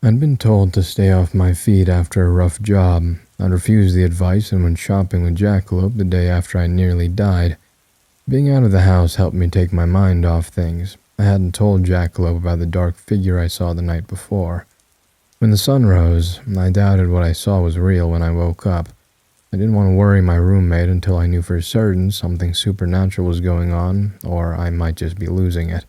I'd been told to stay off my feet after a rough job. I'd refused the advice and went shopping with Jackalope the day after I nearly died. Being out of the house helped me take my mind off things. I hadn't told Jackalope about the dark figure I saw the night before. When the sun rose, I doubted what I saw was real when I woke up. I didn't want to worry my roommate until I knew for certain something supernatural was going on, or I might just be losing it.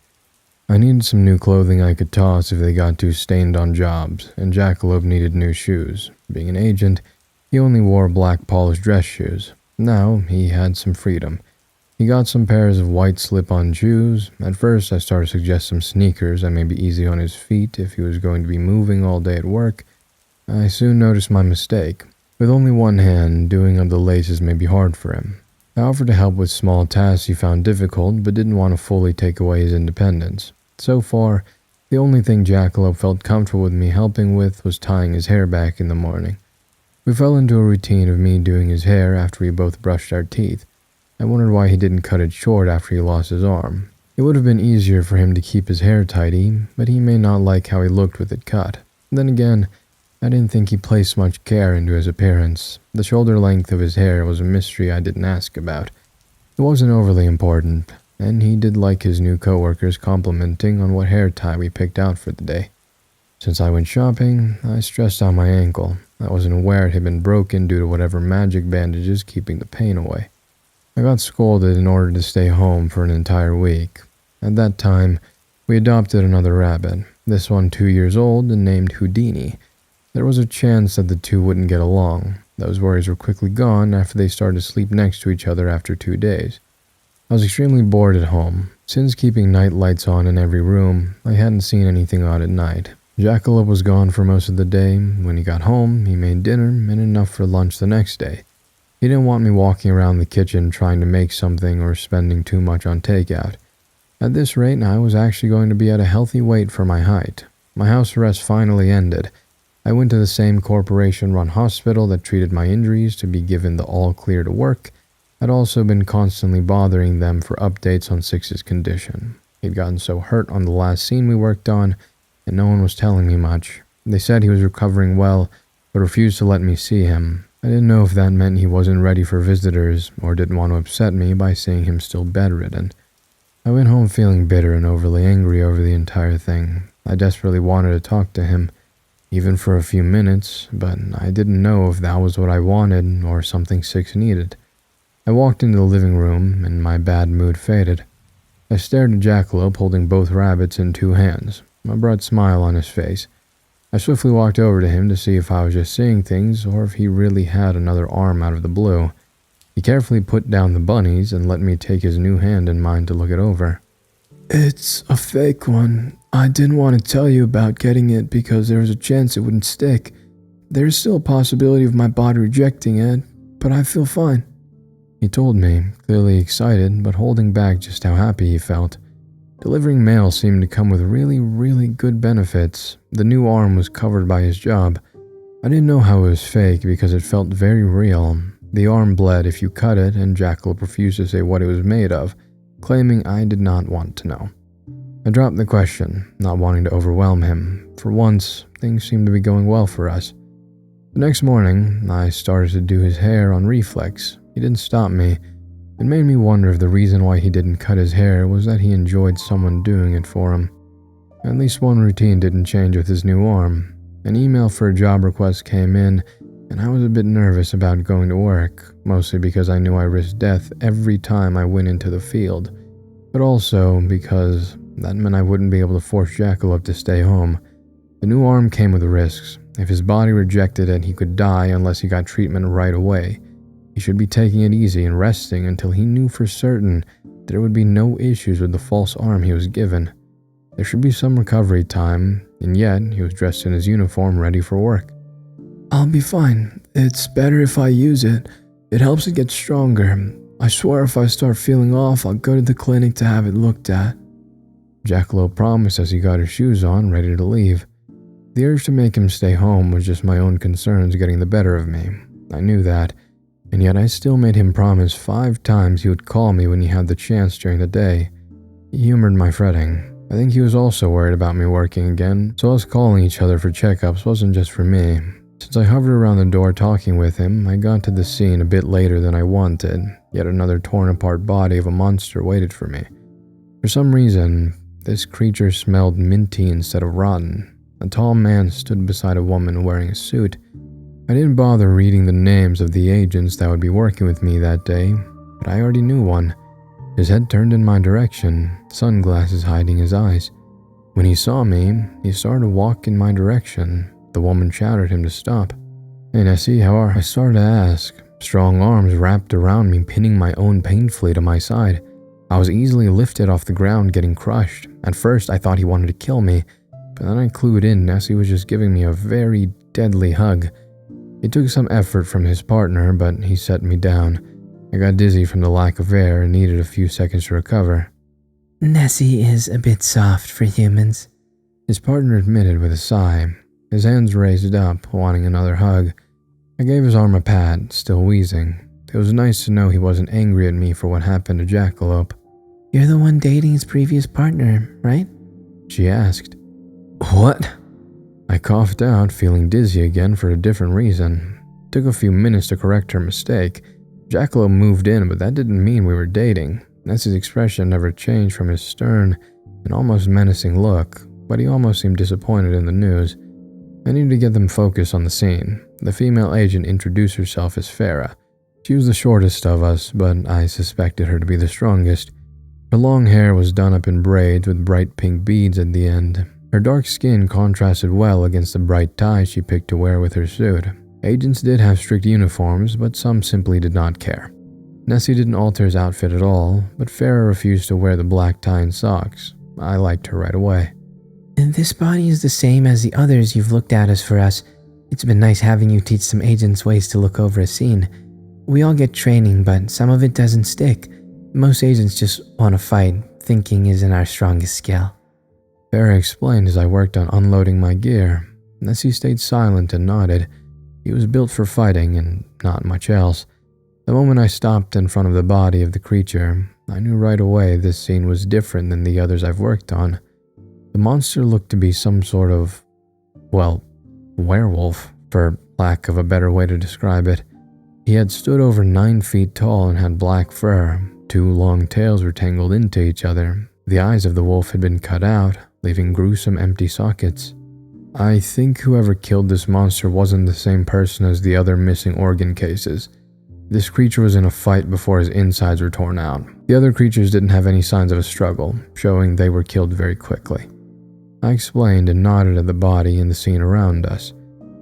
I needed some new clothing I could toss if they got too stained on jobs, and Jackalope needed new shoes. Being an agent, he only wore black polished dress shoes. Now he had some freedom. He got some pairs of white slip-on shoes. At first I started to suggest some sneakers that may be easy on his feet if he was going to be moving all day at work. I soon noticed my mistake. With only one hand, doing up the laces may be hard for him. I offered to help with small tasks he found difficult, but didn't want to fully take away his independence. So far, the only thing Jackalope felt comfortable with me helping with was tying his hair back in the morning. We fell into a routine of me doing his hair after we both brushed our teeth. I wondered why he didn't cut it short after he lost his arm. It would have been easier for him to keep his hair tidy, but he may not like how he looked with it cut. Then again, I didn't think he placed much care into his appearance. The shoulder length of his hair was a mystery I didn't ask about. It wasn't overly important, and he did like his new coworkers complimenting on what hair tie we picked out for the day. Since I went shopping, I stressed out my ankle. I wasn't aware it had been broken due to whatever magic bandages keeping the pain away. I got scolded in order to stay home for an entire week. At that time, we adopted another rabbit, this one 2 years old and named Houdini. There was a chance that the two wouldn't get along. Those worries were quickly gone after they started to sleep next to each other after 2 days. I was extremely bored at home. Since keeping night lights on in every room, I hadn't seen anything odd at night. Jackalope was gone for most of the day. When he got home, he made dinner and enough for lunch the next day. He didn't want me walking around the kitchen trying to make something or spending too much on takeout. At this rate, I was actually going to be at a healthy weight for my height. My house arrest finally ended. I went to the same corporation-run hospital that treated my injuries to be given the all-clear to work. I'd also been constantly bothering them for updates on Six's condition. He'd gotten so hurt on the last scene we worked on, and no one was telling me much. They said he was recovering well, but refused to let me see him. I didn't know if that meant he wasn't ready for visitors, or didn't want to upset me by seeing him still bedridden. I went home feeling bitter and overly angry over the entire thing. I desperately wanted to talk to him, even for a few minutes, but I didn't know if that was what I wanted or something Six needed. I walked into the living room, and my bad mood faded. I stared at Jackalope holding both rabbits in 2 hands, a broad smile on his face. I swiftly walked over to him to see if I was just seeing things or if he really had another arm out of the blue. He carefully put down the bunnies and let me take his new hand in mine to look it over. "It's a fake one. I didn't want to tell you about getting it because there was a chance it wouldn't stick. There's still a possibility of my body rejecting it, but I feel fine," he told me, clearly excited but holding back just how happy he felt. Delivering mail seemed to come with really good benefits. The new arm was covered by his job. I didn't know how it was fake because it felt very real. The arm bled if you cut it, and Jackalope refused to say what it was made of, claiming I did not want to know. I dropped the question, not wanting to overwhelm him. For once, things seemed to be going well for us. The next morning, I started to do his hair on reflex. He didn't stop me. It made me wonder if the reason why he didn't cut his hair was that he enjoyed someone doing it for him. At least one routine didn't change with his new arm. An email for a job request came in, and I was a bit nervous about going to work, mostly because I knew I risked death every time I went into the field, but also because that meant I wouldn't be able to force Jackalope to stay home. The new arm came with risks. If his body rejected it, he could die unless he got treatment right away. He should be taking it easy and resting until he knew for certain that there would be no issues with the false arm he was given. There should be some recovery time, and yet he was dressed in his uniform ready for work. "I'll be fine. It's better if I use it. It helps it get stronger. I swear if I start feeling off, I'll go to the clinic to have it looked at," Jackalope promised as he got his shoes on, ready to leave. The urge to make him stay home was just my own concerns getting the better of me. I knew that, and yet I still made him promise 5 times he would call me when he had the chance during the day. He humored my fretting. I think he was also worried about me working again, so us calling each other for checkups wasn't just for me. Since I hovered around the door talking with him, I got to the scene a bit later than I wanted. Yet another torn apart body of a monster waited for me. For some reason, this creature smelled minty instead of rotten. A tall man stood beside a woman wearing a suit. I didn't bother reading the names of the agents that would be working with me that day, but I already knew one. His head turned in my direction, sunglasses hiding his eyes. When he saw me, he started to walk in my direction. The woman shouted him to stop. "Hey Nessie, how are?" I started to ask. Strong arms wrapped around me, pinning my own painfully to my side. I was easily lifted off the ground, getting crushed. At first, I thought he wanted to kill me, but then I clued in Nessie was just giving me a very deadly hug. It took some effort from his partner, but he set me down. I got dizzy from the lack of air and needed a few seconds to recover. "Nessie is a bit soft for humans," his partner admitted with a sigh. His hands raised up, wanting another hug. I gave his arm a pat, still wheezing. It was nice to know he wasn't angry at me for what happened to Jackalope. "You're the one dating his previous partner, right?" she asked. "What?" I coughed out, feeling dizzy again for a different reason. It took a few minutes to correct her mistake. Jackalope moved in, but that didn't mean we were dating. Nessie's expression never changed from his stern and almost menacing look, but he almost seemed disappointed in the news. I needed to get them focused on the scene. The female agent introduced herself as Farah. She was the shortest of us, but I suspected her to be the strongest. Her long hair was done up in braids with bright pink beads at the end. Her dark skin contrasted well against the bright tie she picked to wear with her suit. Agents did have strict uniforms, but some simply did not care. Nessie didn't alter his outfit at all, but Farah refused to wear the black tie and socks. I liked her right away. "And this body is the same as the others you've looked at as for us. It's been nice having you teach some agents ways to look over a scene. We all get training, but some of it doesn't stick. Most agents just want to fight. Thinking isn't our strongest skill." Farah explained as I worked on unloading my gear. Nessie stayed silent and nodded. He was built for fighting and not much else. The moment I stopped in front of the body of the creature, I knew right away this scene was different than the others I've worked on. The monster looked to be some sort of, well, werewolf, for lack of a better way to describe it. He had stood over 9 feet tall and had black fur. 2 long tails were tangled into each other. The eyes of the wolf had been cut out, leaving gruesome empty sockets. I think whoever killed this monster wasn't the same person as the other missing organ cases. This creature was in a fight before his insides were torn out. The other creatures didn't have any signs of a struggle, showing they were killed very quickly. I explained and nodded at the body and the scene around us.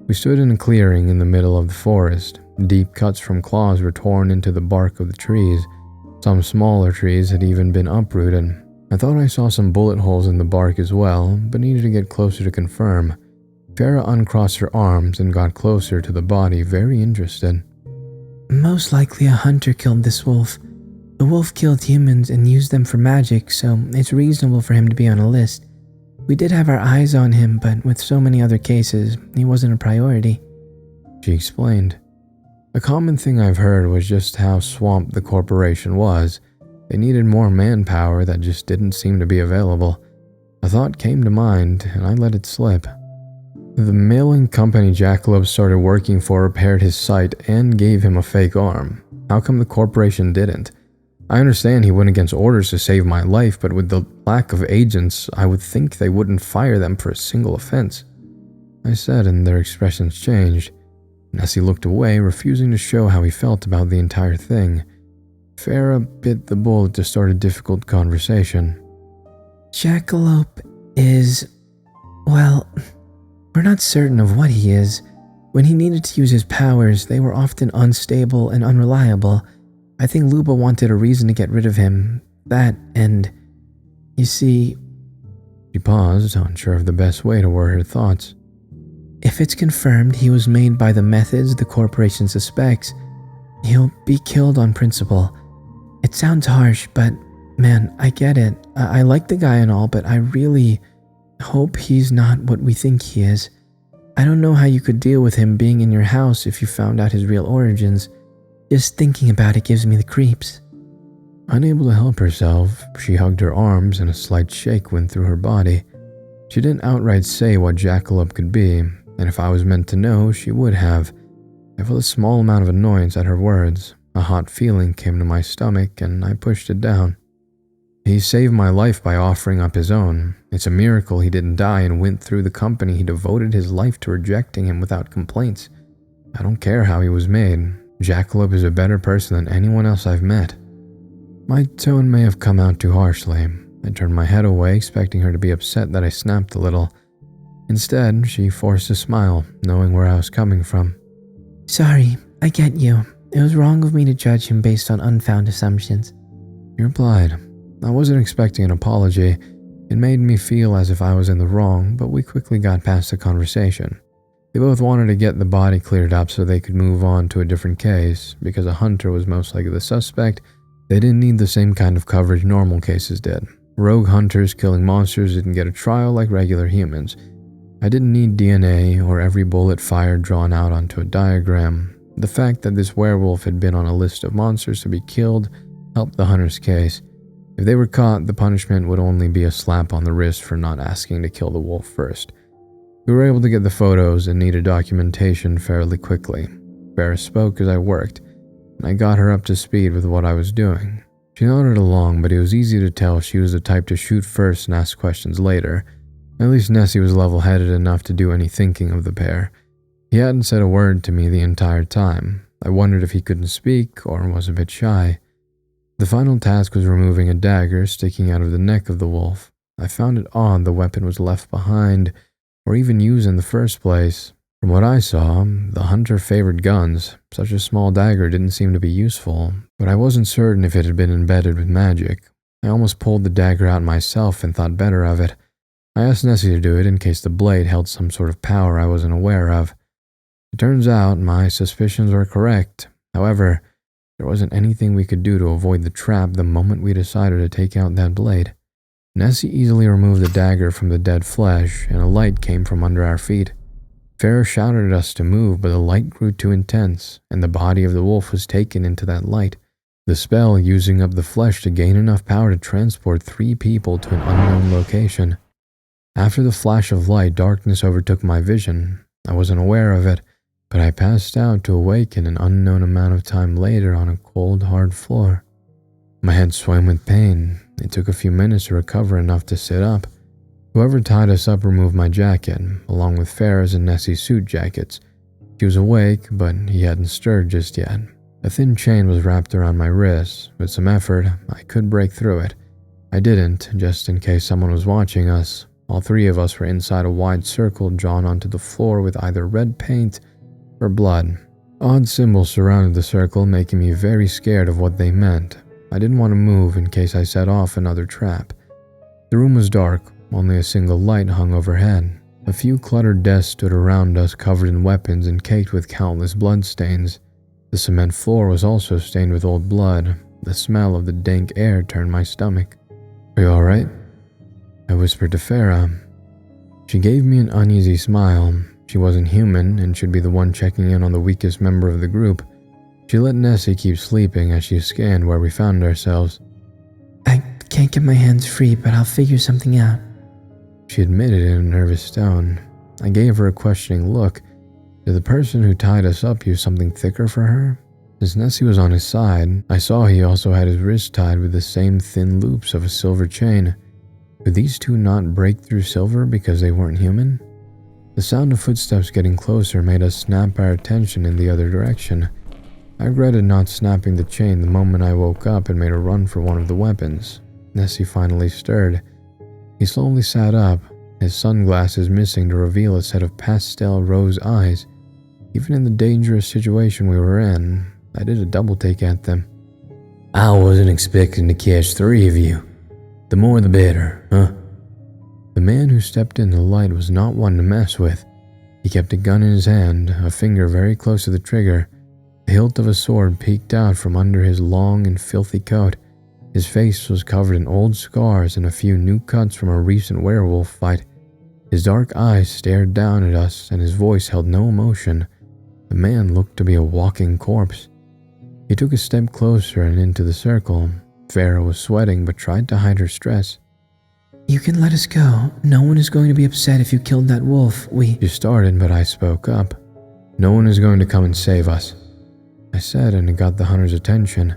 We stood in a clearing in the middle of the forest. Deep cuts from claws were torn into the bark of the trees. Some smaller trees had even been uprooted. I thought I saw some bullet holes in the bark as well, but needed to get closer to confirm. Farah uncrossed her arms and got closer to the body, very interested. "Most likely a hunter killed this wolf. The wolf killed humans and used them for magic, so it's reasonable for him to be on a list. We did have our eyes on him, but with so many other cases, he wasn't a priority," she explained. A common thing I've heard was just how swamped the corporation was. They needed more manpower that just didn't seem to be available. A thought came to mind, and I let it slip. The mailing company Jackalope started working for repaired his sight and gave him a fake arm. How come the corporation didn't? I understand he went against orders to save my life, but with the lack of agents, I would think they wouldn't fire them for a single offense. I said, and their expressions changed. Nessie looked away, refusing to show how he felt about the entire thing. Farah bit the bullet to start a difficult conversation. "Jackalope is... well, we're not certain of what he is. When he needed to use his powers, they were often unstable and unreliable. I think Luba wanted a reason to get rid of him. That, and... you see..." She paused, unsure of the best way to word her thoughts. "If it's confirmed he was made by the methods the corporation suspects, he'll be killed on principle. It sounds harsh, but man, I get it. I like the guy and all, but I really hope he's not what we think he is. I don't know how you could deal with him being in your house if you found out his real origins. Just thinking about it gives me the creeps." Unable to help herself, she hugged her arms and a slight shake went through her body. She didn't outright say what jackalope could be, and if I was meant to know, she would have. I felt a small amount of annoyance at her words. A hot feeling came to my stomach and I pushed it down. He saved my life by offering up his own. It's a miracle he didn't die and went through the company he devoted his life to rejecting him without complaints. I don't care how he was made. Jackalope is a better person than anyone else I've met. My tone may have come out too harshly. I turned my head away, expecting her to be upset that I snapped a little. Instead, she forced a smile, knowing where I was coming from. Sorry, I get you. It was wrong of me to judge him based on unfounded assumptions. He replied. I wasn't expecting an apology. It made me feel as if I was in the wrong, but we quickly got past the conversation. They both wanted to get the body cleared up so they could move on to a different case. Because a hunter was most likely the suspect, they didn't need the same kind of coverage normal cases did. Rogue hunters killing monsters didn't get a trial like regular humans. I didn't need DNA or every bullet fired drawn out onto a diagram. The fact that this werewolf had been on a list of monsters to be killed helped the hunter's case. If they were caught, the punishment would only be a slap on the wrist for not asking to kill the wolf first. We were able to get the photos and needed documentation fairly quickly. Farrah spoke as I worked, and I got her up to speed with what I was doing. She nodded along, but it was easy to tell she was the type to shoot first and ask questions later. At least Nessie was level-headed enough to do any thinking of the pair. He hadn't said a word to me the entire time. I wondered if he couldn't speak or was a bit shy. The final task was removing a dagger sticking out of the neck of the wolf. I found it odd the weapon was left behind, or even used in the first place. From what I saw, the hunter favored guns. Such a small dagger didn't seem to be useful, but I wasn't certain if it had been embedded with magic. I almost pulled the dagger out myself and thought better of it. I asked Nessie to do it in case the blade held some sort of power I wasn't aware of. It turns out my suspicions were correct. However, there wasn't anything we could do to avoid the trap the moment we decided to take out that blade. Nessie easily removed the dagger from the dead flesh, and a light came from under our feet. Farrah shouted at us to move, but the light grew too intense, and the body of the wolf was taken into that light, the spell using up the flesh to gain enough power to transport 3 people to an unknown location. After the flash of light, darkness overtook my vision. I wasn't aware of it, but I passed out to awaken an unknown amount of time later on a cold, hard floor. My head swam with pain. It took a few minutes to recover enough to sit up. Whoever tied us up removed my jacket, along with Farrah's and Nessie's suit jackets. She was awake, but he hadn't stirred just yet. A thin chain was wrapped around my wrist. With some effort, I could break through it. I didn't, just in case someone was watching us. All 3 of us were inside a wide circle drawn onto the floor with either red paint or blood. Odd symbols surrounded the circle, making me very scared of what they meant. I didn't want to move in case I set off another trap. The room was dark. Only a single light hung overhead. A few cluttered desks stood around us, covered in weapons and caked with countless bloodstains. The cement floor was also stained with old blood. The smell of the dank air turned my stomach. "Are you alright?" I whispered to Farrah. She gave me an uneasy smile. She wasn't human and should be the one checking in on the weakest member of the group. She let Nessie keep sleeping as she scanned where we found ourselves. I can't get my hands free, but I'll figure something out, she admitted in a nervous tone. I gave her a questioning look. Did the person who tied us up use something thicker for her? As Nessie was on his side, I saw he also had his wrist tied with the same thin loops of a silver chain. Could these 2 not break through silver because they weren't human? The sound of footsteps getting closer made us snap our attention in the other direction. I regretted not snapping the chain the moment I woke up and made a run for one of the weapons. Nessie finally stirred. He slowly sat up, his sunglasses missing to reveal a set of pastel rose eyes. Even in the dangerous situation we were in, I did a double take at them. "I wasn't expecting to catch 3 of you. The more the better, huh?" The man who stepped into the light was not one to mess with. He kept a gun in his hand, a finger very close to the trigger. The hilt of a sword peeked out from under his long and filthy coat. His face was covered in old scars and a few new cuts from a recent werewolf fight. His dark eyes stared down at us and his voice held no emotion. The man looked to be a walking corpse. He took a step closer and into the circle. Farah was sweating but tried to hide her stress. You can let us go. No one is going to be upset if you killed that wolf. She started, but I spoke up. No one is going to come and save us, I said, and it got the hunter's attention.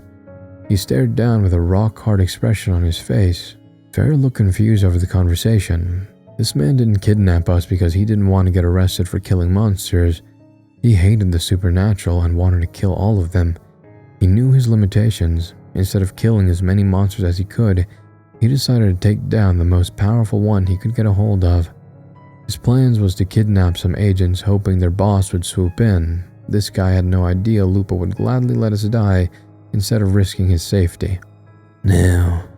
He stared down with a rock-hard expression on his face. Farah looked confused over the conversation. This man didn't kidnap us because he didn't want to get arrested for killing monsters. He hated the supernatural and wanted to kill all of them. He knew his limitations. Instead of killing as many monsters as he could, he decided to take down the most powerful one he could get a hold of. His plans was to kidnap some agents, hoping their boss would swoop in. This guy had no idea Lupa would gladly let us die instead of risking his safety. Now,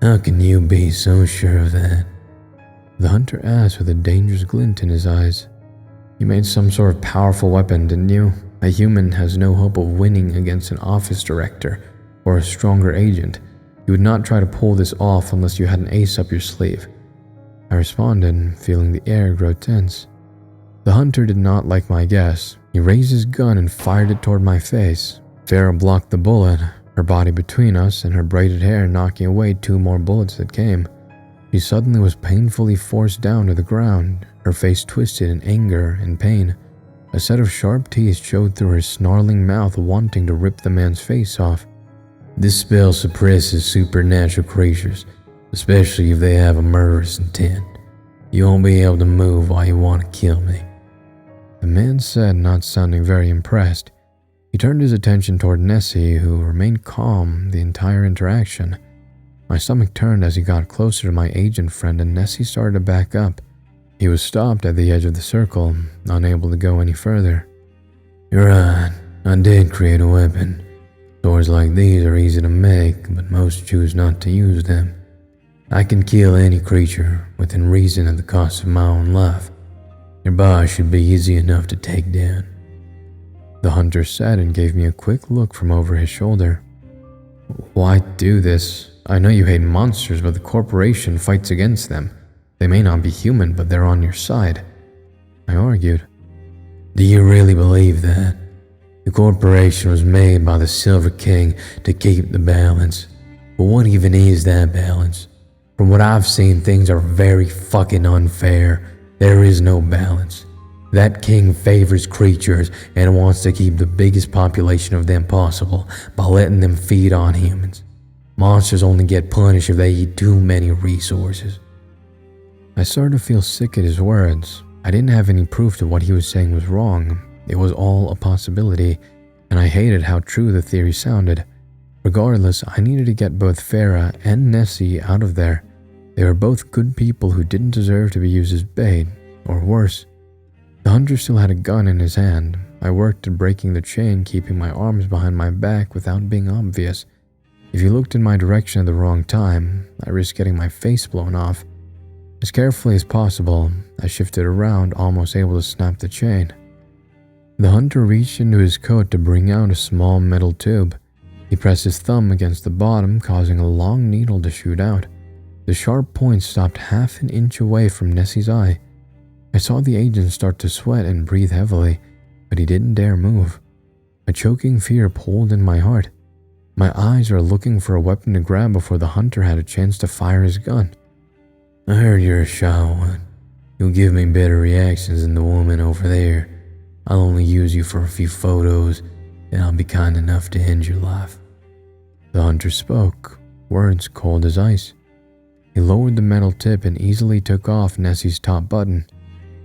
how can you be so sure of that? The hunter asked with a dangerous glint in his eyes. You made some sort of powerful weapon, didn't you? A human has no hope of winning against an office director or a stronger agent. You would not try to pull this off unless you had an ace up your sleeve. I responded, feeling the air grow tense. The hunter did not like my guess. He raised his gun and fired it toward my face. Farah blocked the bullet, her body between us and her braided hair knocking away 2 more bullets that came. She suddenly was painfully forced down to the ground, her face twisted in anger and pain. A set of sharp teeth showed through her snarling mouth, wanting to rip the man's face off. This spell suppresses supernatural creatures, especially if they have a murderous intent. You won't be able to move while you want to kill me. The man said, not sounding very impressed. He turned his attention toward Nessie, who remained calm the entire interaction. My stomach turned as he got closer to my agent friend and Nessie started to back up. He was stopped at the edge of the circle, unable to go any further. You're right, I did create a weapon. Swords like these are easy to make, but most choose not to use them. I can kill any creature within reason at the cost of my own life. Your boss should be easy enough to take down. The hunter said and gave me a quick look from over his shoulder. Why do this? I know you hate monsters, but the corporation fights against them. They may not be human, but they're on your side, I argued. Do you really believe that? The corporation was made by the Silver King to keep the balance. But what even is that balance? From what I've seen, things are very fucking unfair. There is no balance. That king favors creatures and wants to keep the biggest population of them possible by letting them feed on humans. Monsters only get punished if they eat too many resources. I started to feel sick at his words. I didn't have any proof that what he was saying was wrong. It was all a possibility, and I hated how true the theory sounded. Regardless, I needed to get both Farah and Nessie out of there. They were both good people who didn't deserve to be used as bait, or worse. The hunter still had a gun in his hand. I worked at breaking the chain, keeping my arms behind my back without being obvious. If he looked in my direction at the wrong time, I risked getting my face blown off. As carefully as possible, I shifted around, almost able to snap the chain. The hunter reached into his coat to bring out a small metal tube. He pressed his thumb against the bottom, causing a long needle to shoot out. The sharp point stopped half an inch away from Nessie's eye. I saw the agent start to sweat and breathe heavily, but he didn't dare move. A choking fear pulled in my heart. My eyes were looking for a weapon to grab before the hunter had a chance to fire his gun. I heard you're a shy one. You'll give me better reactions than the woman over there. I'll only use you for a few photos, and I'll be kind enough to end your life. The hunter spoke, words cold as ice. He lowered the metal tip and easily took off Nessie's top button.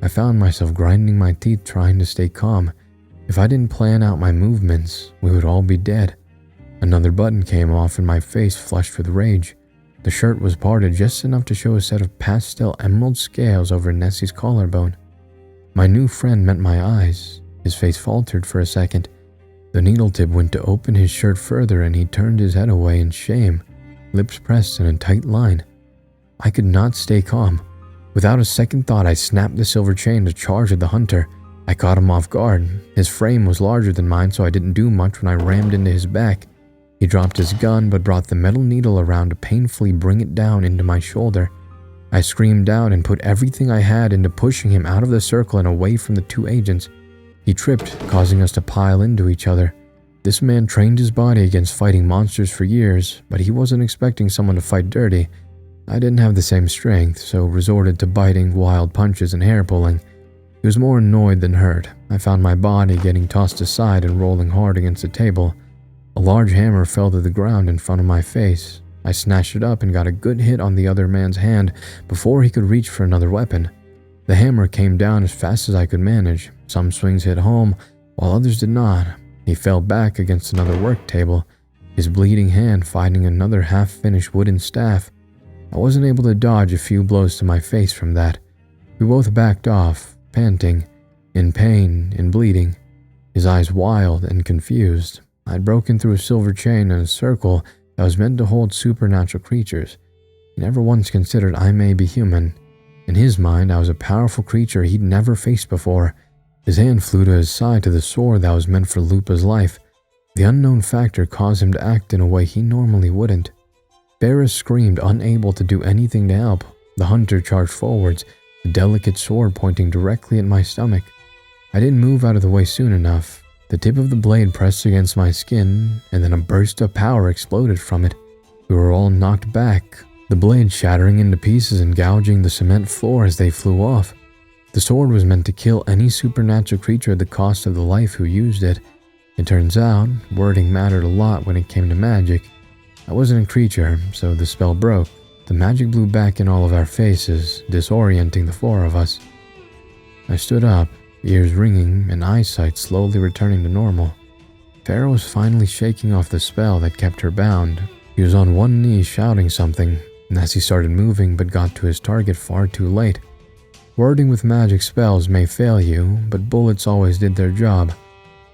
I found myself grinding my teeth trying to stay calm. If I didn't plan out my movements, we would all be dead. Another button came off and my face flushed with rage. The shirt was parted just enough to show a set of pastel emerald scales over Nessie's collarbone. My new friend met my eyes. His face faltered for a second. The needle tip went to open his shirt further and he turned his head away in shame, lips pressed in a tight line. I could not stay calm. Without a second thought, I snapped the silver chain to charge at the hunter. I caught him off guard. His frame was larger than mine, so I didn't do much when I rammed into his back. He dropped his gun but brought the metal needle around to painfully bring it down into my shoulder. I screamed out and put everything I had into pushing him out of the circle and away from the two agents. He tripped, causing us to pile into each other. This man trained his body against fighting monsters for years, but he wasn't expecting someone to fight dirty. I didn't have the same strength, so resorted to biting, wild punches, and hair pulling. He was more annoyed than hurt. I found my body getting tossed aside and rolling hard against the table. A large hammer fell to the ground in front of my face. I snatched it up and got a good hit on the other man's hand before he could reach for another weapon. The hammer came down as fast as I could manage. Some swings hit home, while others did not. He fell back against another work table, his bleeding hand fighting another half-finished wooden staff. I wasn't able to dodge a few blows to my face from that. We both backed off, panting, in pain and bleeding, his eyes wild and confused. I'd broken through a silver chain in a circle that was meant to hold supernatural creatures. He never once considered I may be human. In his mind, I was a powerful creature he'd never faced before. His hand flew to his side to the sword that was meant for Lupa's life. The unknown factor caused him to act in a way he normally wouldn't. Barris screamed, unable to do anything to help. The hunter charged forwards, the delicate sword pointing directly at my stomach. I didn't move out of the way soon enough. The tip of the blade pressed against my skin, and then a burst of power exploded from it. We were all knocked back, the blade shattering into pieces and gouging the cement floor as they flew off. The sword was meant to kill any supernatural creature at the cost of the life who used it. It turns out, wording mattered a lot when it came to magic. I wasn't a creature, so the spell broke. The magic blew back in all of our faces, disorienting the four of us. I stood up, ears ringing and eyesight slowly returning to normal. Farah was finally shaking off the spell that kept her bound. He was on one knee shouting something, and as he started moving but got to his target far too late. Wording with magic spells may fail you, but bullets always did their job.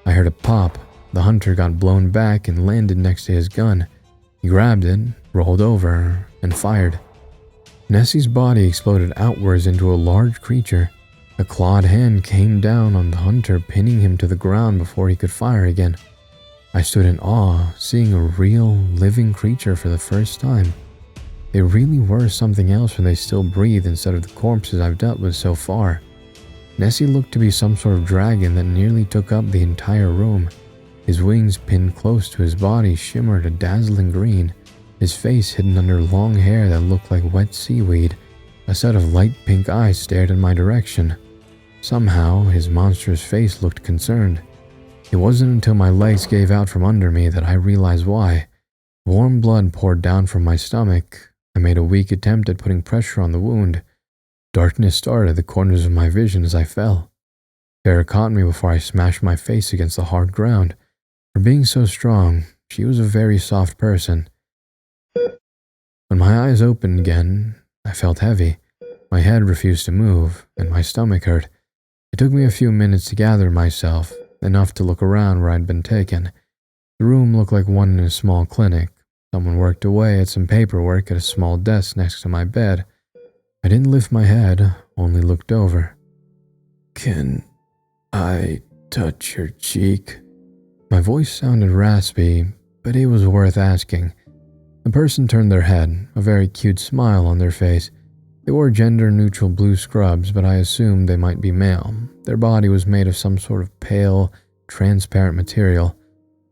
I heard a pop. The hunter got blown back and landed next to his gun. He grabbed it, rolled over, and fired. Nessie's body exploded outwards into a large creature. A clawed hand came down on the hunter, pinning him to the ground before he could fire again. I stood in awe, seeing a real, living creature for the first time. They really were something else when they still breathed instead of the corpses I've dealt with so far. Nessie looked to be some sort of dragon that nearly took up the entire room. His wings pinned close to his body shimmered a dazzling green, his face hidden under long hair that looked like wet seaweed. A set of light pink eyes stared in my direction. Somehow, his monstrous face looked concerned. It wasn't until my legs gave out from under me that I realized why. Warm blood poured down from my stomach. I made a weak attempt at putting pressure on the wound. Darkness started at the corners of my vision as I fell. Farah caught me before I smashed my face against the hard ground. For being so strong, she was a very soft person. When my eyes opened again, I felt heavy. My head refused to move, and my stomach hurt. It took me a few minutes to gather myself, enough to look around where I'd been taken. The room looked like one in a small clinic. Someone worked away at some paperwork at a small desk next to my bed. I didn't lift my head, only looked over. "Can I touch your cheek?" My voice sounded raspy, but it was worth asking. The person turned their head, a very cute smile on their face. They wore gender-neutral blue scrubs, but I assumed they might be male. Their body was made of some sort of pale, transparent material.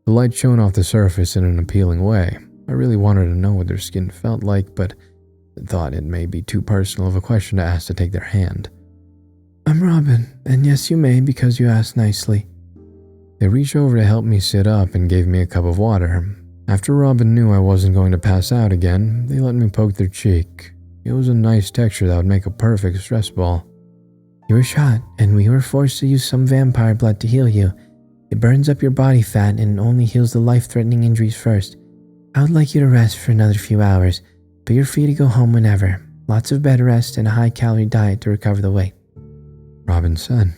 The light shone off the surface in an appealing way. I really wanted to know what their skin felt like, but thought it may be too personal of a question to ask to take their hand. "I'm Robin, and yes, you may because you asked nicely." They reached over to help me sit up and gave me a cup of water. After Robin knew I wasn't going to pass out again, they let me poke their cheek. It was a nice texture that would make a perfect stress ball. "You were shot, and we were forced to use some vampire blood to heal you. It burns up your body fat and only heals the life-threatening injuries first. I would like you to rest for another few hours, but you're free to go home whenever. Lots of bed rest and a high-calorie diet to recover the weight," Robin said.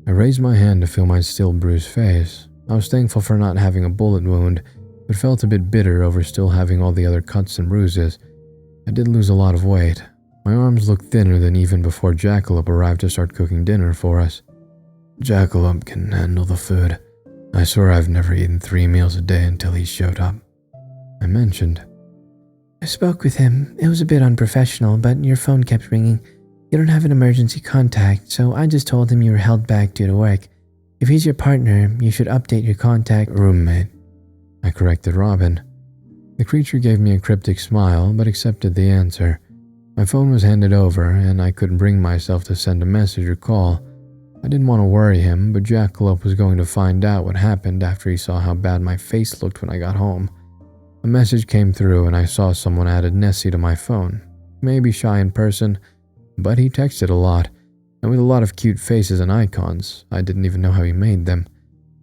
I raised my hand to feel my still bruised face. I was thankful for not having a bullet wound, but felt a bit bitter over still having all the other cuts and bruises. I did lose a lot of weight. My arms looked thinner than even before Jackalope arrived to start cooking dinner for us. "Jackalope can handle the food. I swear I've never eaten 3 meals a day until he showed up," I mentioned. "I spoke with him. It was a bit unprofessional, but your phone kept ringing. You don't have an emergency contact, so I just told him you were held back due to work. If he's your partner, you should update your contact. Roommate, I corrected Robin. The creature gave me a cryptic smile, but accepted the answer. My phone was handed over, and I couldn't bring myself to send a message or call. I didn't want to worry him, but Jackalope was going to find out what happened after he saw how bad my face looked when I got home. A message came through, and I saw someone added Nessie to my phone. Maybe shy in person, but he texted a lot, and with a lot of cute faces and icons. I didn't even know how he made them.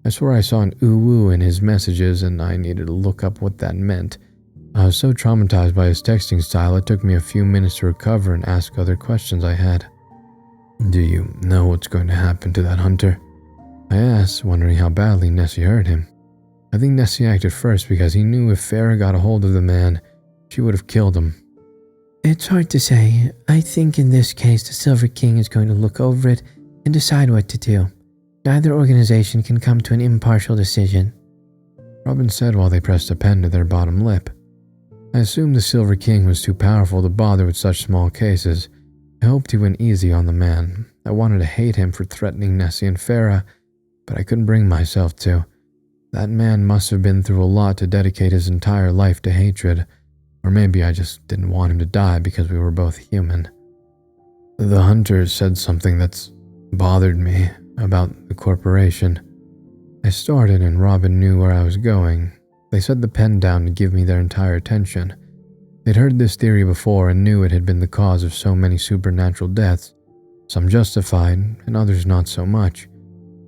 I swore I saw an ooh-woo in his messages, and I needed to look up what that meant. I was so traumatized by his texting style, it took me a few minutes to recover and ask other questions I had. Do you know what's going to happen to that hunter? I asked, wondering how badly Nessie hurt him. I think Nessie acted first because he knew if Farah got a hold of the man, she would have killed him. It's hard to say. I think in this case the Silver King is going to look over it and decide what to do. Neither organization can come to an impartial decision. Robin said while they pressed a pen to their bottom lip. I assumed the Silver King was too powerful to bother with such small cases. I hoped he went easy on the man. I wanted to hate him for threatening Nessie and Farah, but I couldn't bring myself to. That man must have been through a lot to dedicate his entire life to hatred, or maybe I just didn't want him to die because we were both human. The hunter said something that's bothered me about the corporation. I started and Robin knew where I was going. They set the pen down to give me their entire attention. They'd heard this theory before and knew it had been the cause of so many supernatural deaths, some justified and others not so much.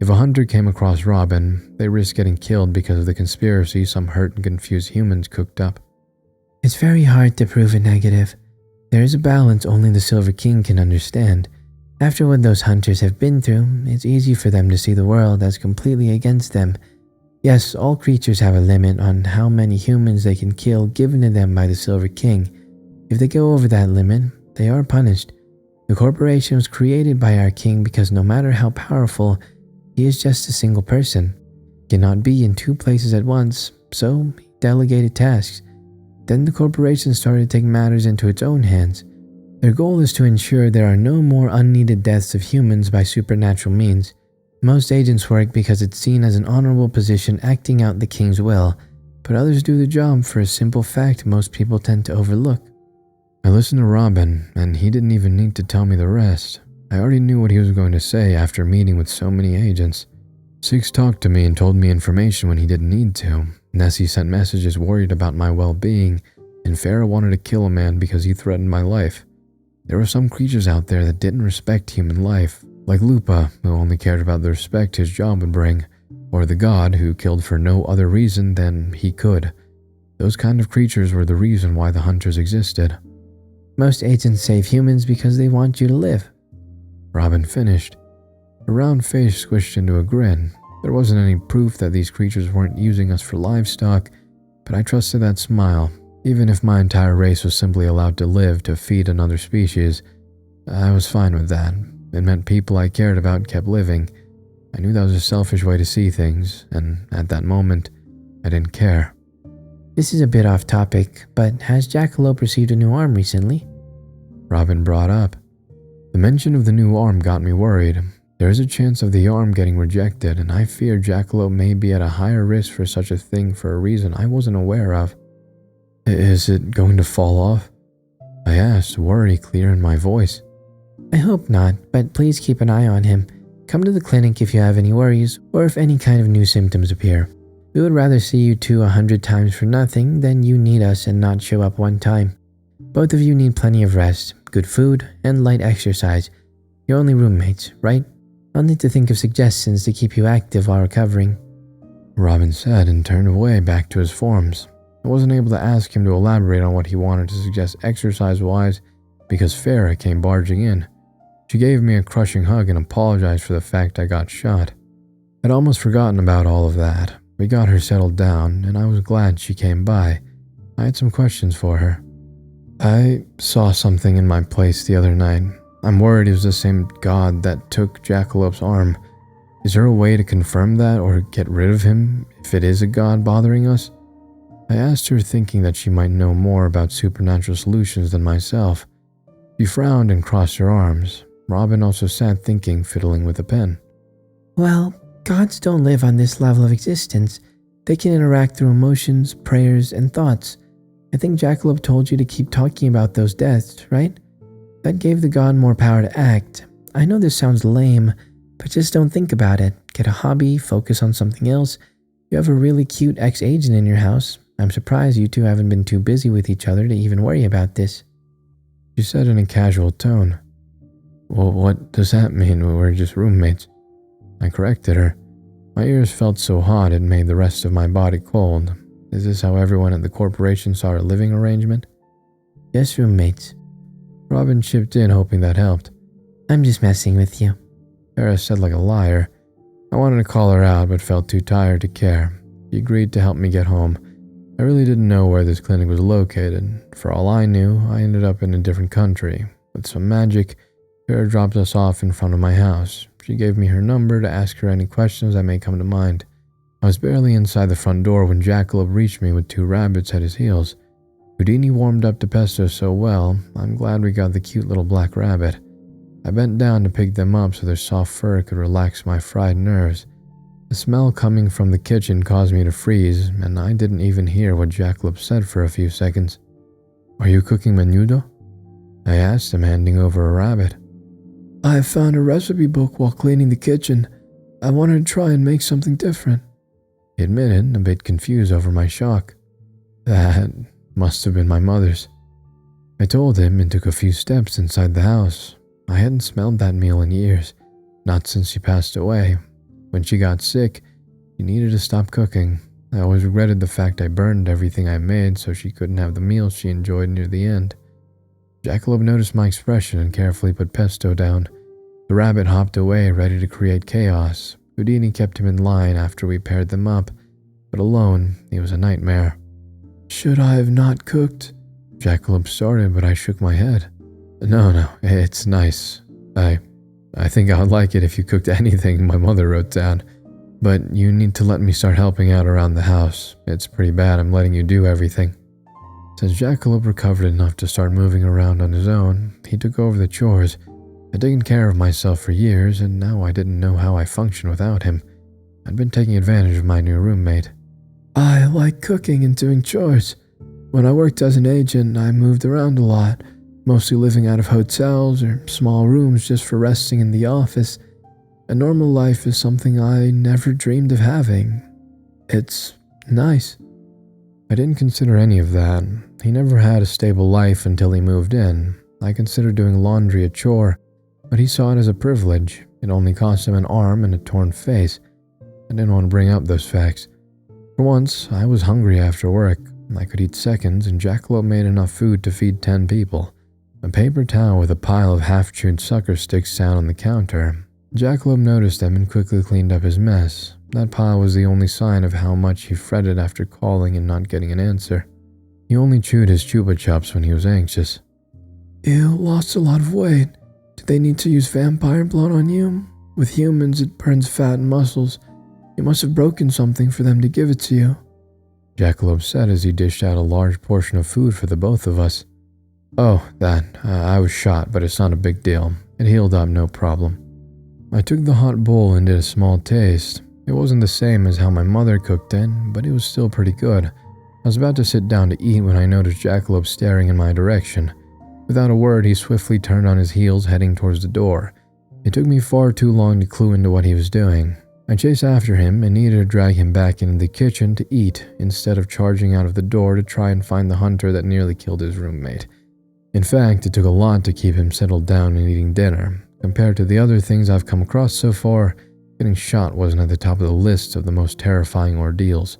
If a hunter came across Robin, they risked getting killed because of the conspiracy some hurt and confused humans cooked up. It's very hard to prove a negative. There is a balance only the Silver King can understand. After what those hunters have been through, it's easy for them to see the world as completely against them. Yes, all creatures have a limit on how many humans they can kill given to them by the Silver King. If they go over that limit, they are punished. The corporation was created by our king because no matter how powerful, he is just a single person. He cannot be in two places at once, so he delegated tasks. Then the corporation started to take matters into its own hands. Their goal is to ensure there are no more unneeded deaths of humans by supernatural means. Most agents work because it's seen as an honorable position acting out the king's will, but others do the job for a simple fact most people tend to overlook. I listened to Robin, and he didn't even need to tell me the rest. I already knew what he was going to say after meeting with so many agents. Six talked to me and told me information when he didn't need to. Nessie sent messages worried about my well-being, and Farah wanted to kill a man because he threatened my life. There were some creatures out there that didn't respect human life, like Lupa, who only cared about the respect his job would bring, or the god who killed for no other reason than he could. Those kind of creatures were the reason why the hunters existed. Most agents save humans because they want you to live. Robin finished. Her round face squished into a grin. There wasn't any proof that these creatures weren't using us for livestock, but I trusted that smile. Even if my entire race was simply allowed to live to feed another species, I was fine with that. It meant people I cared about kept living. I knew that was a selfish way to see things, and at that moment, I didn't care. This is a bit off topic, but has Jackalope received a new arm recently? Robin brought up. The mention of the new arm got me worried. There is a chance of the arm getting rejected, and I fear Jackalope may be at a higher risk for such a thing for a reason I wasn't aware of. Is it going to fall off? I asked, worry clear in my voice. I hope not, but please keep an eye on him. Come to the clinic if you have any worries or if any kind of new symptoms appear. We would rather see you two 100 times for nothing than you need us and not show up one time. Both of you need plenty of rest, good food, and light exercise. You're only roommates, right? I'll need to think of suggestions to keep you active while recovering. Robin said and turned away back to his forms. I wasn't able to ask him to elaborate on what he wanted to suggest exercise-wise because Farah came barging in. She gave me a crushing hug and apologized for the fact I got shot. I'd almost forgotten about all of that. We got her settled down, and I was glad she came by. I had some questions for her. I saw something in my place the other night. I'm worried it was the same god that took Jackalope's arm. Is there a way to confirm that or get rid of him if it is a god bothering us? I asked her, thinking that she might know more about supernatural solutions than myself. She frowned and crossed her arms. Robin also sat thinking, fiddling with a pen. Well, Gods don't live on this level of existence. They can interact through emotions, prayers, and thoughts. I think Jackalope told you to keep talking about those deaths, right? That gave the god more power to act. I know this sounds lame, but just don't think about it. Get a hobby, focus on something else. You have a really cute ex-agent in your house. I'm surprised you two haven't been too busy with each other to even worry about this. She said in a casual tone. Well, what does that mean? We're just roommates. I corrected her. My ears felt so hot it made the rest of my body cold. Is this how everyone at the corporation saw our living arrangement? Yes, roommates. Robin chipped in, hoping that helped. I'm just messing with you. Farah said like a liar. I wanted to call her out, but felt too tired to care. She agreed to help me get home. I really didn't know where this clinic was located. For all I knew, I ended up in a different country. With some magic, Farah dropped us off in front of my house. She gave me her number to ask her any questions that may come to mind. I was barely inside the front door when Jackalope reached me with 2 rabbits at his heels. Houdini warmed up to Pesto so well, I'm glad we got the cute little black rabbit. I bent down to pick them up so their soft fur could relax my fried nerves. The smell coming from the kitchen caused me to freeze, and I didn't even hear what Jackalope said for a few seconds. Are you cooking menudo? I asked him, handing over a rabbit. I found a recipe book while cleaning the kitchen. I wanted to try and make something different. He admitted, a bit confused over my shock. That must have been my mother's. I told him and took a few steps inside the house. I hadn't smelled that meal in years, not since she passed away. When she got sick, she needed to stop cooking. I always regretted the fact I burned everything I made so she couldn't have the meals she enjoyed near the end. Jackalope noticed my expression and carefully put Pesto down. The rabbit hopped away, ready to create chaos. Houdini kept him in line after we paired them up, but alone, he was a nightmare. Should I have not cooked? Jackalope started, but I shook my head. No, it's nice. I think I would like it if you cooked anything my mother wrote down. But you need to let me start helping out around the house. It's pretty bad I'm letting you do everything. Since Jackalope recovered enough to start moving around on his own, he took over the chores. I'd taken care of myself for years, and now I didn't know how I functioned without him. I'd been taking advantage of my new roommate. I like cooking and doing chores. When I worked as an agent, I moved around a lot, mostly living out of hotels or small rooms just for resting in the office. A normal life is something I never dreamed of having. It's nice. I didn't consider any of that. He never had a stable life until he moved in. I considered doing laundry a chore, but he saw it as a privilege. It only cost him an arm and a torn face. I didn't want to bring up those facts. For once, I was hungry after work. I could eat seconds, and Jackalope made enough food to feed 10 people. A paper towel with a pile of half-chewed sucker sticks sat on the counter. Jackalope noticed them and quickly cleaned up his mess. That pile was the only sign of how much he fretted after calling and not getting an answer. He only chewed his chupa chups when he was anxious. You lost a lot of weight. Did they need to use vampire blood on you? With humans, it burns fat and muscles. You must have broken something for them to give it to you. Jackalope said as he dished out a large portion of food for the both of us. Oh, that. I was shot, but it's not a big deal. It healed up, no problem. I took the hot bowl and did a small taste. It wasn't the same as how my mother cooked it, but it was still pretty good. I was about to sit down to eat when I noticed Jackalope staring in my direction. Without a word, he swiftly turned on his heels, heading towards the door. It took me far too long to clue into what he was doing. I chased after him and needed to drag him back into the kitchen to eat, instead of charging out of the door to try and find the hunter that nearly killed his roommate. In fact, it took a lot to keep him settled down and eating dinner. Compared to the other things I've come across so far, getting shot wasn't at the top of the list of the most terrifying ordeals.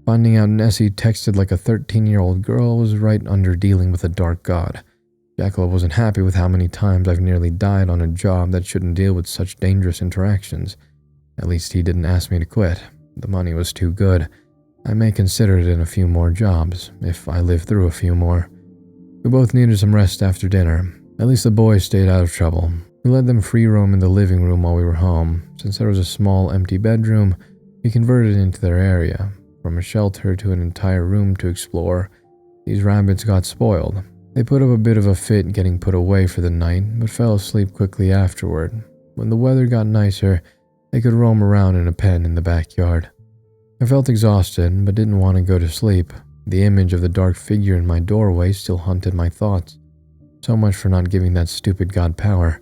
Finding out Nessie texted like a 13-year-old girl was right under dealing with a dark god. Jackalope wasn't happy with how many times I've nearly died on a job that shouldn't deal with such dangerous interactions. At least he didn't ask me to quit. The money was too good. I may consider it in a few more jobs, if I live through a few more. We both needed some rest after dinner. At least the boys stayed out of trouble. We let them free roam in the living room while we were home. Since there was a small empty bedroom, we converted it into their area. From a shelter to an entire room to explore, these rabbits got spoiled. They put up a bit of a fit getting put away for the night, but fell asleep quickly afterward. When the weather got nicer, They could roam around in a pen in the backyard. I felt exhausted, but didn't want to go to sleep. The image of the dark figure in my doorway still haunted my thoughts. So much for not giving that stupid god power.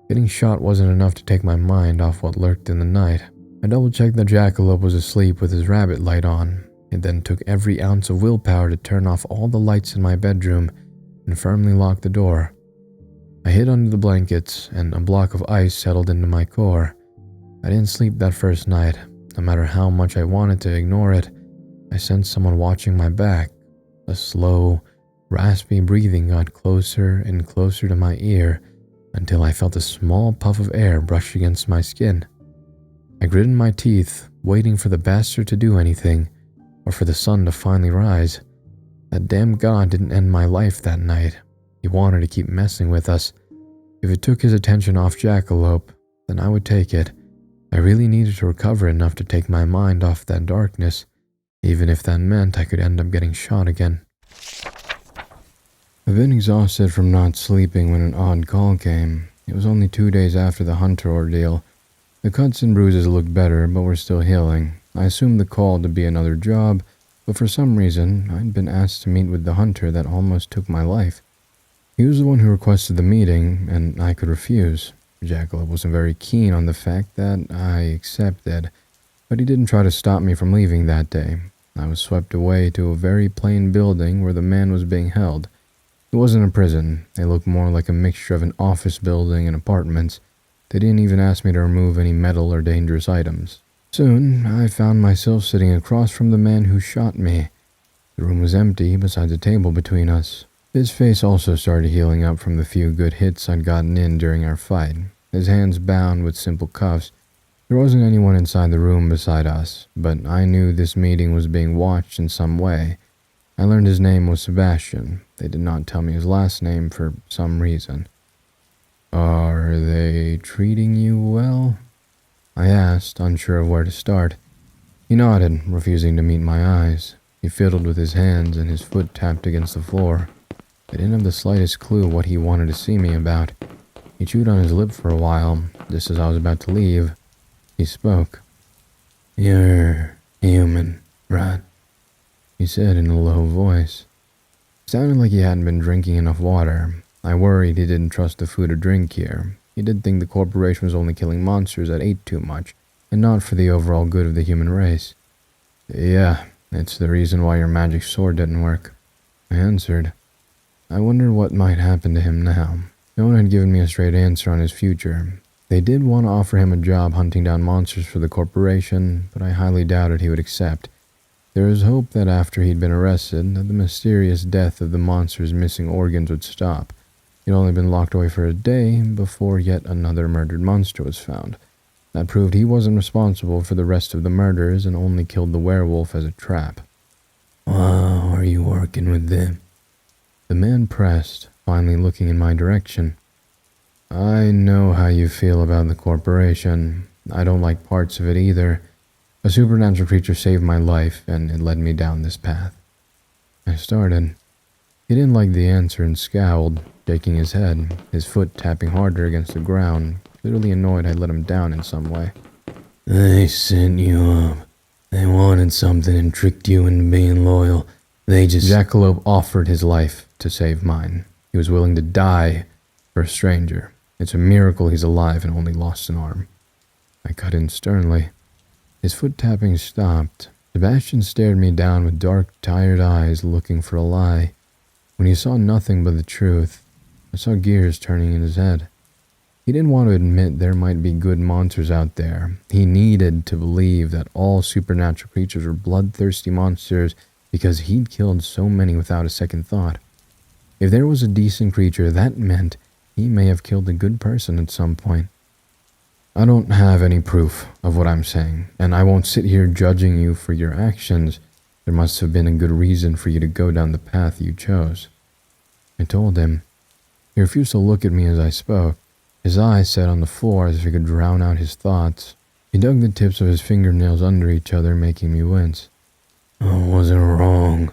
Getting shot wasn't enough to take my mind off what lurked in the night. I double-checked the jackalope was asleep with his rabbit light on. It then took every ounce of willpower to turn off all the lights in my bedroom and firmly lock the door. I hid under the blankets, and a block of ice settled into my core. I didn't sleep that first night. No matter how much I wanted to ignore it, I sensed someone watching my back. A slow, raspy breathing got closer and closer to my ear until I felt a small puff of air brush against my skin. I gritted my teeth, waiting for the bastard to do anything, or for the sun to finally rise. That damn god didn't end my life that night. He wanted to keep messing with us. If it took his attention off Jackalope, then I would take it. I really needed to recover enough to take my mind off that darkness, even if that meant I could end up getting shot again. I've been exhausted from not sleeping when an odd call came. It was only 2 days after the hunter ordeal. The cuts and bruises looked better, but were still healing. I assumed the call to be another job, but for some reason, I'd been asked to meet with the hunter that almost took my life. He was the one who requested the meeting, and I could refuse. Jackalope wasn't very keen on the fact that I accepted, but he didn't try to stop me from leaving that day. I was swept away to a very plain building where the man was being held. It wasn't a prison. It looked more like a mixture of an office building and apartments. They didn't even ask me to remove any metal or dangerous items. Soon, I found myself sitting across from the man who shot me. The room was empty besides a table between us. His face also started healing up from the few good hits I'd gotten in during our fight. His hands bound with simple cuffs. There wasn't anyone inside the room beside us, but I knew this meeting was being watched in some way. I learned his name was Sebastian. They did not tell me his last name for some reason. "Are they treating you well?" I asked, unsure of where to start. He nodded, refusing to meet my eyes. He fiddled with his hands and his foot tapped against the floor. I didn't have the slightest clue what he wanted to see me about. He chewed on his lip for a while, just as I was about to leave. He spoke. "You're human, right?" he said in a low voice. It sounded like he hadn't been drinking enough water. I worried he didn't trust the food or drink here. He did think the corporation was only killing monsters that ate too much, and not for the overall good of the human race. "Yeah, it's the reason why your magic sword didn't work," I answered. I wondered what might happen to him now. No one had given me a straight answer on his future. They did want to offer him a job hunting down monsters for the corporation, but I highly doubted he would accept. There was hope that after he'd been arrested, that the mysterious death of the monster's missing organs would stop. He'd only been locked away for a day before yet another murdered monster was found. That proved he wasn't responsible for the rest of the murders and only killed the werewolf as a trap. "Wow, are you working with them?" The man pressed, finally looking in my direction. "I know how you feel about the corporation. I don't like parts of it either. A supernatural creature saved my life, and it led me down this path." I started. He didn't like the answer and scowled, shaking his head, his foot tapping harder against the ground, clearly annoyed I'd let him down in some way. "They sent you up. They wanted something and tricked you into being loyal. They just..." Jackalope offered his life to save mine. He was willing to die for a stranger. It's a miracle he's alive and only lost an arm. I cut in sternly. His foot tapping stopped. Sebastian stared me down with dark, tired eyes, looking for a lie. When he saw nothing but the truth, I saw gears turning in his head. He didn't want to admit there might be good monsters out there. He needed to believe that all supernatural creatures were bloodthirsty monsters because he'd killed so many without a second thought. If there was a decent creature, that meant he may have killed a good person at some point. I don't have any proof of what I'm saying, and I won't sit here judging you for your actions. There must have been a good reason for you to go down the path you chose. I told him. He refused to look at me as I spoke. His eyes sat on the floor as if he could drown out his thoughts. He dug the tips of his fingernails under each other, making me wince. "I wasn't wrong.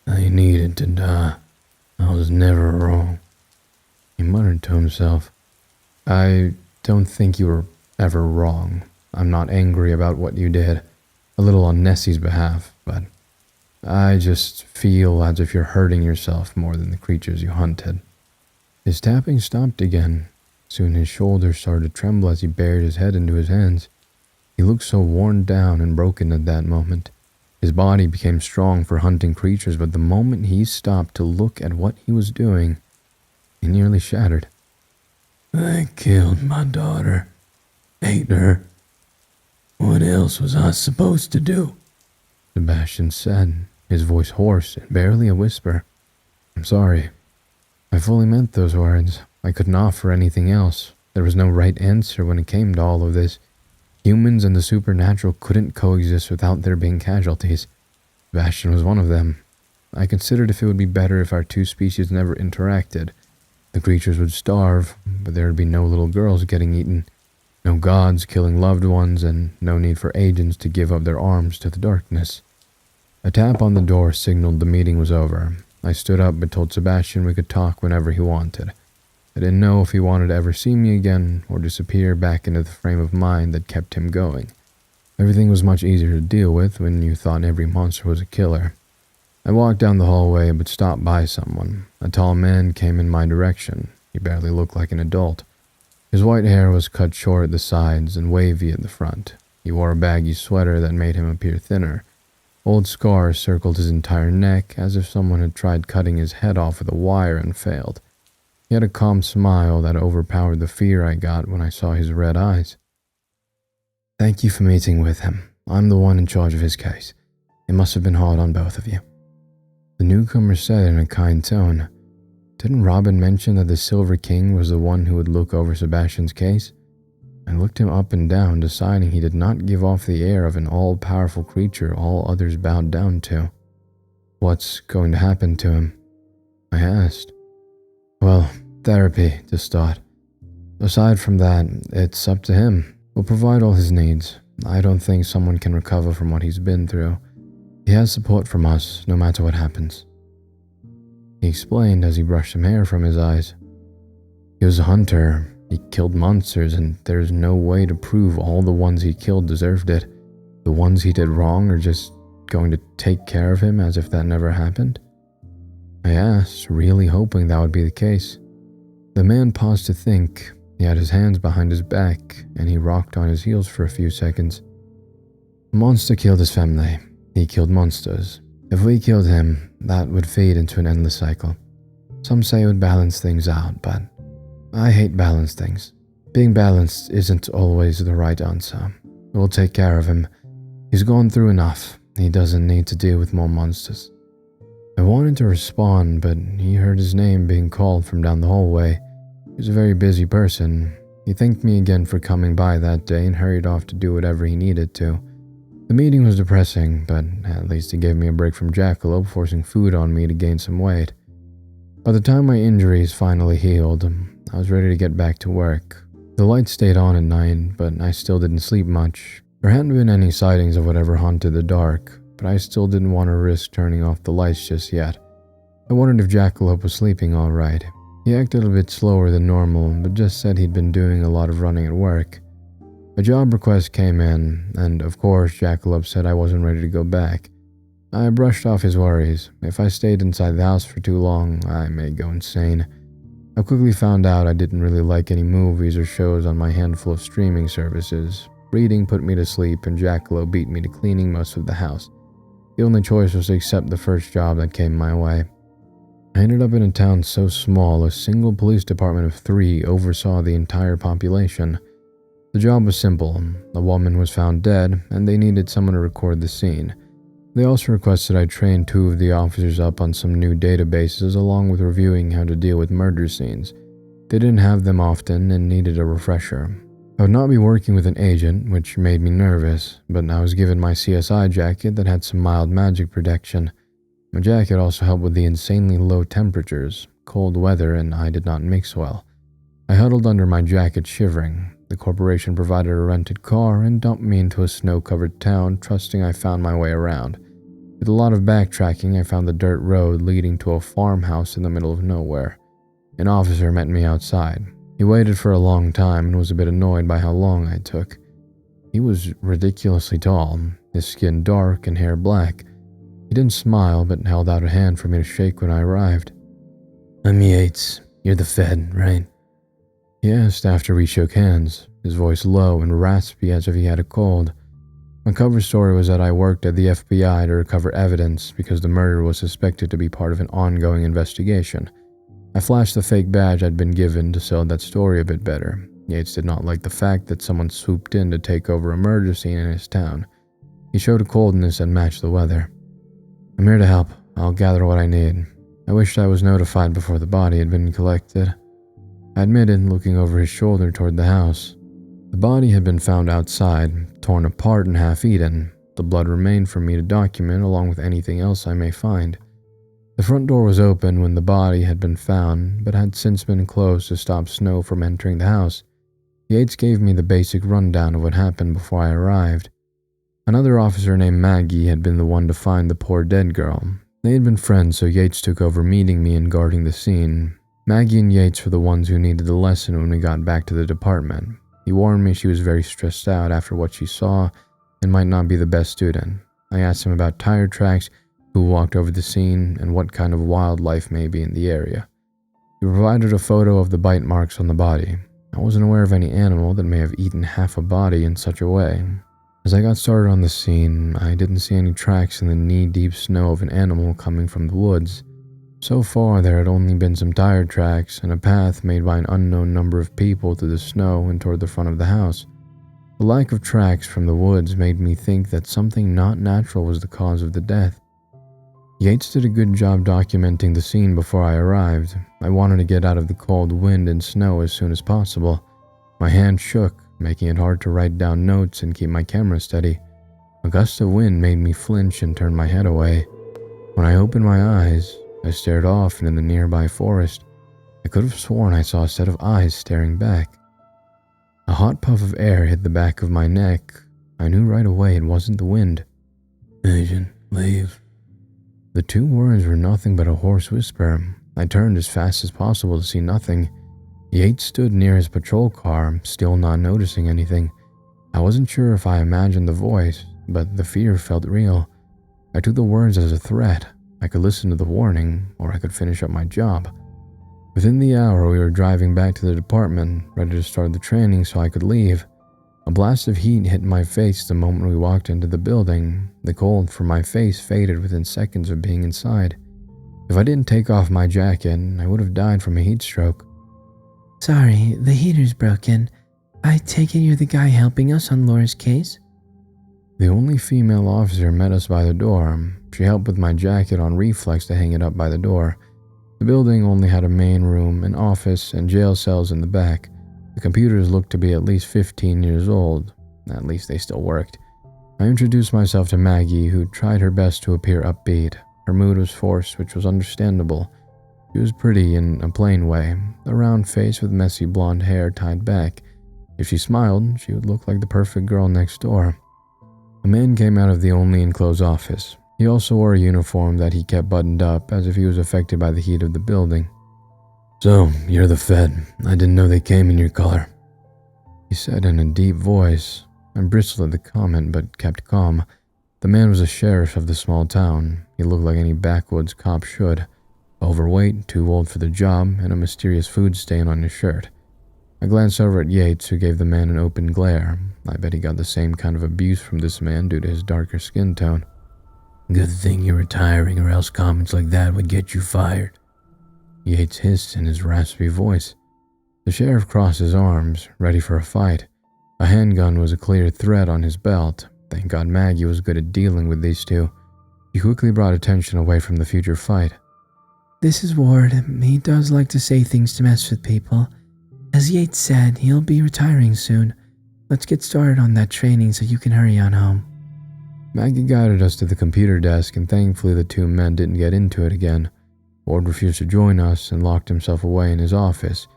I needed to die. I was never wrong." He muttered to himself. "I don't think you were ever wrong," I'm not angry about what you did, a little on Nessie's behalf, but I just feel as if you're hurting yourself more than the creatures you hunted." His tapping stopped again. Soon his shoulders started to tremble as he buried his head into his hands. He looked so worn down and broken at that moment. His body became strong for hunting creatures, but the moment he stopped to look at what he was doing, he nearly shattered. "I killed my daughter. Ate her. What else was I supposed to do?" Sebastian said, his voice hoarse and barely a whisper. "I'm sorry. I fully meant those words. I couldn't offer anything else. There was no right answer when it came to all of this. Humans and the supernatural couldn't coexist without there being casualties. Sebastian was one of them. I considered if it would be better if our two species never interacted. The creatures would starve, but there would be no little girls getting eaten, no gods killing loved ones, and no need for agents to give up their arms to the darkness." A tap on the door signaled the meeting was over. I stood up but told Sebastian we could talk whenever he wanted. I didn't know if he wanted to ever see me again or disappear back into the frame of mind that kept him going. Everything was much easier to deal with when you thought every monster was a killer. I walked down the hallway but stopped by someone. A tall man came in my direction. He barely looked like an adult. His white hair was cut short at the sides and wavy at the front. He wore a baggy sweater that made him appear thinner. Old scars circled his entire neck as if someone had tried cutting his head off with a wire and failed. He had a calm smile that overpowered the fear I got when I saw his red eyes. "Thank you for meeting with him. I'm the one in charge of his case. It must have been hard on both of you," the newcomer said in a kind tone. Didn't Robin mention that the Silver King was the one who would look over Sebastian's case? I looked him up and down, deciding he did not give off the air of an all-powerful creature all others bowed down to. "What's going to happen to him?" I asked. "Well, therapy to start. Aside from that, it's up to him. We'll provide all his needs. I don't think someone can recover from what he's been through. He has support from us, no matter what happens," he explained as he brushed some hair from his eyes. "He was a hunter. He killed monsters, and there's no way to prove all the ones he killed deserved it. The ones he did wrong are just going to take care of him as if that never happened?" I asked, really hoping that would be the case. The man paused to think. He had his hands behind his back, and he rocked on his heels for a few seconds. "A monster killed his family. He killed monsters. If we killed him, that would feed into an endless cycle. Some say it would balance things out, but I hate balanced things. Being balanced isn't always the right answer. We'll take care of him. He's gone through enough. He doesn't need to deal with more monsters." I wanted to respond, but he heard his name being called from down the hallway. He was a very busy person. He thanked me again for coming by that day and hurried off to do whatever he needed to. The meeting was depressing, but at least he gave me a break from Jackalope, forcing food on me to gain some weight. By the time my injuries finally healed, I was ready to get back to work. The lights stayed on at night, but I still didn't sleep much. There hadn't been any sightings of whatever haunted the dark, but I still didn't want to risk turning off the lights just yet. I wondered if Jackalope was sleeping all right. He acted a bit slower than normal, but just said he'd been doing a lot of running at work. A job request came in, and of course Jackalope said I wasn't ready to go back. I brushed off his worries. If I stayed inside the house for too long, I may go insane. I quickly found out I didn't really like any movies or shows on my handful of streaming services. Reading put me to sleep, and Jackalope beat me to cleaning most of the house. The only choice was to accept the first job that came my way. I ended up in a town so small, a single police department of 3 oversaw the entire population. The job was simple. A woman was found dead, and they needed someone to record the scene. They also requested I train 2 of the officers up on some new databases, along with reviewing how to deal with murder scenes. They didn't have them often and needed a refresher. I would not be working with an agent, which made me nervous, but I was given my CSI jacket that had some mild magic protection. My jacket also helped with the insanely low temperatures, cold weather, and I did not mix well. I huddled under my jacket shivering. The corporation provided a rented car and dumped me into a snow-covered town, trusting I found my way around. With a lot of backtracking, I found the dirt road leading to a farmhouse in the middle of nowhere. An officer met me outside. He waited for a long time and was a bit annoyed by how long I took. He was ridiculously tall, his skin dark and hair black. He didn't smile, but held out a hand for me to shake when I arrived. I'm Yates. You're the Fed, right? He asked after we shook hands, his voice low and raspy as if he had a cold. My cover story was that I worked at the FBI to recover evidence because the murder was suspected to be part of an ongoing investigation. I flashed the fake badge I'd been given to sell that story a bit better. Yates did not like the fact that someone swooped in to take over a murder scene in his town. He showed a coldness that matched the weather. I'm here to help. I'll gather what I need. I wished I was notified before the body had been collected. I admitted, looking over his shoulder toward the house. The body had been found outside, torn apart and half-eaten. The blood remained for me to document along with anything else I may find. The front door was open when the body had been found, but had since been closed to stop snow from entering the house. Yates gave me the basic rundown of what happened before I arrived. Another officer named Maggie had been the one to find the poor dead girl. They had been friends, so Yates took over meeting me and guarding the scene. Maggie and Yates were the ones who needed the lesson when we got back to the department. He warned me she was very stressed out after what she saw and might not be the best student. I asked him about tire tracks, who walked over the scene, and what kind of wildlife may be in the area. He provided a photo of the bite marks on the body. I wasn't aware of any animal that may have eaten half a body in such a way. As I got started on the scene, I didn't see any tracks in the knee-deep snow of an animal coming from the woods. So far, there had only been some tire tracks and a path made by an unknown number of people through the snow and toward the front of the house. The lack of tracks from the woods made me think that something not natural was the cause of the death. Yates did a good job documenting the scene before I arrived. I wanted to get out of the cold wind and snow as soon as possible. My hand shook, making it hard to write down notes and keep my camera steady. A gust of wind made me flinch and turn my head away. When I opened my eyes, I stared off and in the nearby forest. I could have sworn I saw a set of eyes staring back. A hot puff of air hit the back of my neck. I knew right away it wasn't the wind. Agent, leave. The two words were nothing but a hoarse whisper. I turned as fast as possible to see nothing. Yates stood near his patrol car, still not noticing anything. I wasn't sure if I imagined the voice, but the fear felt real. I took the words as a threat. I could listen to the warning, or I could finish up my job. Within the hour, we were driving back to the department, ready to start the training so I could leave. A blast of heat hit my face the moment we walked into the building. The cold from my face faded within seconds of being inside. If I didn't take off my jacket, I would have died from a heat stroke. Sorry, the heater's broken. I take it you're the guy helping us on Laura's case? The only female officer met us by the door. She helped with my jacket on reflex to hang it up by the door. The building only had a main room, an office, and jail cells in the back. The computers looked to be at least 15 years old. At least they still worked. I introduced myself to Maggie, who tried her best to appear upbeat. Her mood was forced, which was understandable. She was pretty in a plain way, a round face with messy blonde hair tied back. If she smiled, she would look like the perfect girl next door. A man came out of the only enclosed office. He also wore a uniform that he kept buttoned up, as if he was affected by the heat of the building. So, you're the Fed. I didn't know they came in your color, he said in a deep voice. I bristled at the comment, but kept calm. The man was a sheriff of the small town. He looked like any backwoods cop should. Overweight, too old for the job, and a mysterious food stain on his shirt. I glanced over at Yates, who gave the man an open glare. I bet he got the same kind of abuse from this man due to his darker skin tone. Good thing you're retiring, or else comments like that would get you fired, Yates hissed in his raspy voice. The sheriff crossed his arms, ready for a fight. A handgun was a clear threat on his belt. Thank God Maggie was good at dealing with these two. He quickly brought attention away from the future fight. This is Ward. He does like to say things to mess with people. As Yates said, he'll be retiring soon. Let's get started on that training so you can hurry on home. Maggie guided us to the computer desk, and thankfully the two men didn't get into it again. Ward refused to join us and locked himself away in his office.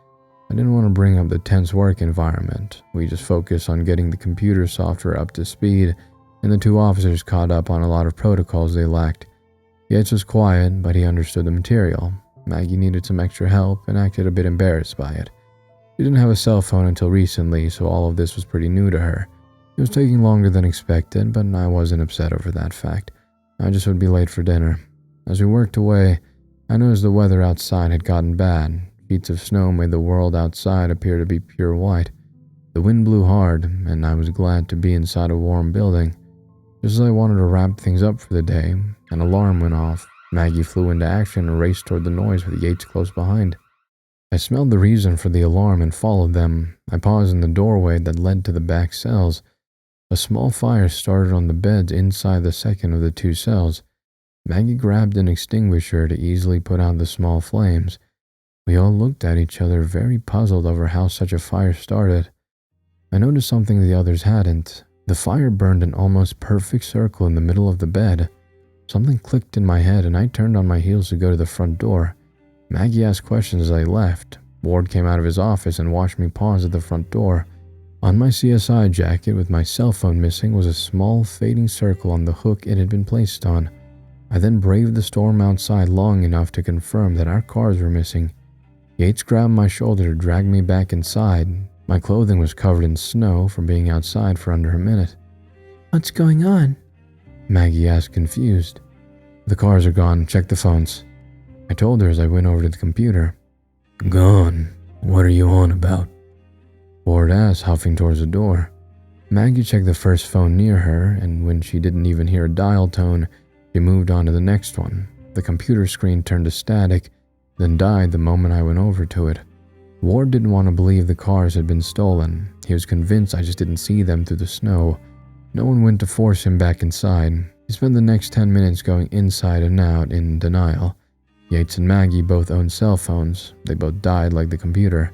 I didn't want to bring up the tense work environment. We just focused on getting the computer software up to speed, and the two officers caught up on a lot of protocols they lacked. Yates was quiet, but he understood the material. Maggie needed some extra help and acted a bit embarrassed by it. She didn't have a cell phone until recently, so all of this was pretty new to her. It was taking longer than expected, but I wasn't upset over that fact. I just would be late for dinner. As we worked away, I noticed the weather outside had gotten bad. Sheets of snow made the world outside appear to be pure white. The wind blew hard, and I was glad to be inside a warm building. Just as I wanted to wrap things up for the day, an alarm went off. Maggie flew into action and raced toward the noise with Yates close behind. I smelled the reason for the alarm and followed them. I paused in the doorway that led to the back cells. A small fire started on the beds inside the second of the two cells. Maggie grabbed an extinguisher to easily put out the small flames. We all looked at each other, very puzzled over how such a fire started. I noticed something the others hadn't. The fire burned an almost perfect circle in the middle of the bed. Something clicked in my head and I turned on my heels to go to the front door. Maggie asked questions as I left. Ward came out of his office and watched me pause at the front door. On my CSI jacket with my cell phone missing was a small fading circle on the hook it had been placed on. I then braved the storm outside long enough to confirm that our cars were missing. Yates grabbed my shoulder to drag me back inside. My clothing was covered in snow from being outside for under a minute. What's going on? Maggie asked, confused. The cars are gone. Check the phones. I told her as I went over to the computer. Gone? What are you on about? Ward asked, huffing towards the door. Maggie checked the first phone near her, and when she didn't even hear a dial tone, she moved on to the next one. The computer screen turned to static, then died the moment I went over to it. Ward didn't want to believe the cars had been stolen. He was convinced I just didn't see them through the snow. No one went to force him back inside. He spent the next 10 minutes going inside and out in denial. Yates and Maggie both owned cell phones. They both died like the computer.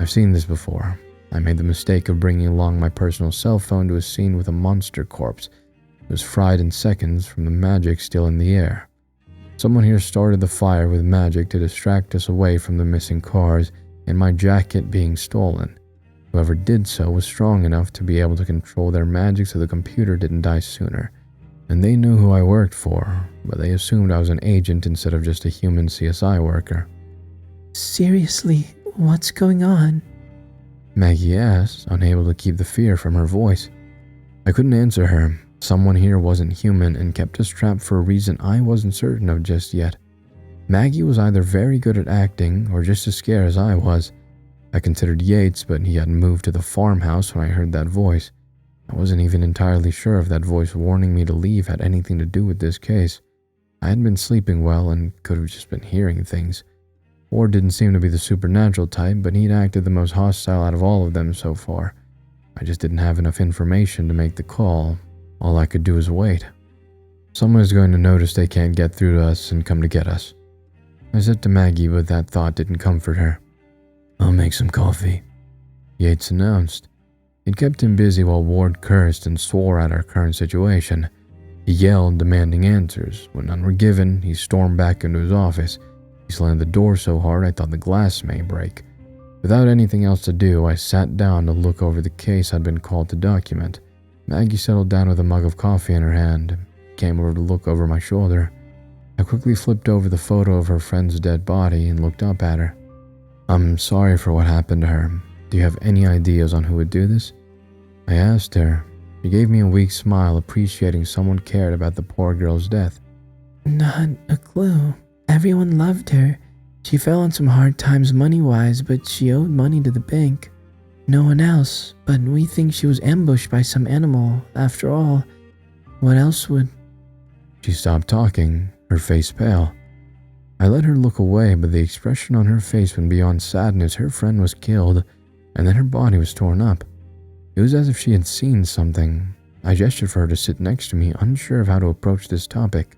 I've seen this before. I made the mistake of bringing along my personal cell phone to a scene with a monster corpse. It was fried in seconds from the magic still in the air. Someone here started the fire with magic to distract us away from the missing cars and my jacket being stolen. Whoever did so was strong enough to be able to control their magic so the computer didn't die sooner. And they knew who I worked for, but they assumed I was an agent instead of just a human CSI worker. Seriously, what's going on? Maggie asked, unable to keep the fear from her voice. I couldn't answer her. Someone here wasn't human and kept us trapped for a reason I wasn't certain of just yet. Maggie was either very good at acting or just as scared as I was. I considered Yates, but he hadn't moved to the farmhouse when I heard that voice. I wasn't even entirely sure if that voice warning me to leave had anything to do with this case. I hadn't been sleeping well and could have just been hearing things. Ward didn't seem to be the supernatural type, but he'd acted the most hostile out of all of them so far. I just didn't have enough information to make the call. All I could do was wait. Someone is going to notice they can't get through to us and come to get us. I said to Maggie, but that thought didn't comfort her. I'll make some coffee, Yates announced. It kept him busy while Ward cursed and swore at our current situation. He yelled, demanding answers. When none were given, he stormed back into his office. He slammed the door so hard I thought the glass may break. Without anything else to do, I sat down to look over the case I'd been called to document. Maggie settled down with a mug of coffee in her hand, came over to look over my shoulder. I quickly flipped over the photo of her friend's dead body and looked up at her. I'm sorry for what happened to her. Do you have any ideas on who would do this? I asked her. She gave me a weak smile, appreciating someone cared about the poor girl's death. Not a clue. Everyone loved her. She fell on some hard times money-wise, but she owed money to the bank. No one else, but we think she was ambushed by some animal. After all, what else would... She stopped talking, her face pale. I let her look away, but the expression on her face went beyond sadness. Her friend was killed, and then her body was torn up. It was as if she had seen something. I gestured for her to sit next to me, unsure of how to approach this topic.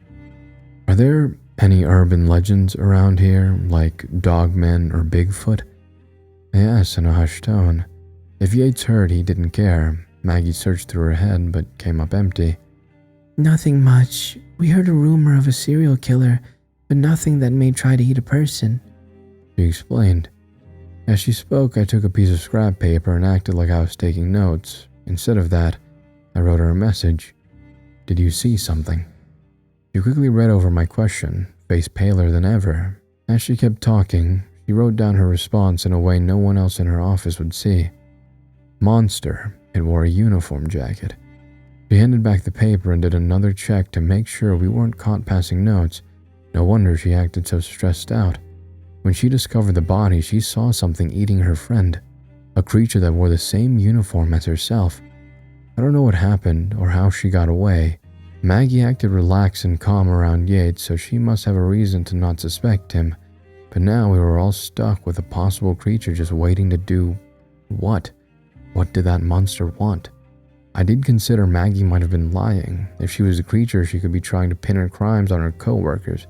Are there any urban legends around here, like dogmen or Bigfoot? I asked in a hushed tone. If Yates heard, he didn't care. Maggie searched through her head, but came up empty. Nothing much. We heard a rumor of a serial killer, but nothing that may try to eat a person, she explained. As she spoke, I took a piece of scrap paper and acted like I was taking notes. Instead of that, I wrote her a message. Did you see something? She quickly read over my question, face paler than ever. As she kept talking, she wrote down her response in a way no one else in her office would see. Monster, It wore a uniform jacket. She handed back the paper and did another check to make sure we weren't caught passing notes. No wonder she acted so stressed out. When she discovered the body, she saw something eating her friend, a creature that wore the same uniform as herself. I don't know what happened or how she got away. Maggie acted relaxed and calm around Yates, so she must have a reason to not suspect him. But now we were all stuck with a possible creature just waiting to do what? What did that monster want? I did consider Maggie might have been lying. If she was a creature, she could be trying to pin her crimes on her co-workers.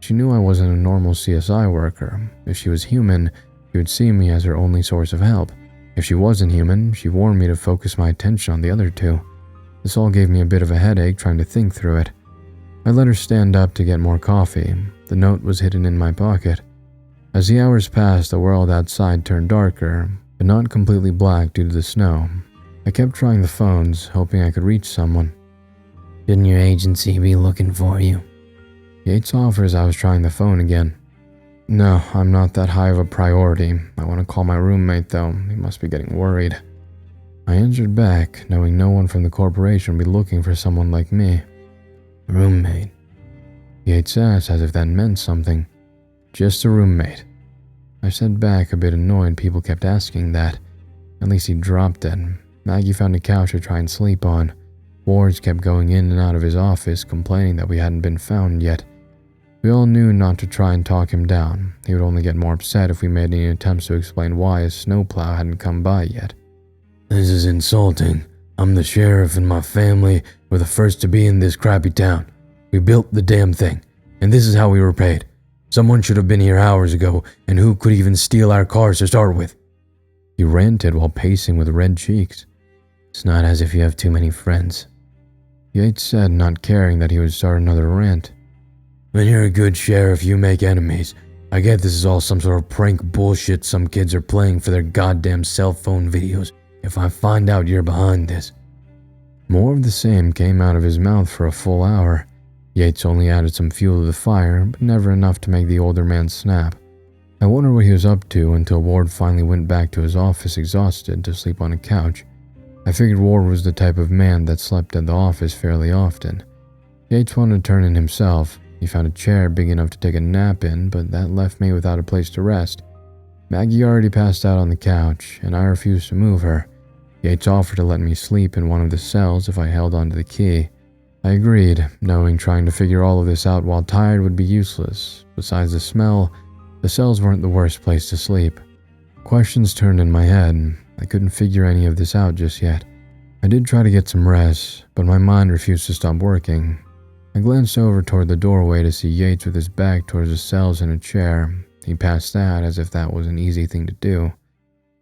She knew I wasn't a normal CSI worker. If she was human, she would see me as her only source of help. If she wasn't human, she warned me to focus my attention on the other two. This all gave me a bit of a headache trying to think through it. I let her stand up to get more coffee. The note was hidden in my pocket. As the hours passed, the world outside turned darker, but not completely black due to the snow. I kept trying the phones, hoping I could reach someone. Shouldn't your agency be looking for you? Yates offered as I was trying the phone again. No, I'm not that high of a priority. I want to call my roommate though. He must be getting worried. I answered back, knowing no one from the corporation would be looking for someone like me. Roommate? Yates asked as if that meant something. Just a roommate. I said back, a bit annoyed people kept asking that. At least he dropped it. Maggie found a couch to try and sleep on. Wards kept going in and out of his office, complaining that we hadn't been found yet. We all knew not to try and talk him down. He would only get more upset if we made any attempts to explain why his snowplow hadn't come by yet. This is insulting. I'm the sheriff and my family were the first to be in this crappy town. We built the damn thing, and this is how we were paid. Someone should have been here hours ago, and who could even steal our cars to start with? He ranted while pacing with red cheeks. It's not as if you have too many friends, Yates said, not caring that he would start another rant. When you're a good sheriff, you make enemies. I get this is all some sort of prank bullshit some kids are playing for their goddamn cell phone videos. If I find out you're behind this. More of the same came out of his mouth for a full hour. Yates only added some fuel to the fire, but never enough to make the older man snap. I wondered what he was up to until Ward finally went back to his office exhausted to sleep on a couch. I figured Ward was the type of man that slept at the office fairly often. Yates wanted to turn in himself. He found a chair big enough to take a nap in, but that left me without a place to rest. Maggie already passed out on the couch, and I refused to move her. Yates offered to let me sleep in one of the cells if I held onto the key. I agreed, knowing trying to figure all of this out while tired would be useless. Besides the smell, the cells weren't the worst place to sleep. Questions turned in my head. I couldn't figure any of this out just yet. I did try to get some rest, but my mind refused to stop working. I glanced over toward the doorway to see Yates with his back towards the cells in a chair. He passed out as if that was an easy thing to do.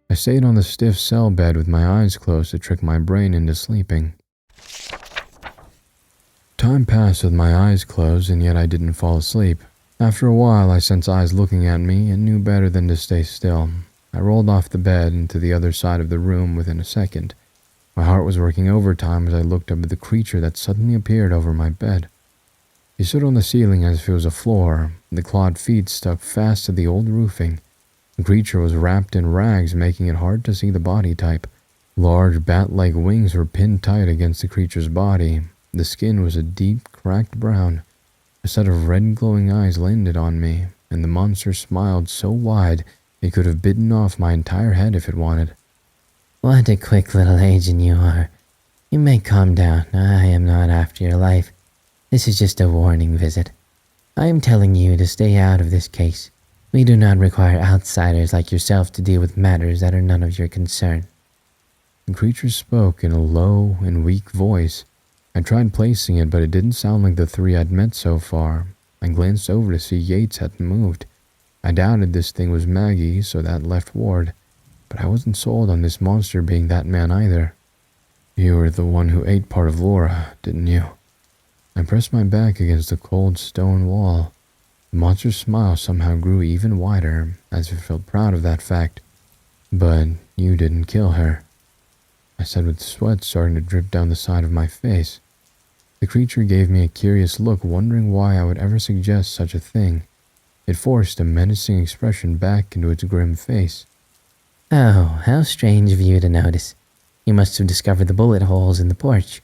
I stayed on the stiff cell bed with my eyes closed to trick my brain into sleeping. Time passed with my eyes closed, and yet I didn't fall asleep. After a while, I sensed eyes looking at me and knew better than to stay still. I rolled off the bed into the other side of the room within a second. My heart was working overtime as I looked up at the creature that suddenly appeared over my bed. He stood on the ceiling as if it was a floor, the clawed feet stuck fast to the old roofing. The creature was wrapped in rags, making it hard to see the body type. Large bat-like wings were pinned tight against the creature's body. The skin was a deep, cracked brown. A set of red glowing eyes landed on me, and the monster smiled so wide it could have bitten off my entire head if it wanted. What a quick little agent you are. You may calm down. I am not after your life. This is just a warning visit. I am telling you to stay out of this case. We do not require outsiders like yourself to deal with matters that are none of your concern. The creature spoke in a low and weak voice. I tried placing it, but it didn't sound like the three I'd met so far. I glanced over to see Yates hadn't moved. I doubted this thing was Maggie, so that left Ward. But I wasn't sold on this monster being that man either. You were the one who ate part of Laura, didn't you? I pressed my back against the cold stone wall. The monster's smile somehow grew even wider, as if it felt proud of that fact. But you didn't kill her, I said with sweat starting to drip down the side of my face. The creature gave me a curious look, wondering why I would ever suggest such a thing. It forced a menacing expression back into its grim face. Oh, how strange of you to notice. You must have discovered the bullet holes in the porch.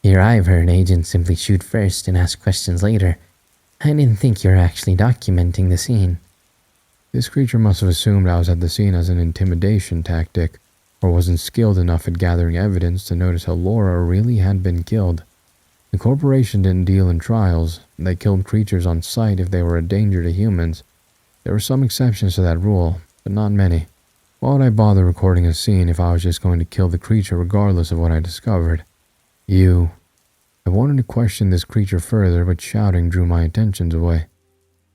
Here I've heard agents simply shoot first and ask questions later. I didn't think you were actually documenting the scene. This creature must have assumed I was at the scene as an intimidation tactic, or wasn't skilled enough at gathering evidence to notice how Laura really had been killed. The corporation didn't deal in trials. They killed creatures on sight if they were a danger to humans. There were some exceptions to that rule, but not many. Why would I bother recording a scene if I was just going to kill the creature regardless of what I discovered? I wanted to question this creature further, but shouting drew my attentions away.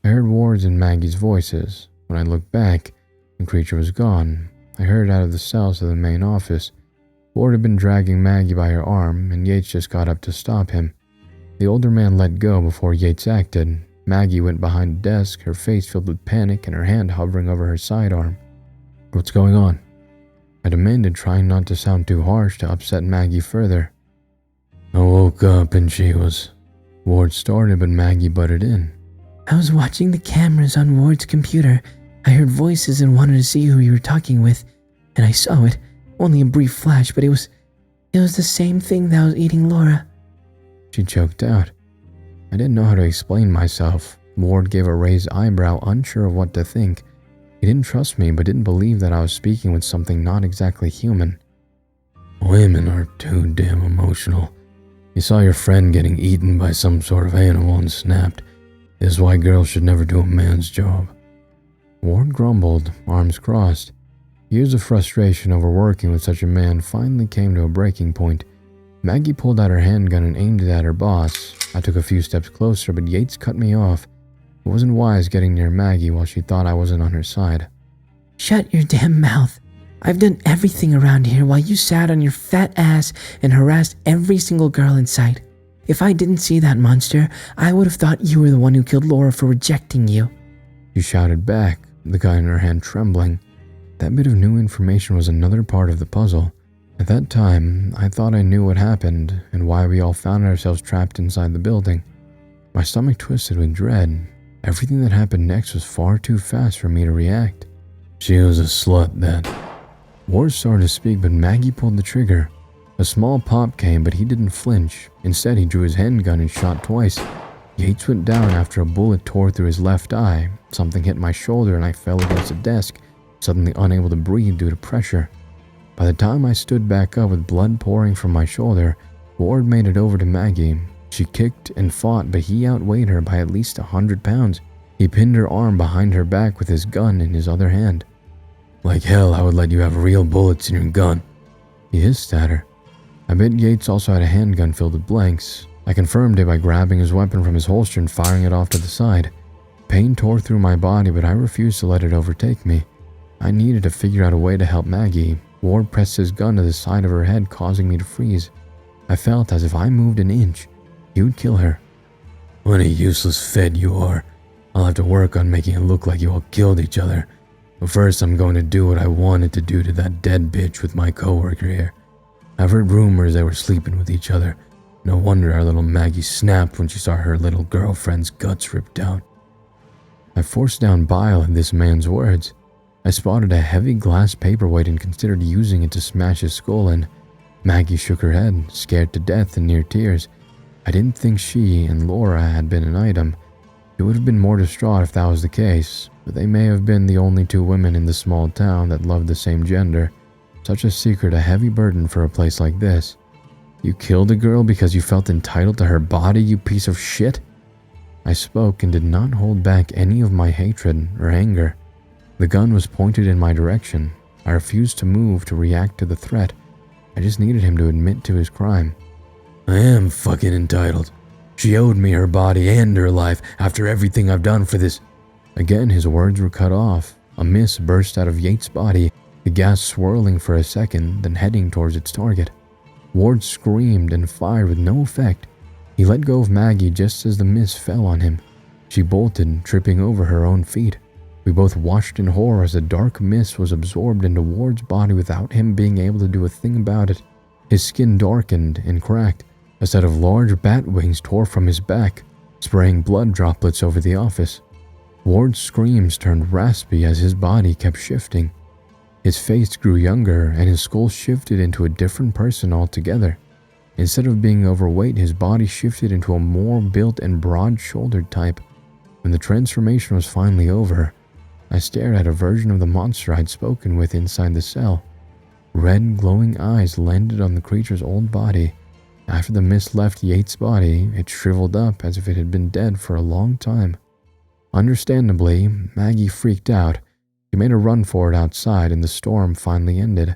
I heard Ward's and Maggie's voices. When I looked back, the creature was gone. I hurried out of the cells to the main office. Ward had been dragging Maggie by her arm, and Yates just got up to stop him. The older man let go before Yates acted. Maggie went behind a desk, her face filled with panic and her hand hovering over her sidearm. "What's going on?" I demanded, trying not to sound too harsh to upset Maggie further. I woke up and she was... Ward started, but Maggie butted in. I was watching the cameras on Ward's computer. I heard voices and wanted to see who you were talking with, and I saw it. Only a brief flash, but it was the same thing that was eating Laura. She choked out. I didn't know how to explain myself. Ward gave a raised eyebrow, unsure of what to think. He didn't trust me, but didn't believe that I was speaking with something not exactly human. Women are too damn emotional. You saw your friend getting eaten by some sort of animal and snapped. This is why girls should never do a man's job. Ward grumbled, arms crossed. Years of frustration over working with such a man finally came to a breaking point. Maggie pulled out her handgun and aimed it at her boss. I took a few steps closer, but Yates cut me off. It wasn't wise getting near Maggie while she thought I wasn't on her side. Shut your damn mouth. I've done everything around here while you sat on your fat ass and harassed every single girl in sight. If I didn't see that monster, I would have thought you were the one who killed Laura for rejecting you. She shouted back, the gun in her hand trembling. That bit of new information was another part of the puzzle. At that time, I thought I knew what happened and why we all found ourselves trapped inside the building. My stomach twisted with dread. Everything that happened next was far too fast for me to react. She was a slut then. Ward started to speak, but Maggie pulled the trigger. A small pop came, but he didn't flinch. Instead, he drew his handgun and shot twice. Yates went down after a bullet tore through his left eye. Something hit my shoulder and I fell against a desk, suddenly unable to breathe due to pressure. By the time I stood back up with blood pouring from my shoulder, Ward made it over to Maggie. She kicked and fought, but he outweighed her by at least 100 pounds. He pinned her arm behind her back with his gun in his other hand. Like hell, I would let you have real bullets in your gun. He hissed at her. I bet Yates also had a handgun filled with blanks. I confirmed it by grabbing his weapon from his holster and firing it off to the side. Pain tore through my body, but I refused to let it overtake me. I needed to figure out a way to help Maggie. Ward pressed his gun to the side of her head, causing me to freeze. I felt as if I moved an inch, he would kill her. What a useless fed you are. I'll have to work on making it look like you all killed each other. But first, I'm going to do what I wanted to do to that dead bitch with my coworker here. I've heard rumors they were sleeping with each other. No wonder our little Maggie snapped when she saw her little girlfriend's guts ripped out. I forced down bile at this man's words. I spotted a heavy glass paperweight and considered using it to smash his skull in. Maggie shook her head, scared to death and near tears. I didn't think she and Laura had been an item. She would have been more distraught if that was the case, but they may have been the only two women in the small town that loved the same gender. Such a secret, a heavy burden for a place like this. You killed a girl because you felt entitled to her body, you piece of shit? I spoke and did not hold back any of my hatred or anger. The gun was pointed in my direction. I refused to move to react to the threat. I just needed him to admit to his crime. I am fucking entitled. She owed me her body and her life after everything I've done for this. Again, his words were cut off. A mist burst out of Yates' body, the gas swirling for a second, then heading towards its target. Ward screamed and fired with no effect. He let go of Maggie just as the mist fell on him. She bolted, tripping over her own feet. We both watched in horror as the dark mist was absorbed into Ward's body without him being able to do a thing about it. His skin darkened and cracked. A set of large bat wings tore from his back, spraying blood droplets over the office. Ward's screams turned raspy as his body kept shifting. His face grew younger and his skull shifted into a different person altogether. Instead of being overweight, his body shifted into a more built and broad-shouldered type. When the transformation was finally over, I stared at a version of the monster I'd spoken with inside the cell. Red, glowing eyes landed on the creature's old body. After the mist left Yates' body, it shriveled up as if it had been dead for a long time. Understandably, Maggie freaked out. She made a run for it outside and the storm finally ended.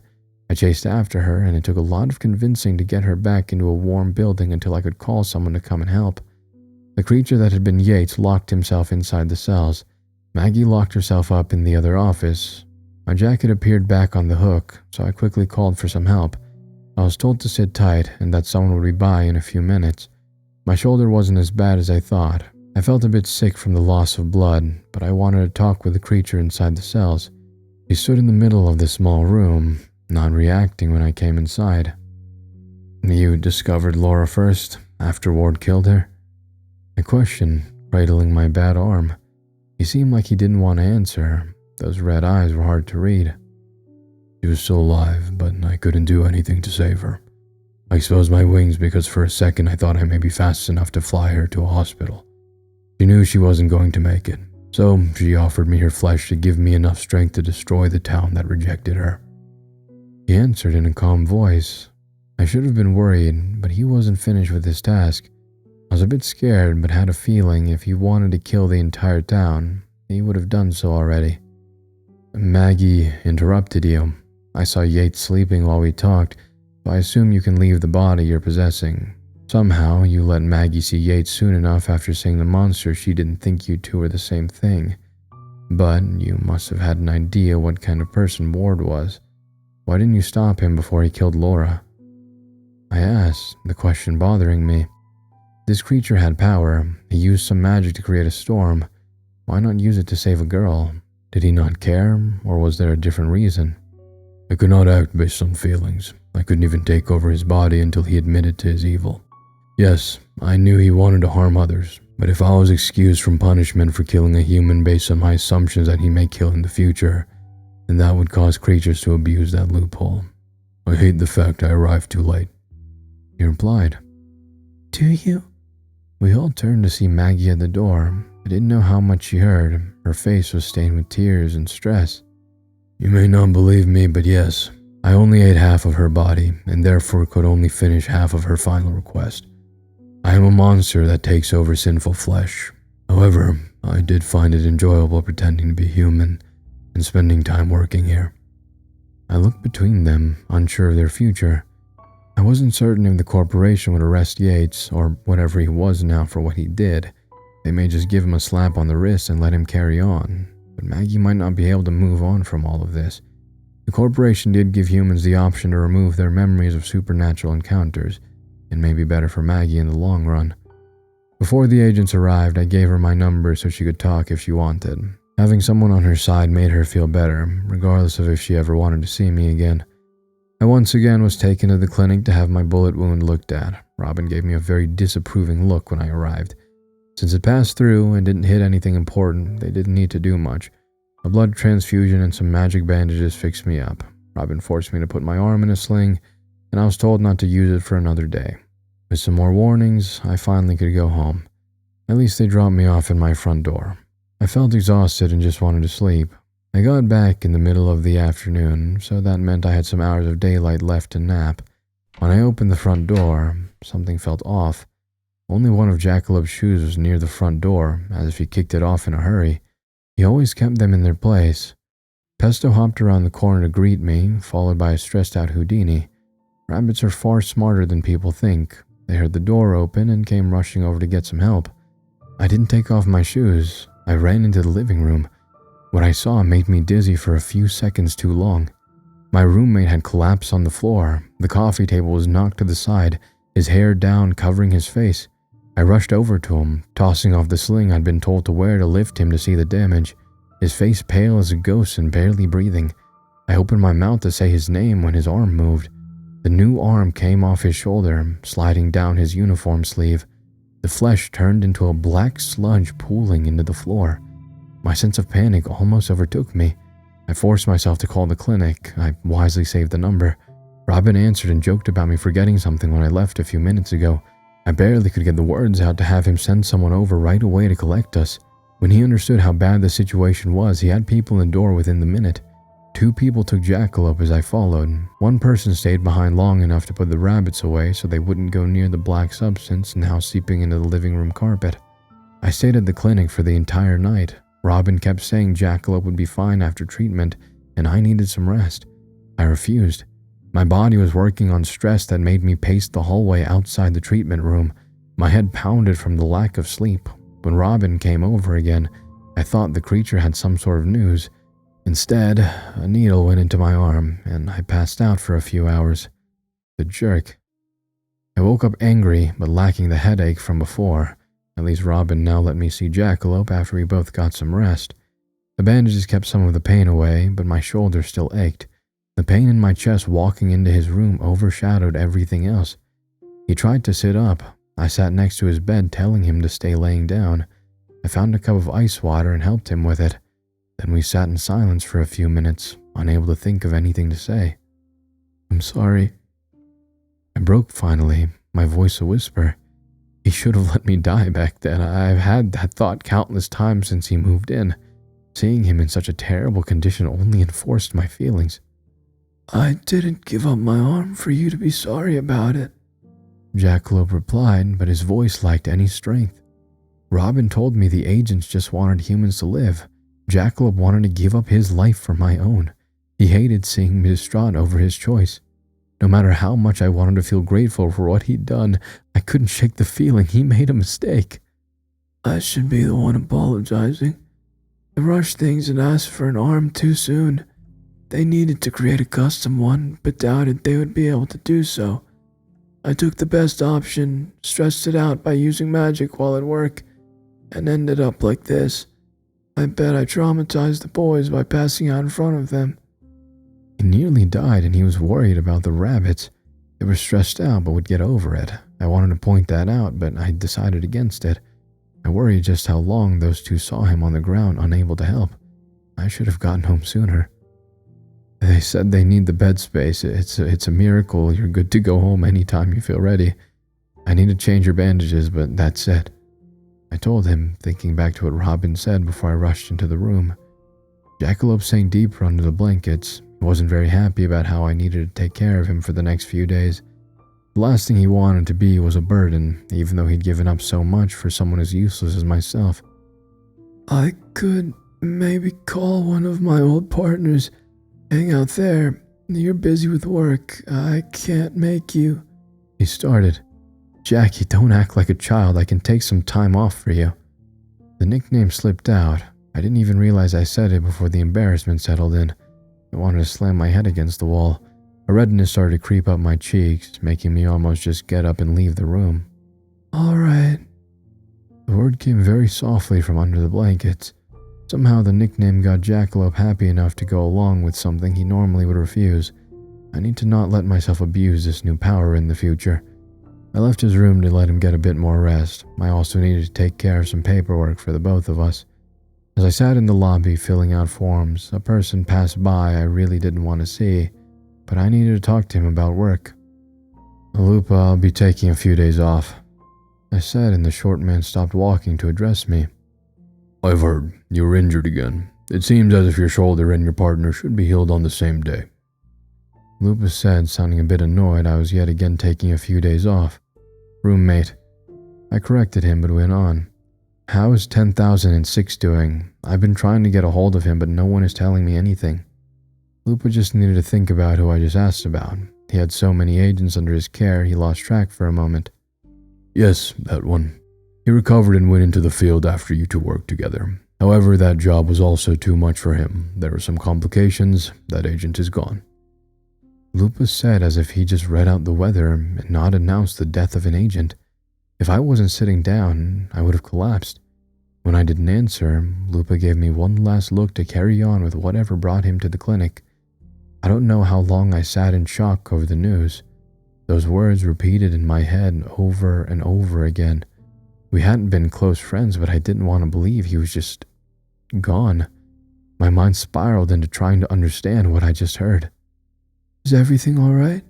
I chased after her and it took a lot of convincing to get her back into a warm building until I could call someone to come and help. The creature that had been Yates locked himself inside the cells. Maggie locked herself up in the other office. My jacket appeared back on the hook, so I quickly called for some help. I was told to sit tight and that someone would be by in a few minutes. My shoulder wasn't as bad as I thought. I felt a bit sick from the loss of blood, but I wanted to talk with the creature inside the cells. He stood in the middle of the small room, not reacting when I came inside. "You discovered Laura first, after Ward killed her?" I questioned, cradling my bad arm. He seemed like he didn't want to answer. Those red eyes were hard to read. "She was still alive, but I couldn't do anything to save her. I exposed my wings because for a second I thought I may be fast enough to fly her to a hospital. She knew she wasn't going to make it, so she offered me her flesh to give me enough strength to destroy the town that rejected her." He answered in a calm voice. I should have been worried, but he wasn't finished with his task. I was a bit scared, but had a feeling if he wanted to kill the entire town, he would have done so already. "Maggie interrupted you. I saw Yates sleeping while we talked, so I assume you can leave the body you're possessing. Somehow, you let Maggie see Yates soon enough after seeing the monster she didn't think you two were the same thing. But you must have had an idea what kind of person Ward was. Why didn't you stop him before he killed Laura?" I asked, the question bothering me. This creature had power. He used some magic to create a storm. Why not use it to save a girl? Did he not care, or was there a different reason? "I could not act based on feelings. I couldn't even take over his body until he admitted to his evil. Yes, I knew he wanted to harm others, but if I was excused from punishment for killing a human based on my assumptions that he may kill in the future, then that would cause creatures to abuse that loophole. I hate the fact I arrived too late." He replied. "Do you?" We all turned to see Maggie at the door. I didn't know how much she heard. Her face was stained with tears and stress. "You may not believe me, but yes, I only ate half of her body, and therefore could only finish half of her final request. I am a monster that takes over sinful flesh. However, I did find it enjoyable pretending to be human and spending time working here." I looked between them, unsure of their future. I wasn't certain if the corporation would arrest Yates, or whatever he was now, for what he did. They may just give him a slap on the wrist and let him carry on, but Maggie might not be able to move on from all of this. The corporation did give humans the option to remove their memories of supernatural encounters. It may be better for Maggie in the long run. Before the agents arrived, I gave her my number so she could talk if she wanted. Having someone on her side made her feel better, regardless of if she ever wanted to see me again. I once again was taken to the clinic to have my bullet wound looked at. Robin gave me a very disapproving look when I arrived. Since it passed through and didn't hit anything important, they didn't need to do much. A blood transfusion and some magic bandages fixed me up. Robin forced me to put my arm in a sling, and I was told not to use it for another day. With some more warnings, I finally could go home. At least they dropped me off at my front door. I felt exhausted and just wanted to sleep. I got back in the middle of the afternoon, so that meant I had some hours of daylight left to nap. When I opened the front door, something felt off. Only one of Jackalop's shoes was near the front door, as if he kicked it off in a hurry. He always kept them in their place. Pesto hopped around the corner to greet me, followed by a stressed-out Houdini. Rabbits are far smarter than people think. They heard the door open and came rushing over to get some help. I didn't take off my shoes. I ran into the living room. What I saw made me dizzy for a few seconds too long. My roommate had collapsed on the floor. The coffee table was knocked to the side, his hair down, covering his face. I rushed over to him, tossing off the sling I'd been told to wear to lift him to see the damage. His face pale as a ghost and barely breathing. I opened my mouth to say his name when his arm moved. The new arm came off his shoulder, sliding down his uniform sleeve. The flesh turned into a black sludge pooling into the floor. My sense of panic almost overtook me. I forced myself to call the clinic. I wisely saved the number. Robin answered and joked about me forgetting something when I left a few minutes ago. I barely could get the words out to have him send someone over right away to collect us. When he understood how bad the situation was, he had people in the door within the minute. 2 people took Jackalope as I followed. One person stayed behind long enough to put the rabbits away so they wouldn't go near the black substance now seeping into the living room carpet. I stayed at the clinic for the entire night. Robin kept saying Jackalope would be fine after treatment, and I needed some rest. I refused. My body was working on stress that made me pace the hallway outside the treatment room. My head pounded from the lack of sleep. When Robin came over again, I thought the creature had some sort of news. Instead, a needle went into my arm, and I passed out for a few hours. The jerk. I woke up angry, but lacking the headache from before. At least Robin now let me see Jackalope after we both got some rest. The bandages kept some of the pain away, but my shoulder still ached. The pain in my chest walking into his room overshadowed everything else. He tried to sit up. I sat next to his bed telling him to stay laying down. I found a cup of ice water and helped him with it. Then we sat in silence for a few minutes, unable to think of anything to say. "I'm sorry." I broke finally, my voice a whisper. He should have let me die back then. I've had that thought countless times since he moved in. Seeing him in such a terrible condition only enforced my feelings. "I didn't give up my arm for you to be sorry about it," Jackalope replied, but his voice lacked any strength. Robin told me the agents just wanted humans to live. Jackalope wanted to give up his life for my own. He hated seeing me distraught over his choice. No matter how much I wanted to feel grateful for what he'd done, I couldn't shake the feeling he made a mistake. "I should be the one apologizing. I rushed things and asked for an arm too soon. They needed to create a custom one, but doubted they would be able to do so. I took the best option, stressed it out by using magic while at work, and ended up like this. I bet I traumatized the boys by passing out in front of them." He nearly died and he was worried about the rabbits. They were stressed out but would get over it. I wanted to point that out, but I decided against it. I worried just how long those 2 saw him on the ground unable to help. I should have gotten home sooner. They said they need the bed space. It's a miracle. You're good to go home anytime you feel ready. I need to change your bandages, but that's it. I told him, thinking back to what Robin said before I rushed into the room. Jackalope sank deeper under the blankets. He wasn't very happy about how I needed to take care of him for the next few days. The last thing he wanted to be was a burden, even though he'd given up so much for someone as useless as myself. "I could maybe call one of my old partners. Hang out there. You're busy with work. I can't make you," he started. "Jackie, don't act like a child. I can take some time off for you." The nickname slipped out. I didn't even realize I said it before the embarrassment settled in. I wanted to slam my head against the wall. A redness started to creep up my cheeks, making me almost just get up and leave the room. "All right." The word came very softly from under the blankets. Somehow the nickname got Jackalope happy enough to go along with something he normally would refuse. I need to not let myself abuse this new power in the future. I left his room to let him get a bit more rest. I also needed to take care of some paperwork for the both of us. As I sat in the lobby filling out forms, a person passed by I really didn't want to see, but I needed to talk to him about work. "Lupa, I'll be taking a few days off," I said, and the short man stopped walking to address me. "I've heard you were injured again. It seems as if your shoulder and your partner should be healed on the same day," Lupa said, sounding a bit annoyed I was yet again taking a few days off. "Roommate." I corrected him but went on. "How is 10,006 doing? I've been trying to get a hold of him, but no one is telling me anything." Lupa just needed to think about who I just asked about. He had so many agents under his care, he lost track for a moment. "Yes, that one. He recovered and went into the field after you 2 worked together. However, that job was also too much for him. There were some complications. That agent is gone." Lupa said as if he just read out the weather and not announced the death of an agent. If I wasn't sitting down, I would have collapsed. When I didn't answer, Lupa gave me one last look to carry on with whatever brought him to the clinic. I don't know how long I sat in shock over the news. Those words repeated in my head over and over again. We hadn't been close friends, but I didn't want to believe he was just gone. My mind spiraled into trying to understand what I just heard. Is everything all right?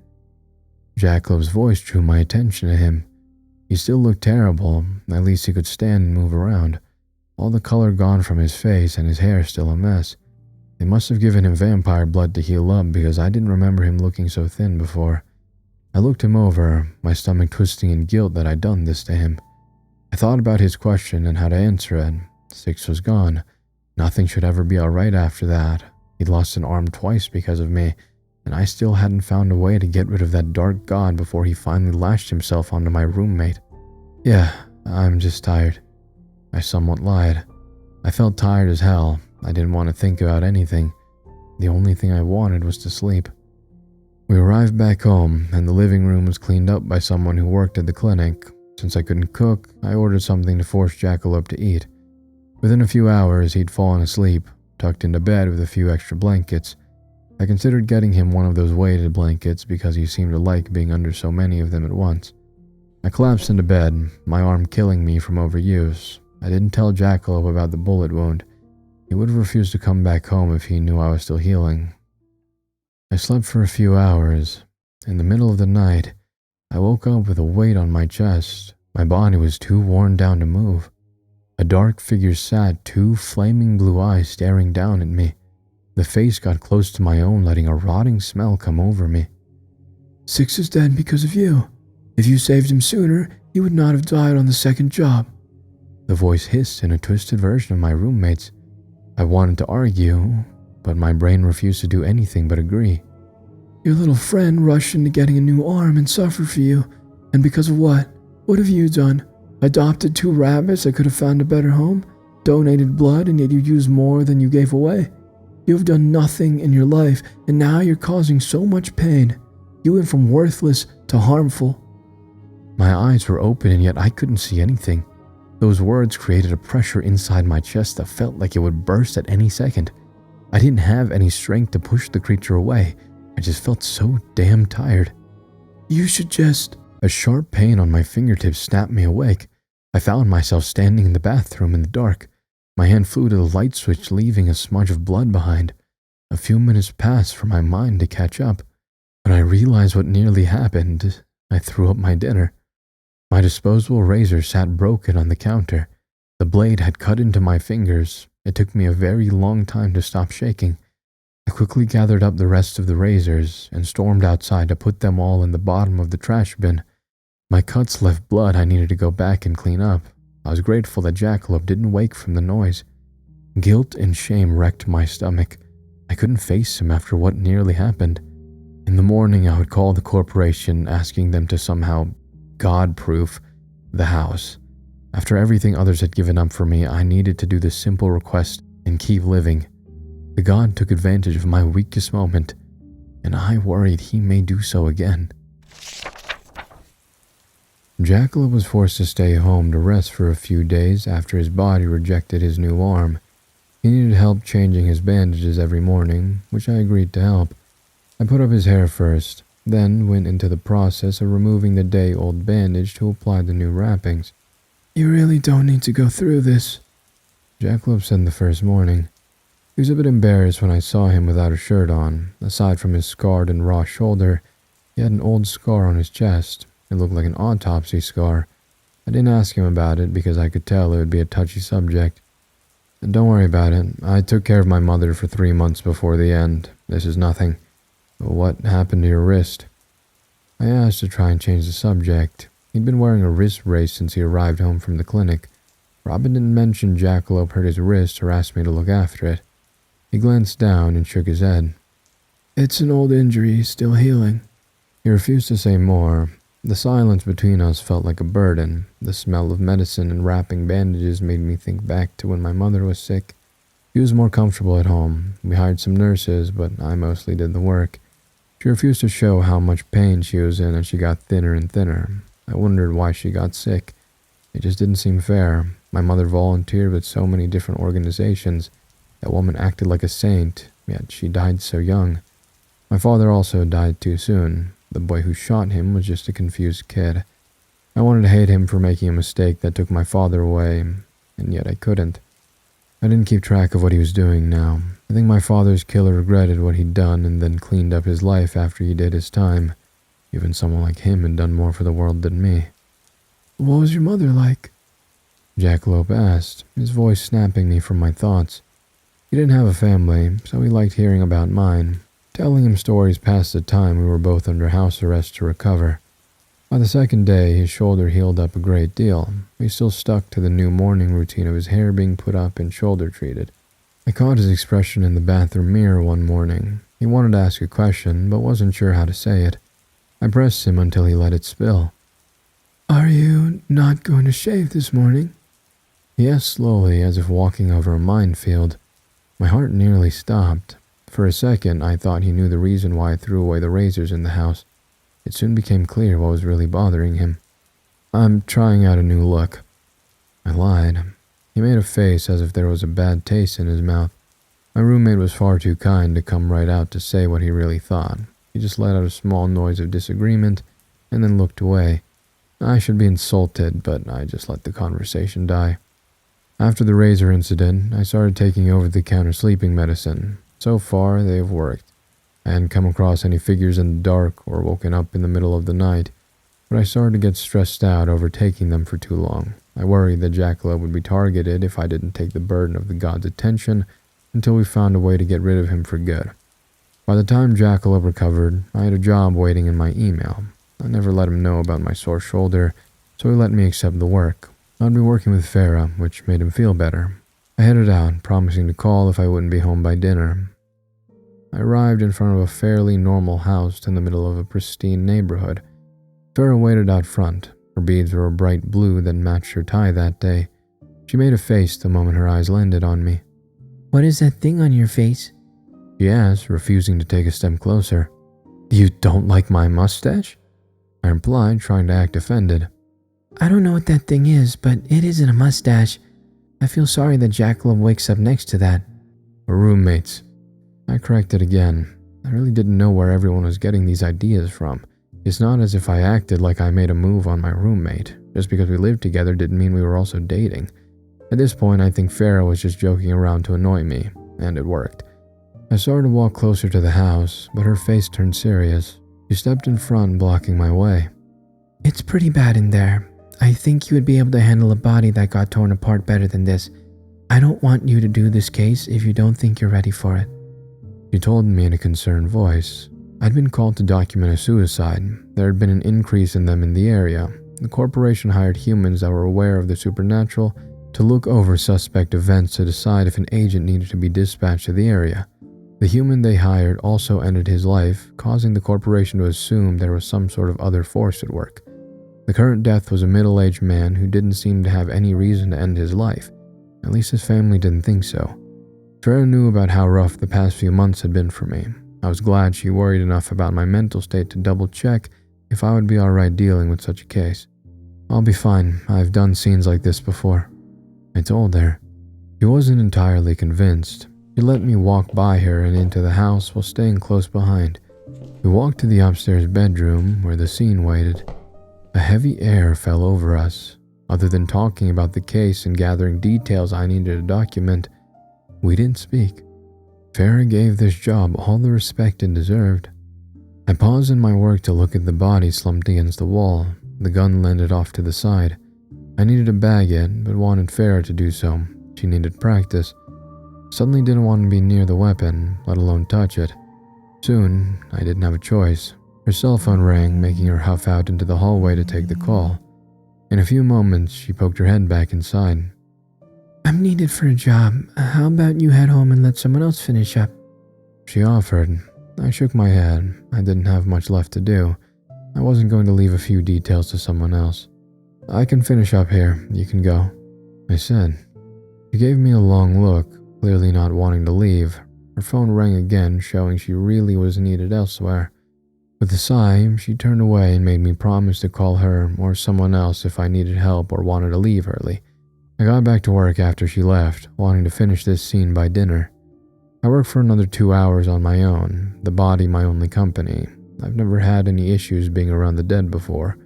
Jackalop's voice drew my attention to him. He still looked terrible, at least he could stand and move around. All the color gone from his face and his hair still a mess. They must have given him vampire blood to heal up because I didn't remember him looking so thin before. I looked him over, my stomach twisting in guilt that I'd done this to him. I thought about his question and how to answer it. Six was gone. Nothing should ever be alright after that. He'd lost an arm twice because of me, and I still hadn't found a way to get rid of that dark god before he finally lashed himself onto my roommate. Yeah, I'm just tired. I somewhat lied. I felt tired as hell. I didn't want to think about anything. The only thing I wanted was to sleep. We arrived back home, and the living room was cleaned up by someone who worked at the clinic. Since I couldn't cook, I ordered something to force Jackalope to eat. Within a few hours, he'd fallen asleep, tucked into bed with a few extra blankets. I considered getting him one of those weighted blankets because he seemed to like being under so many of them at once. I collapsed into bed, my arm killing me from overuse. I didn't tell Jackalope about the bullet wound. He would have refused to come back home if he knew I was still healing. I slept for a few hours. In the middle of the night, I woke up with a weight on my chest. My body was too worn down to move. A dark figure sat, two flaming blue eyes staring down at me. The face got close to my own, letting a rotting smell come over me. Six is dead because of you. If you saved him sooner, he would not have died on the second job. The voice hissed in a twisted version of my roommate's. I wanted to argue, but my brain refused to do anything but agree. Your little friend rushed into getting a new arm and suffered for you. And because of what? What have you done? Adopted 2 rabbits that could have found a better home? Donated blood and yet you used more than you gave away? You have done nothing in your life and now you're causing so much pain. You went from worthless to harmful. My eyes were open and yet I couldn't see anything. Those words created a pressure inside my chest that felt like it would burst at any second. I didn't have any strength to push the creature away. I just felt so damn tired. You should just... A sharp pain on my fingertips snapped me awake. I found myself standing in the bathroom in the dark. My hand flew to the light switch, leaving a smudge of blood behind. A few minutes passed for my mind to catch up. When I realized what nearly happened, I threw up my dinner. My disposable razor sat broken on the counter. The blade had cut into my fingers. It took me a very long time to stop shaking. I quickly gathered up the rest of the razors and stormed outside to put them all in the bottom of the trash bin. My cuts left blood I needed to go back and clean up. I was grateful that Jackalope didn't wake from the noise. Guilt and shame wrecked my stomach. I couldn't face him after what nearly happened. In the morning, I would call the corporation asking them to somehow God-proof the house. After everything others had given up for me, I needed to do this simple request and keep living. The god took advantage of my weakest moment, and I worried he may do so again. Jackalope was forced to stay home to rest for a few days after his body rejected his new arm. He needed help changing his bandages every morning, which I agreed to help. I put up his hair first, then went into the process of removing the day-old bandage to apply the new wrappings. You really don't need to go through this, Jackalope said the first morning. He was a bit embarrassed when I saw him without a shirt on. Aside from his scarred and raw shoulder, he had an old scar on his chest. It looked like an autopsy scar. I didn't ask him about it because I could tell it would be a touchy subject. Don't worry about it. I took care of my mother for 3 months before the end. This is nothing. What happened to your wrist? I asked to try and change the subject. He'd been wearing a wrist brace since he arrived home from the clinic. Robin didn't mention Jackalope hurt his wrist or asked me to look after it. He glanced down and shook his head. It's an old injury, still healing. He refused to say more. The silence between us felt like a burden. The smell of medicine and wrapping bandages made me think back to when my mother was sick. She was more comfortable at home. We hired some nurses, but I mostly did the work. She refused to show how much pain she was in and she got thinner and thinner. I wondered why she got sick. It just didn't seem fair. My mother volunteered with so many different organizations. That woman acted like a saint, yet she died so young. My father also died too soon. The boy who shot him was just a confused kid. I wanted to hate him for making a mistake that took my father away, and yet I couldn't. I didn't keep track of what he was doing now. I think my father's killer regretted what he'd done and then cleaned up his life after he did his time. Even someone like him had done more for the world than me. What was your mother like? Jackalope asked, his voice snapping me from my thoughts. He didn't have a family, so he liked hearing about mine. Telling him stories past the time we were both under house arrest to recover. By the second day, his shoulder healed up a great deal. He still stuck to the new morning routine of his hair being put up and shoulder treated. I caught his expression in the bathroom mirror one morning. He wanted to ask a question, but wasn't sure how to say it. I pressed him until he let it spill. Are you not going to shave this morning? He asked slowly, as if walking over a minefield. My heart nearly stopped. For a second, I thought he knew the reason why I threw away the razors in the house. It soon became clear what was really bothering him. I'm trying out a new look. I lied. He made a face as if there was a bad taste in his mouth. My roommate was far too kind to come right out to say what he really thought. He just let out a small noise of disagreement and then looked away. I should be insulted, but I just let the conversation die. After the razor incident, I started taking over-the-counter sleeping medicine. So far, they have worked. I hadn't come across any figures in the dark or woken up in the middle of the night, but I started to get stressed out over taking them for too long. I worried that Jackalope would be targeted if I didn't take the burden of the god's attention until we found a way to get rid of him for good. By the time Jackalope recovered, I had a job waiting in my email. I never let him know about my sore shoulder, so he let me accept the work. I'd be working with Farah, which made him feel better. I headed out, promising to call if I wouldn't be home by dinner. I arrived in front of a fairly normal house in the middle of a pristine neighborhood. Farah waited out front. Her beads were a bright blue that matched her tie that day. She made a face the moment her eyes landed on me. What is that thing on your face? She asked, refusing to take a step closer. You don't like my mustache? I replied, trying to act offended. I don't know what that thing is, but it isn't a mustache. I feel sorry that Jackalope wakes up next to that. We're roommates. I corrected again. I really didn't know where everyone was getting these ideas from. It's not as if I acted like I made a move on my roommate. Just because we lived together didn't mean we were also dating. At this point, I think Farah was just joking around to annoy me, and it worked. I started to walk closer to the house, but her face turned serious. She stepped in front, blocking my way. It's pretty bad in there. I think you would be able to handle a body that got torn apart better than this. I don't want you to do this case if you don't think you're ready for it. She told me in a concerned voice. I'd been called to document a suicide. There had been an increase in them in the area. The corporation hired humans that were aware of the supernatural to look over suspect events to decide if an agent needed to be dispatched to the area. The human they hired also ended his life, causing the corporation to assume there was some sort of other force at work. The current death was a middle-aged man who didn't seem to have any reason to end his life. At least his family didn't think so. Farah knew about how rough the past few months had been for me. I was glad she worried enough about my mental state to double-check if I would be alright dealing with such a case. I'll be fine. I've done scenes like this before. I told her. She wasn't entirely convinced. She let me walk by her and into the house while staying close behind. We walked to the upstairs bedroom where the scene waited. A heavy air fell over us. Other than talking about the case and gathering details I needed to document, we didn't speak. Farah gave this job all the respect it deserved. I paused in my work to look at the body slumped against the wall. The gun landed off to the side. I needed to bag it, but wanted Farah to do so. She needed practice. Suddenly didn't want to be near the weapon, let alone touch it. Soon, I didn't have a choice. Her cell phone rang, making her huff out into the hallway to take the call. In a few moments, she poked her head back inside. I'm needed for a job. How about you head home and let someone else finish up? She offered. I shook my head. I didn't have much left to do. I wasn't going to leave a few details to someone else. I can finish up here. You can go, I said. She gave me a long look, clearly not wanting to leave. Her phone rang again, showing she really was needed elsewhere. With a sigh, she turned away and made me promise to call her or someone else if I needed help or wanted to leave early. I got back to work after she left, wanting to finish this scene by dinner. I worked for another 2 hours on my own, the body my only company. I've never had any issues being around the dead before.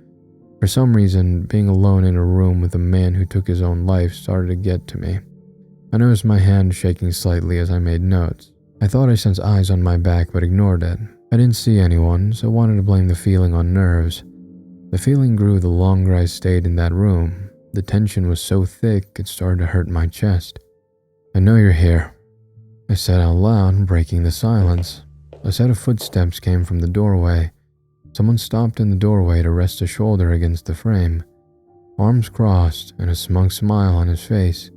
For some reason, being alone in a room with a man who took his own life started to get to me. I noticed my hand shaking slightly as I made notes. I thought I sensed eyes on my back but ignored it. I didn't see anyone, so wanted to blame the feeling on nerves. The feeling grew the longer I stayed in that room. The tension was so thick it started to hurt my chest. "I know you're here," I said out loud, breaking the silence. A set of footsteps came from the doorway. Someone stopped in the doorway to rest a shoulder against the frame. Arms crossed and a smug smile on his face.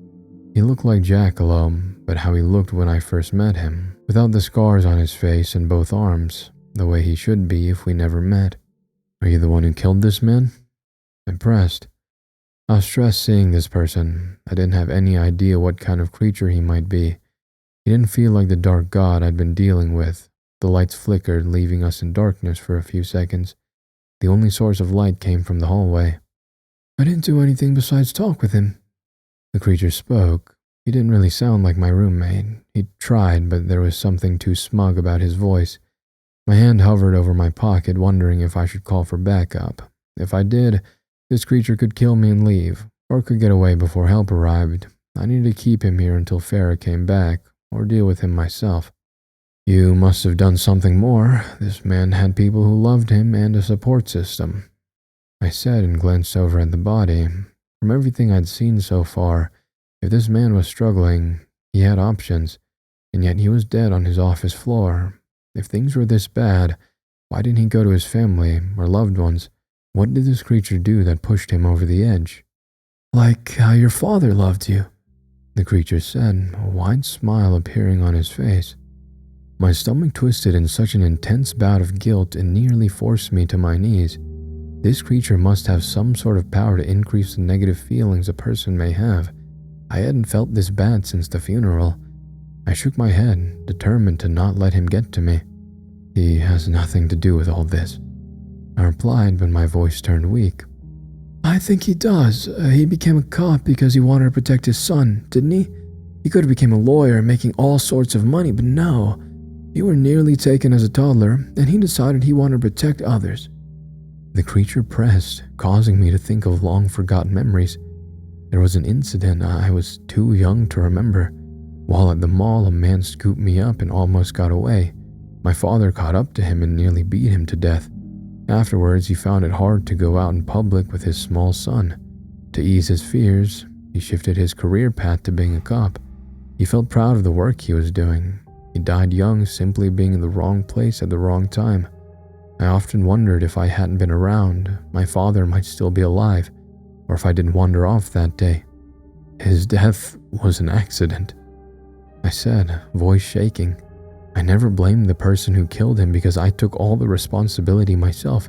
He looked like Jackalope, but how he looked when I first met him, without the scars on his face and both arms, the way he should be if we never met. "Are you the one who killed this man?" I pressed. I was stressed seeing this person. I didn't have any idea what kind of creature he might be. He didn't feel like the dark god I'd been dealing with. The lights flickered, leaving us in darkness for a few seconds. The only source of light came from the hallway. "I didn't do anything besides talk with him." The creature spoke. He didn't really sound like my roommate. He tried, but there was something too smug about his voice. My hand hovered over my pocket, wondering if I should call for backup. If I did, this creature could kill me and leave, or could get away before help arrived. I needed to keep him here until Farah came back, or deal with him myself. "You must have done something more. This man had people who loved him and a support system," I said and glanced over at the body. From everything I'd seen so far, if this man was struggling, he had options, and yet he was dead on his office floor. If things were this bad, why didn't he go to his family or loved ones? What did this creature do that pushed him over the edge? "Like how your father loved you," the creature said, a wide smile appearing on his face. My stomach twisted in such an intense bout of guilt it nearly forced me to my knees. This creature must have some sort of power to increase the negative feelings a person may have. I hadn't felt this bad since the funeral. I shook my head, determined to not let him get to me. "He has nothing to do with all this," I replied, but my voice turned weak. "I think he does. He became a cop because he wanted to protect his son, didn't he? He could have become a lawyer making all sorts of money, but no. You were nearly taken as a toddler, and he decided he wanted to protect others." The creature pressed, causing me to think of long-forgotten memories. There was an incident I was too young to remember. While at the mall, a man scooped me up and almost got away. My father caught up to him and nearly beat him to death. Afterwards, he found it hard to go out in public with his small son. To ease his fears, he shifted his career path to being a cop. He felt proud of the work he was doing. He died young, simply being in the wrong place at the wrong time. I often wondered if I hadn't been around, my father might still be alive, or if I didn't wander off that day. "His death was an accident," I said, voice shaking. I never blamed the person who killed him because I took all the responsibility myself.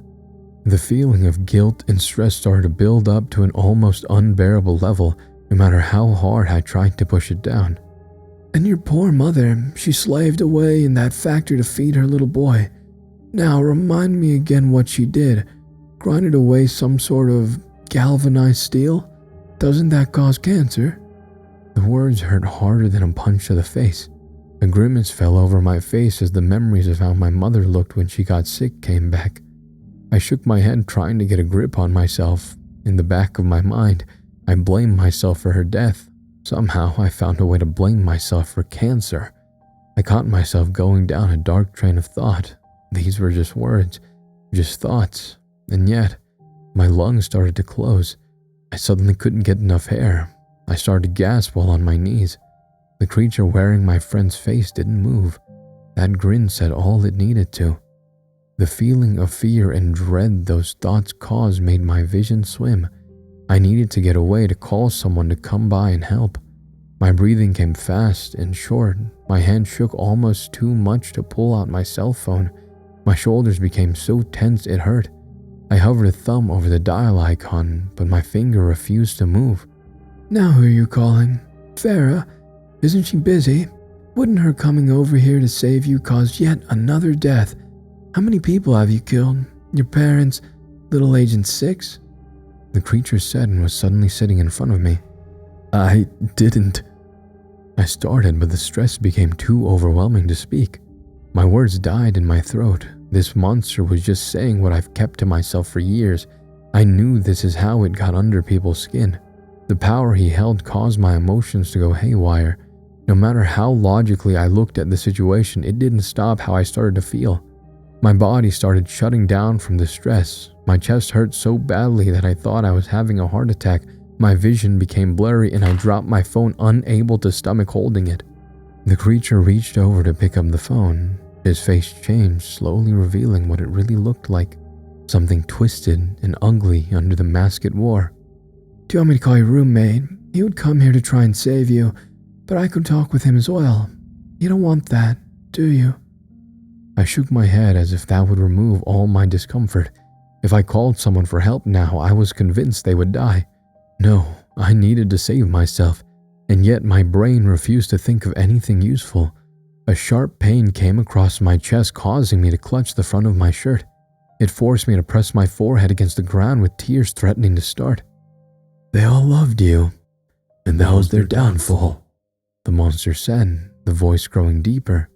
The feeling of guilt and stress started to build up to an almost unbearable level, no matter how hard I tried to push it down. "And your poor mother, she slaved away in that factory to feed her little boy. Now remind me again what she did. Grinded away some sort of galvanized steel? Doesn't that cause cancer?" The words hurt harder than a punch to the face. A grimace fell over my face as the memories of how my mother looked when she got sick came back. I shook my head, trying to get a grip on myself. In the back of my mind, I blamed myself for her death. Somehow, I found a way to blame myself for cancer. I caught myself going down a dark train of thought. These were just words, just thoughts, and yet, my lungs started to close. I suddenly couldn't get enough air. I started to gasp while on my knees. The creature wearing my friend's face didn't move. That grin said all it needed to. The feeling of fear and dread those thoughts caused made my vision swim. I needed to get away, to call someone to come by and help. My breathing came fast and short. My hand shook almost too much to pull out my cell phone. My shoulders became so tense it hurt. I hovered a thumb over the dial icon, but my finger refused to move. "Now who are you calling? Farah? Isn't she busy? Wouldn't her coming over here to save you cause yet another death? How many people have you killed? Your parents, little Agent 6? The creature said and was suddenly sitting in front of me. "I didn't." I started, but the stress became too overwhelming to speak. My words died in my throat. This monster was just saying what I've kept to myself for years. I knew this is how it got under people's skin. The power he held caused my emotions to go haywire. No matter how logically I looked at the situation, it didn't stop how I started to feel. My body started shutting down from the stress. My chest hurt so badly that I thought I was having a heart attack. My vision became blurry and I dropped my phone, unable to stomach holding it. The creature reached over to pick up the phone. His face changed, slowly revealing what it really looked like. Something twisted and ugly under the mask it wore. "Do you want me to call your roommate? He would come here to try and save you, but I could talk with him as well. You don't want that, do you?" I shook my head as if that would remove all my discomfort. If I called someone for help now, I was convinced they would die. No, I needed to save myself, and yet my brain refused to think of anything useful. A sharp pain came across my chest, causing me to clutch the front of my shirt. It forced me to press my forehead against the ground with tears threatening to start. "They all loved you, and that was their downfall," the monster said, the voice growing deeper.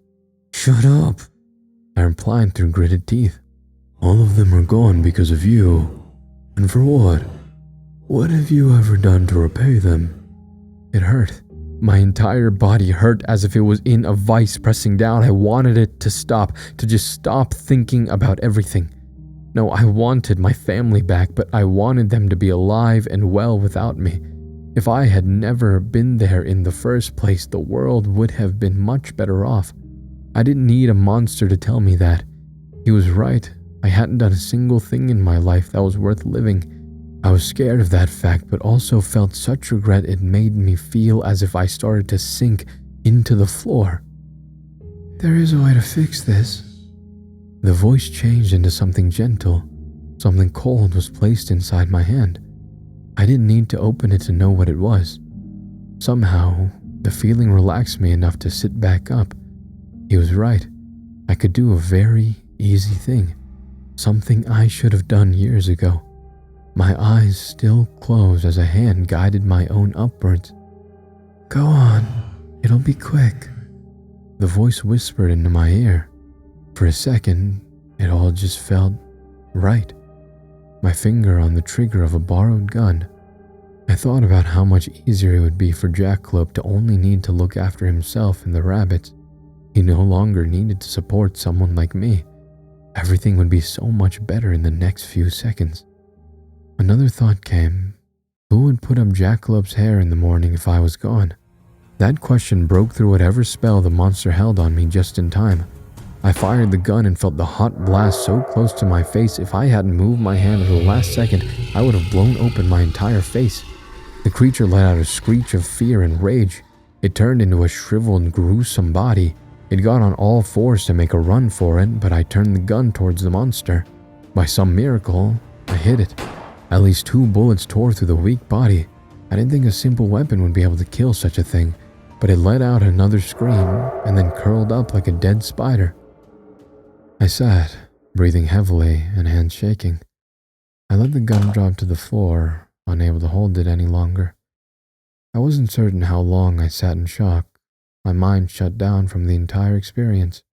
"Shut up," I replied through gritted teeth. "All of them are gone because of you. And for what? What have you ever done to repay them?" It hurt. My entire body hurt as if it was in a vice pressing down. I wanted it to stop, to just stop thinking about everything. No, I wanted my family back, but I wanted them to be alive and well without me. If I had never been there in the first place, the world would have been much better off. I didn't need a monster to tell me that. He was right. I hadn't done a single thing in my life that was worth living. I was scared of that fact, but also felt such regret it made me feel as if I started to sink into the floor. "There is a way to fix this." The voice changed into something gentle. Something cold was placed inside my hand. I didn't need to open it to know what it was. Somehow, the feeling relaxed me enough to sit back up. He was right. I could do a very easy thing. Something I should have done years ago. My eyes still closed as a hand guided my own upwards. "Go on. It'll be quick." The voice whispered into my ear. For a second, it all just felt right. My finger on the trigger of a borrowed gun. I thought about how much easier it would be for Jackalope to only need to look after himself and the rabbits. He no longer needed to support someone like me. Everything would be so much better in the next few seconds. Another thought came. Who would put up Jackalope's hair in the morning if I was gone? That question broke through whatever spell the monster held on me just in time. I fired the gun and felt the hot blast so close to my face. If I hadn't moved my hand at the last second, I would have blown open my entire face. The creature let out a screech of fear and rage. It turned into a shriveled, gruesome body. It got on all fours to make a run for it, but I turned the gun towards the monster. By some miracle, I hit it. At least 2 bullets tore through the weak body. I didn't think a simple weapon would be able to kill such a thing, but it let out another scream and then curled up like a dead spider. I sat, breathing heavily and hands shaking. I let the gun drop to the floor, unable to hold it any longer. I wasn't certain how long I sat in shock. My mind shut down from the entire experience.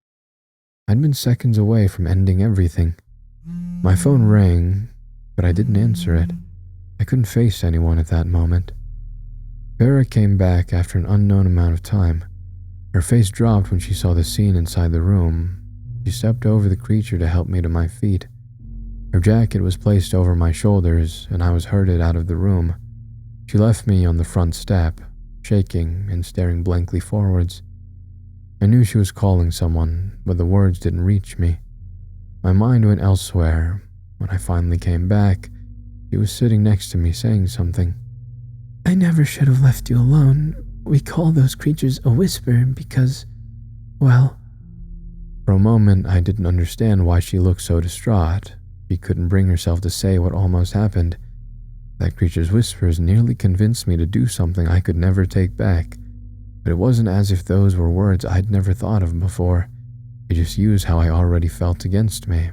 I'd been seconds away from ending everything. My phone rang, but I didn't answer it. I couldn't face anyone at that moment. Vera came back after an unknown amount of time. Her face dropped when she saw the scene inside the room. She stepped over the creature to help me to my feet. Her jacket was placed over my shoulders, and I was herded out of the room. She left me on the front step, shaking and staring blankly forwards. I knew she was calling someone, but the words didn't reach me. My mind went elsewhere. When I finally came back, he was sitting next to me saying something. "I never should have left you alone. We call those creatures a whisper because, well..." For a moment, I didn't understand why she looked so distraught. She couldn't bring herself to say what almost happened. That creature's whispers nearly convinced me to do something I could never take back. But it wasn't as if those were words I'd never thought of before. She just used how I already felt against me.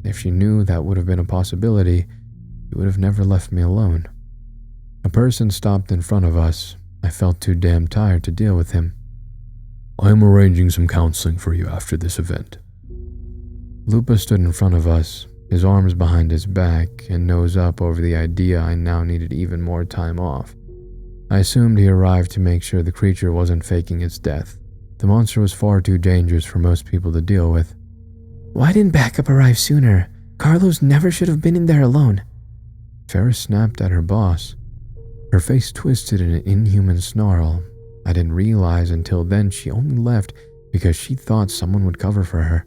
If she knew that would have been a possibility, she would have never left me alone. A person stopped in front of us. I felt too damn tired to deal with him. "I am arranging some counseling for you after this event." Lupa stood in front of us, his arms behind his back and nose up over the idea I now needed even more time off. I assumed he arrived to make sure the creature wasn't faking its death. The monster was far too dangerous for most people to deal with. Why didn't backup arrive sooner? Carlos never should have been in there alone. Farah snapped at her boss. Her face twisted in an inhuman snarl. I didn't realize until then she only left because she thought someone would cover for her.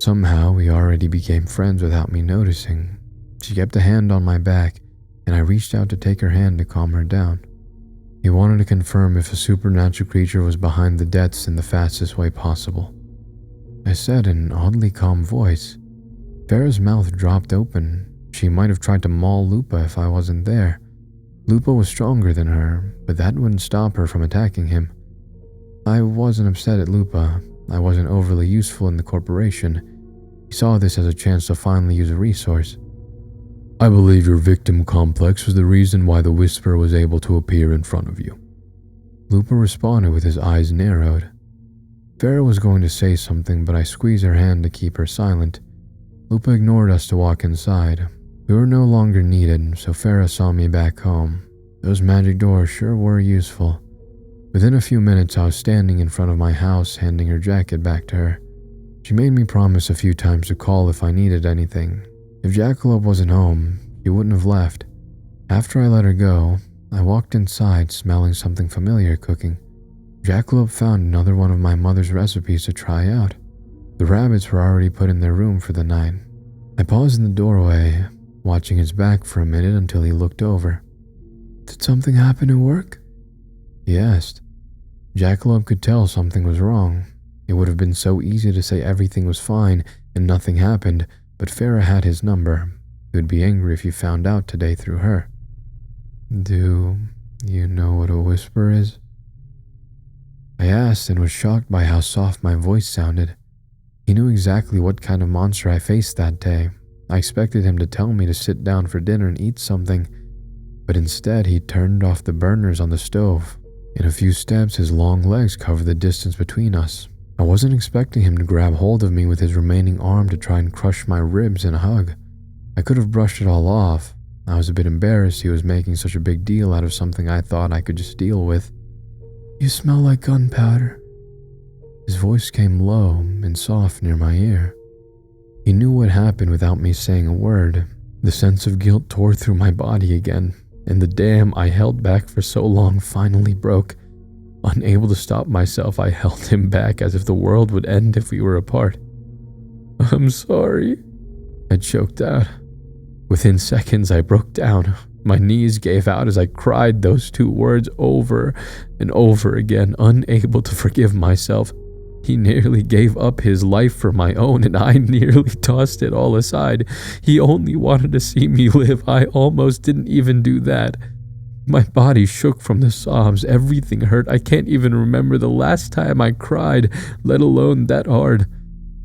Somehow we already became friends without me noticing. She kept a hand on my back, and I reached out to take her hand to calm her down. He wanted to confirm if a supernatural creature was behind the deaths in the fastest way possible. I said in an oddly calm voice. Farah's mouth dropped open. She might have tried to maul Lupa if I wasn't there. Lupa was stronger than her, but that wouldn't stop her from attacking him. I wasn't upset at Lupa. I wasn't overly useful in the corporation. He saw this as a chance to finally use a resource. I believe your victim complex was the reason why the Whisperer was able to appear in front of you. Lupa responded with his eyes narrowed. Farah was going to say something, but I squeezed her hand to keep her silent. Lupa ignored us to walk inside. We were no longer needed, so Farah saw me back home. Those magic doors sure were useful. Within a few minutes, I was standing in front of my house, handing her jacket back to her. She made me promise a few times to call if I needed anything. If Jackalope wasn't home, she wouldn't have left. After I let her go, I walked inside, smelling something familiar cooking. Jackalope found another one of my mother's recipes to try out. The rabbits were already put in their room for the night. I paused in the doorway, watching his back for a minute until he looked over. Did something happen at work? He asked. Jackalope could tell something was wrong. It would have been so easy to say everything was fine and nothing happened, but Farah had his number. He would be angry if he found out today through her. Do you know what a whisper is? I asked and was shocked by how soft my voice sounded. He knew exactly what kind of monster I faced that day. I expected him to tell me to sit down for dinner and eat something, but instead he turned off the burners on the stove. In a few steps, his long legs covered the distance between us. I wasn't expecting him to grab hold of me with his remaining arm to try and crush my ribs in a hug. I could have brushed it all off. I was a bit embarrassed he was making such a big deal out of something I thought I could just deal with. You smell like gunpowder. His voice came low and soft near my ear. He knew what happened without me saying a word. The sense of guilt tore through my body again, and the dam I held back for so long finally broke. Unable to stop myself, I held him back as if the world would end if we were apart. I'm sorry, I choked out. Within seconds, I broke down. My knees gave out as I cried those two words over and over again, unable to forgive myself. He nearly gave up his life for my own, and I nearly tossed it all aside. He only wanted to see me live. I almost didn't even do that. My body shook from the sobs. Everything hurt. I can't even remember the last time I cried, let alone that hard.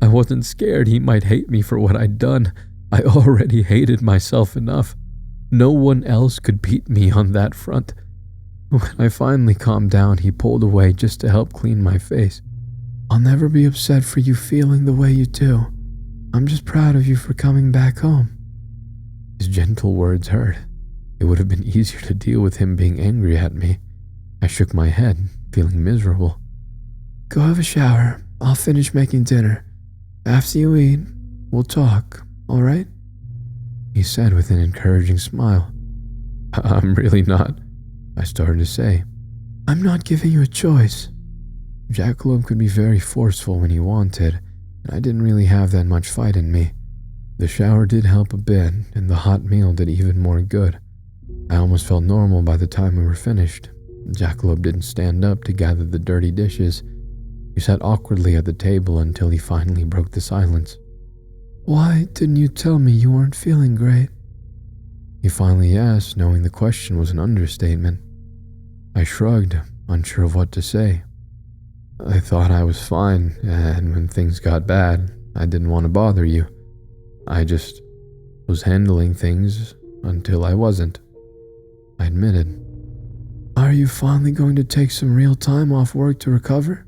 I wasn't scared he might hate me for what I'd done. I already hated myself enough. No one else could beat me on that front. When I finally calmed down, he pulled away just to help clean my face. I'll never be upset for you feeling the way you do. I'm just proud of you for coming back home. His gentle words hurt. It would have been easier to deal with him being angry at me. I shook my head, feeling miserable. Go have a shower. I'll finish making dinner. After you eat, we'll talk, all right? He said with an encouraging smile. I'm really not, I started to say. I'm not giving you a choice. Jackalope could be very forceful when he wanted, and I didn't really have that much fight in me. The shower did help a bit, and the hot meal did even more good. I almost felt normal by the time we were finished. Jackalope didn't stand up to gather the dirty dishes. He sat awkwardly at the table until he finally broke the silence. Why didn't you tell me you weren't feeling great? He finally asked, knowing the question was an understatement. I shrugged, unsure of what to say. I thought I was fine, and when things got bad, I didn't want to bother you. I just was handling things until I wasn't, I admitted. Are you finally going to take some real time off work to recover?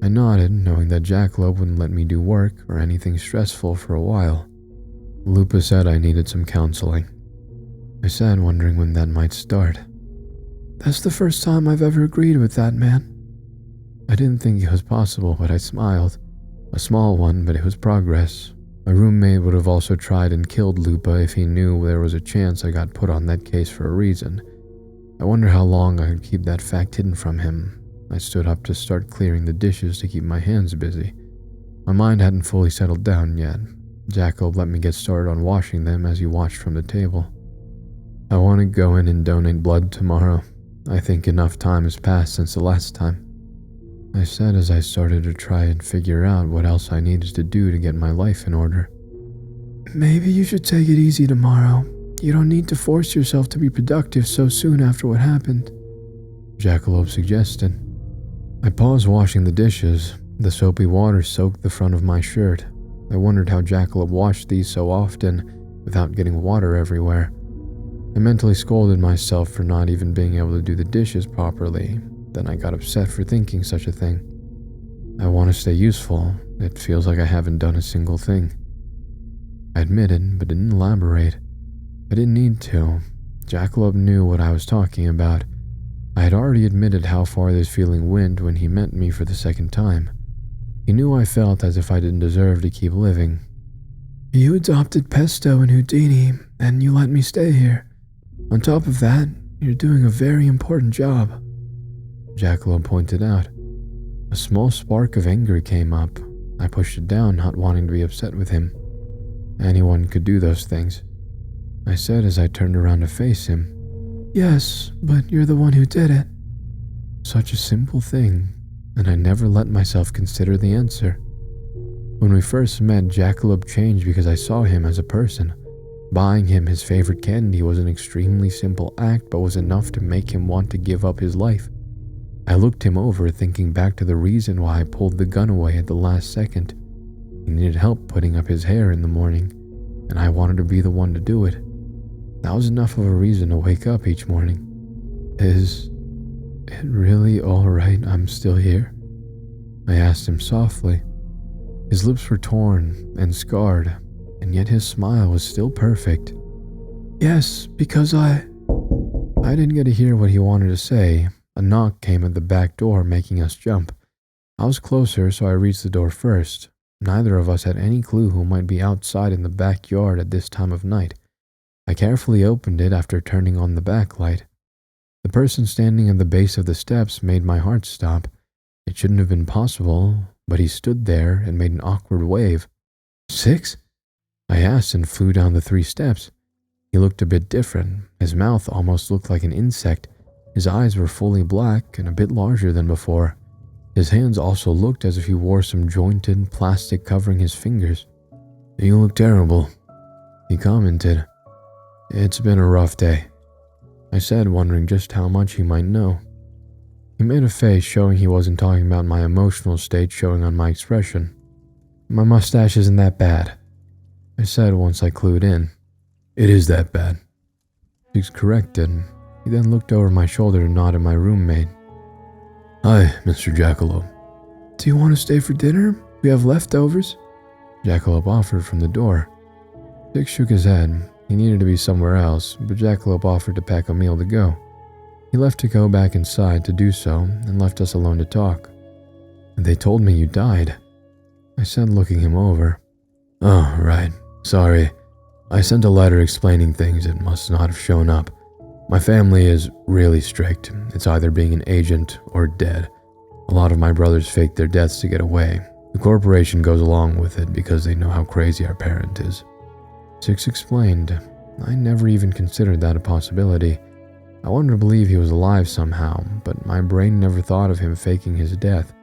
I nodded, knowing that Jackalope wouldn't let me do work or anything stressful for a while. Lupa said I needed some counseling. I said, wondering when that might start. That's the first time I've ever agreed with that, man. I didn't think it was possible, but I smiled. A small one, but it was progress. My roommate would have also tried and killed Lupa if he knew there was a chance I got put on that case for a reason. I wonder how long I could keep that fact hidden from him. I stood up to start clearing the dishes to keep my hands busy. My mind hadn't fully settled down yet. Jacob let me get started on washing them as he watched from the table. I want to go in and donate blood tomorrow. I think enough time has passed since the last time, I said as I started to try and figure out what else I needed to do to get my life in order. Maybe you should take it easy tomorrow. You don't need to force yourself to be productive so soon after what happened, Jackalope suggested. I paused washing the dishes. The soapy water soaked the front of my shirt. I wondered how Jackalope washed these so often without getting water everywhere. I mentally scolded myself for not even being able to do the dishes properly. Then I got upset for thinking such a thing. I want to stay useful. It feels like I haven't done a single thing. I admitted, but didn't elaborate. I didn't need to. Jackalope knew what I was talking about. I had already admitted how far this feeling went when he met me for the second time. He knew I felt as if I didn't deserve to keep living. You adopted Pesto and Houdini, and you let me stay here. On top of that, you're doing a very important job, Jackalope pointed out. A small spark of anger came up. I pushed it down, not wanting to be upset with him. Anyone could do those things, I said as I turned around to face him. Yes, but you're the one who did it. Such a simple thing, and I never let myself consider the answer. When we first met, Jackalope changed because I saw him as a person. Buying him his favorite candy was an extremely simple act, but was enough to make him want to give up his life. I looked him over, thinking back to the reason why I pulled the gun away at the last second. He needed help putting up his hair in the morning, and I wanted to be the one to do it. That was enough of a reason to wake up each morning. Is it really all right I'm still here? I asked him softly. His lips were torn and scarred, and yet his smile was still perfect. Yes, because I didn't get to hear what he wanted to say. A knock came at the back door, making us jump. I was closer, so I reached the door first. Neither of us had any clue who might be outside in the backyard at this time of night. I carefully opened it after turning on the backlight. The person standing at the base of the steps made my heart stop. It shouldn't have been possible, but he stood there and made an awkward wave. 6? I asked and flew down the 3 steps. He looked a bit different. His mouth almost looked like an insect. His eyes were fully black and a bit larger than before. His hands also looked as if he wore some jointed plastic covering his fingers. You look terrible, he commented. It's been a rough day, I said, wondering just how much he might know. He made a face showing he wasn't talking about my emotional state showing on my expression. My mustache isn't that bad, I said once I clued in. It is that bad, he corrected. He then looked over my shoulder to nod at my roommate. Hi, Mr. Jackalope. Do you want to stay for dinner? We have leftovers. Jackalope offered from the door. Dick shook his head. He needed to be somewhere else, but Jackalope offered to pack a meal to go. He left to go back inside to do so and left us alone to talk. They told me you died, I said, looking him over. Oh, right. Sorry. I sent a letter explaining things. It must not have shown up. My family is really strict. It's either being an agent or dead. A lot of my brothers fake their deaths to get away. The corporation goes along with it because they know how crazy our parent is. Six explained. I never even considered that a possibility. I wanted to believe he was alive somehow, but my brain never thought of him faking his death.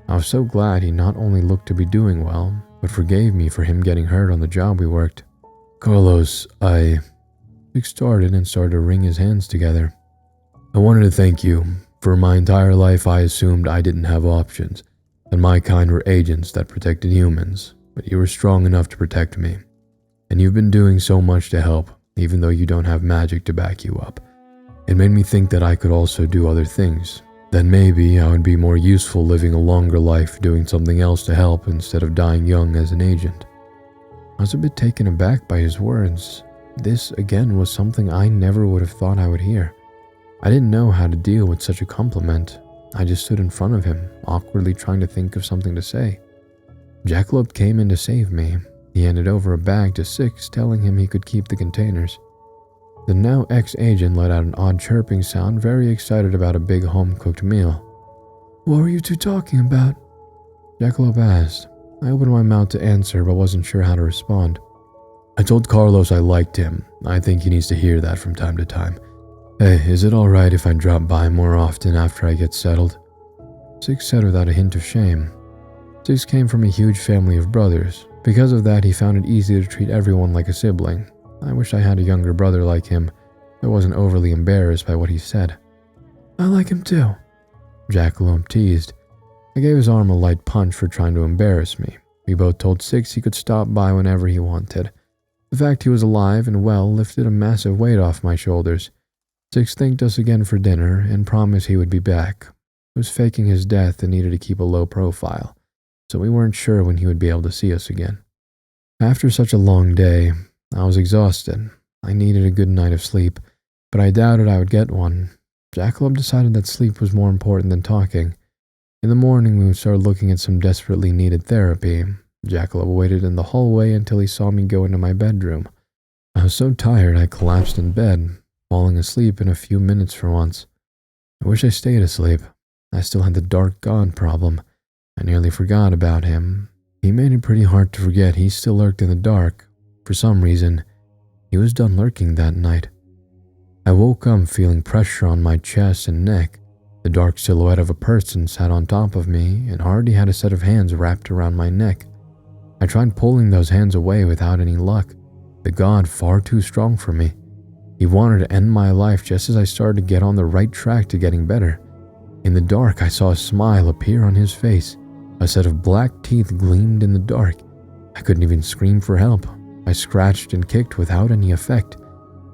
I was so glad he not only looked to be doing well, but forgave me for him getting hurt on the job we worked. Carlos, Six started to wring his hands together. I wanted to thank you. For my entire life I assumed I didn't have options, and my kind were agents that protected humans, but you were strong enough to protect me. And you've been doing so much to help, even though you don't have magic to back you up. It made me think that I could also do other things. Then maybe I would be more useful living a longer life doing something else to help instead of dying young as an agent. I was a bit taken aback by his words. This, again, was something I never would have thought I would hear. I didn't know how to deal with such a compliment. I just stood in front of him, awkwardly trying to think of something to say. Jackalope came in to save me. He handed over a bag to Six, telling him he could keep the containers. The now ex-agent let out an odd chirping sound, very excited about a big home-cooked meal. What were you two talking about? Jackalope asked. I opened my mouth to answer, but wasn't sure how to respond. I told Carlos I liked him. I think he needs to hear that from time to time. Hey, is it alright if I drop by more often after I get settled? Six said without a hint of shame. Six came from a huge family of brothers. Because of that, he found it easy to treat everyone like a sibling. I wish I had a younger brother like him. I wasn't overly embarrassed by what he said. I like him too, Jackalope teased. I gave his arm a light punch for trying to embarrass me. We both told Six he could stop by whenever he wanted. The fact he was alive and well lifted a massive weight off my shoulders. Six thanked us again for dinner and promised he would be back. He was faking his death and needed to keep a low profile, so we weren't sure when he would be able to see us again. After such a long day, I was exhausted. I needed a good night of sleep, but I doubted I would get one. Jackalope decided that sleep was more important than talking. In the morning, we would start looking at some desperately needed therapy. Jackalope waited in the hallway until he saw me go into my bedroom. I was so tired I collapsed in bed, falling asleep in a few minutes for once. I wish I stayed asleep. I still had the dark god problem. I nearly forgot about him. He made it pretty hard to forget he still lurked in the dark. For some reason, he was done lurking that night. I woke up feeling pressure on my chest and neck. The dark silhouette of a person sat on top of me and already had a set of hands wrapped around my neck. I tried pulling those hands away without any luck. The god far too strong for me. He wanted to end my life just as I started to get on the right track to getting better. In the dark, I saw a smile appear on his face. A set of black teeth gleamed in the dark. I couldn't even scream for help. I scratched and kicked without any effect.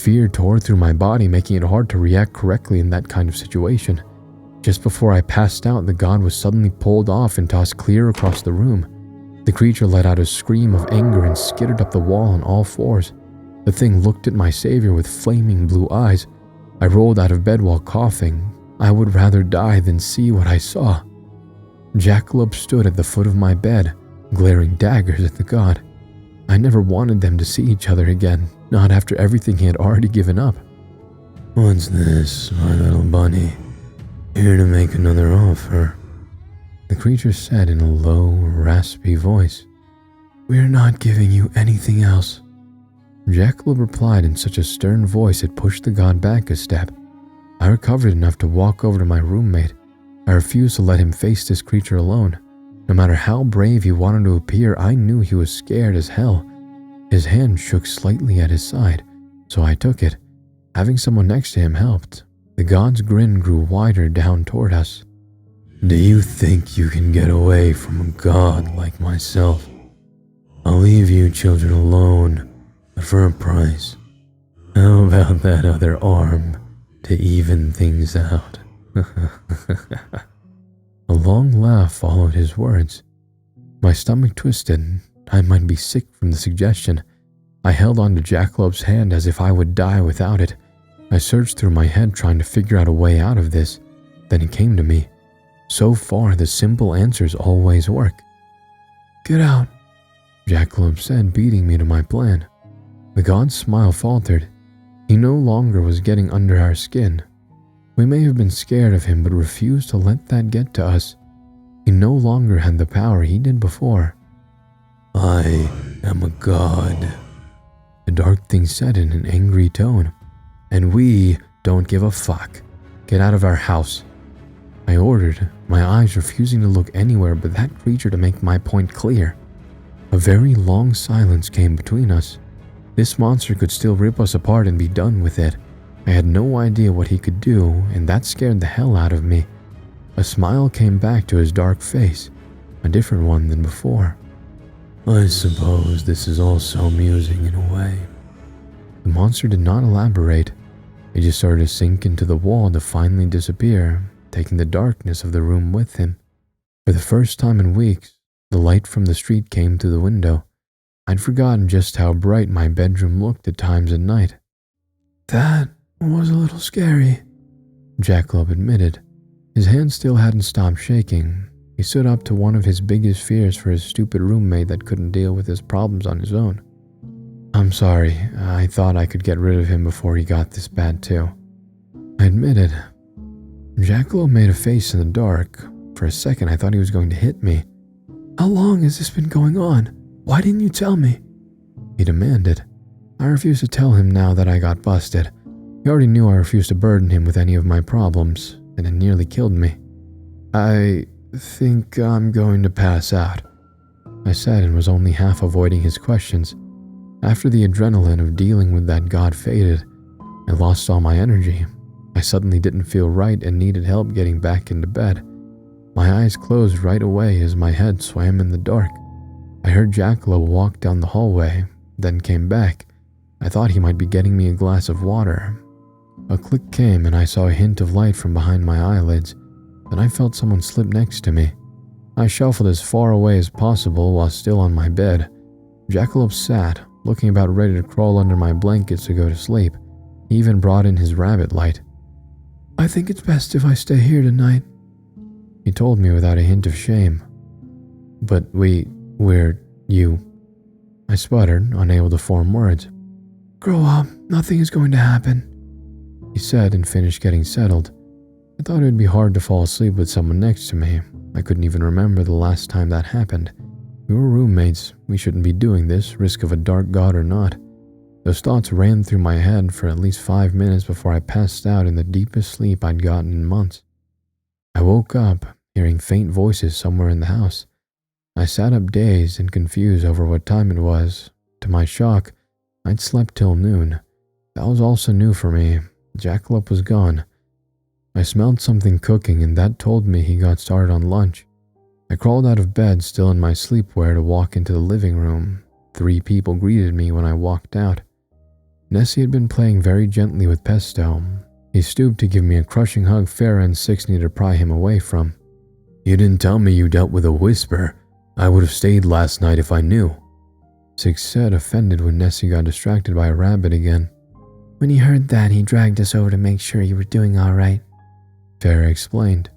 Fear tore through my body, making it hard to react correctly in that kind of situation. Just before I passed out, the god was suddenly pulled off and tossed clear across the room. The creature let out a scream of anger and skittered up the wall on all fours. The thing looked at my savior with flaming blue eyes. I rolled out of bed while coughing. I would rather die than see what I saw. Jackalope stood at the foot of my bed, glaring daggers at the god. I never wanted them to see each other again, not after everything he had already given up. What's this, my little bunny? Here to make another offer, the creature said in a low, raspy voice. We're not giving you anything else, Jackalope replied in such a stern voice it pushed the god back a step. I recovered enough to walk over to my roommate. I refused to let him face this creature alone. No matter how brave he wanted to appear, I knew he was scared as hell. His hand shook slightly at his side, so I took it. Having someone next to him helped. The god's grin grew wider down toward us. Do you think you can get away from a god like myself? I'll leave you children alone, but for a price. How about that other arm to even things out? A long laugh followed his words. My stomach twisted. I might be sick from the suggestion. I held onto Jackalope's hand as if I would die without it. I searched through my head trying to figure out a way out of this. Then it came to me. So far, the simple answers always work. Get out, Jackalope said, beating me to my plan. The god's smile faltered. He no longer was getting under our skin. We may have been scared of him, but refused to let that get to us. He no longer had the power he did before. I am a god, the dark thing said in an angry tone. And we don't give a fuck. Get out of our house, I ordered, my eyes refusing to look anywhere but that creature to make my point clear. A very long silence came between us. This monster could still rip us apart and be done with it. I had no idea what he could do, and that scared the hell out of me. A smile came back to his dark face, a different one than before. I suppose this is also amusing in a way. The monster did not elaborate. It just started to sink into the wall to finally disappear, taking the darkness of the room with him. For the first time in weeks, the light from the street came through the window. I'd forgotten just how bright my bedroom looked at times at night. That was a little scary, Jackalope admitted. His hand still hadn't stopped shaking. He stood up to one of his biggest fears for his stupid roommate that couldn't deal with his problems on his own. I'm sorry, I thought I could get rid of him before he got this bad too, I admitted. Jackalope made a face in the dark. For a second I thought he was going to hit me. How long has this been going on? Why didn't you tell me? He demanded. I refused to tell him now that I got busted. He already knew I refused to burden him with any of my problems, and it nearly killed me. I think I'm going to pass out, I said, and was only half avoiding his questions. After the adrenaline of dealing with that god faded, I lost all my energy. I suddenly didn't feel right and needed help getting back into bed. My eyes closed right away as my head swam in the dark. I heard Jackalope walk down the hallway, then came back. I thought he might be getting me a glass of water. A click came and I saw a hint of light from behind my eyelids. Then I felt someone slip next to me. I shuffled as far away as possible while still on my bed. Jackalope sat, looking about ready to crawl under my blankets to go to sleep. He even brought in his rabbit light. I think it's best if I stay here tonight, he told me without a hint of shame. But we're you. I sputtered, unable to form words. Grow up, nothing is going to happen, he said and finished getting settled. I thought it would be hard to fall asleep with someone next to me. I couldn't even remember the last time that happened. We were roommates. We shouldn't be doing this, risk of a dark god or not. Those thoughts ran through my head for at least 5 minutes before I passed out in the deepest sleep I'd gotten in months. I woke up, hearing faint voices somewhere in the house. I sat up dazed and confused over what time it was. To my shock, I'd slept till noon. That was also new for me. Jackalope was gone. I smelled something cooking and that told me he got started on lunch. I crawled out of bed still in my sleepwear to walk into the living room. 3 people greeted me when I walked out. Nessie had been playing very gently with Pesto. He stooped to give me a crushing hug Farah and Six needed to pry him away from. You didn't tell me you dealt with a whisper. I would have stayed last night if I knew, Six said, offended when Nessie got distracted by a rabbit again. When he heard that, he dragged us over to make sure you were doing all right, Farah explained.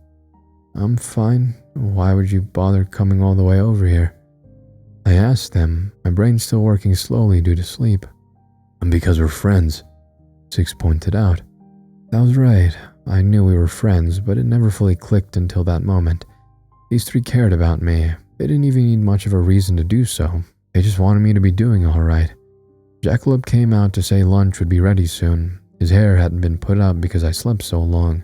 I'm fine. Why would you bother coming all the way over here? I asked them, my brain still working slowly due to sleep. And because we're friends, Six pointed out. That was right. I knew we were friends, but it never fully clicked until that moment. These 3 cared about me. They didn't even need much of a reason to do so. They just wanted me to be doing all right. Jackalope came out to say lunch would be ready soon. His hair hadn't been put up because I slept so long.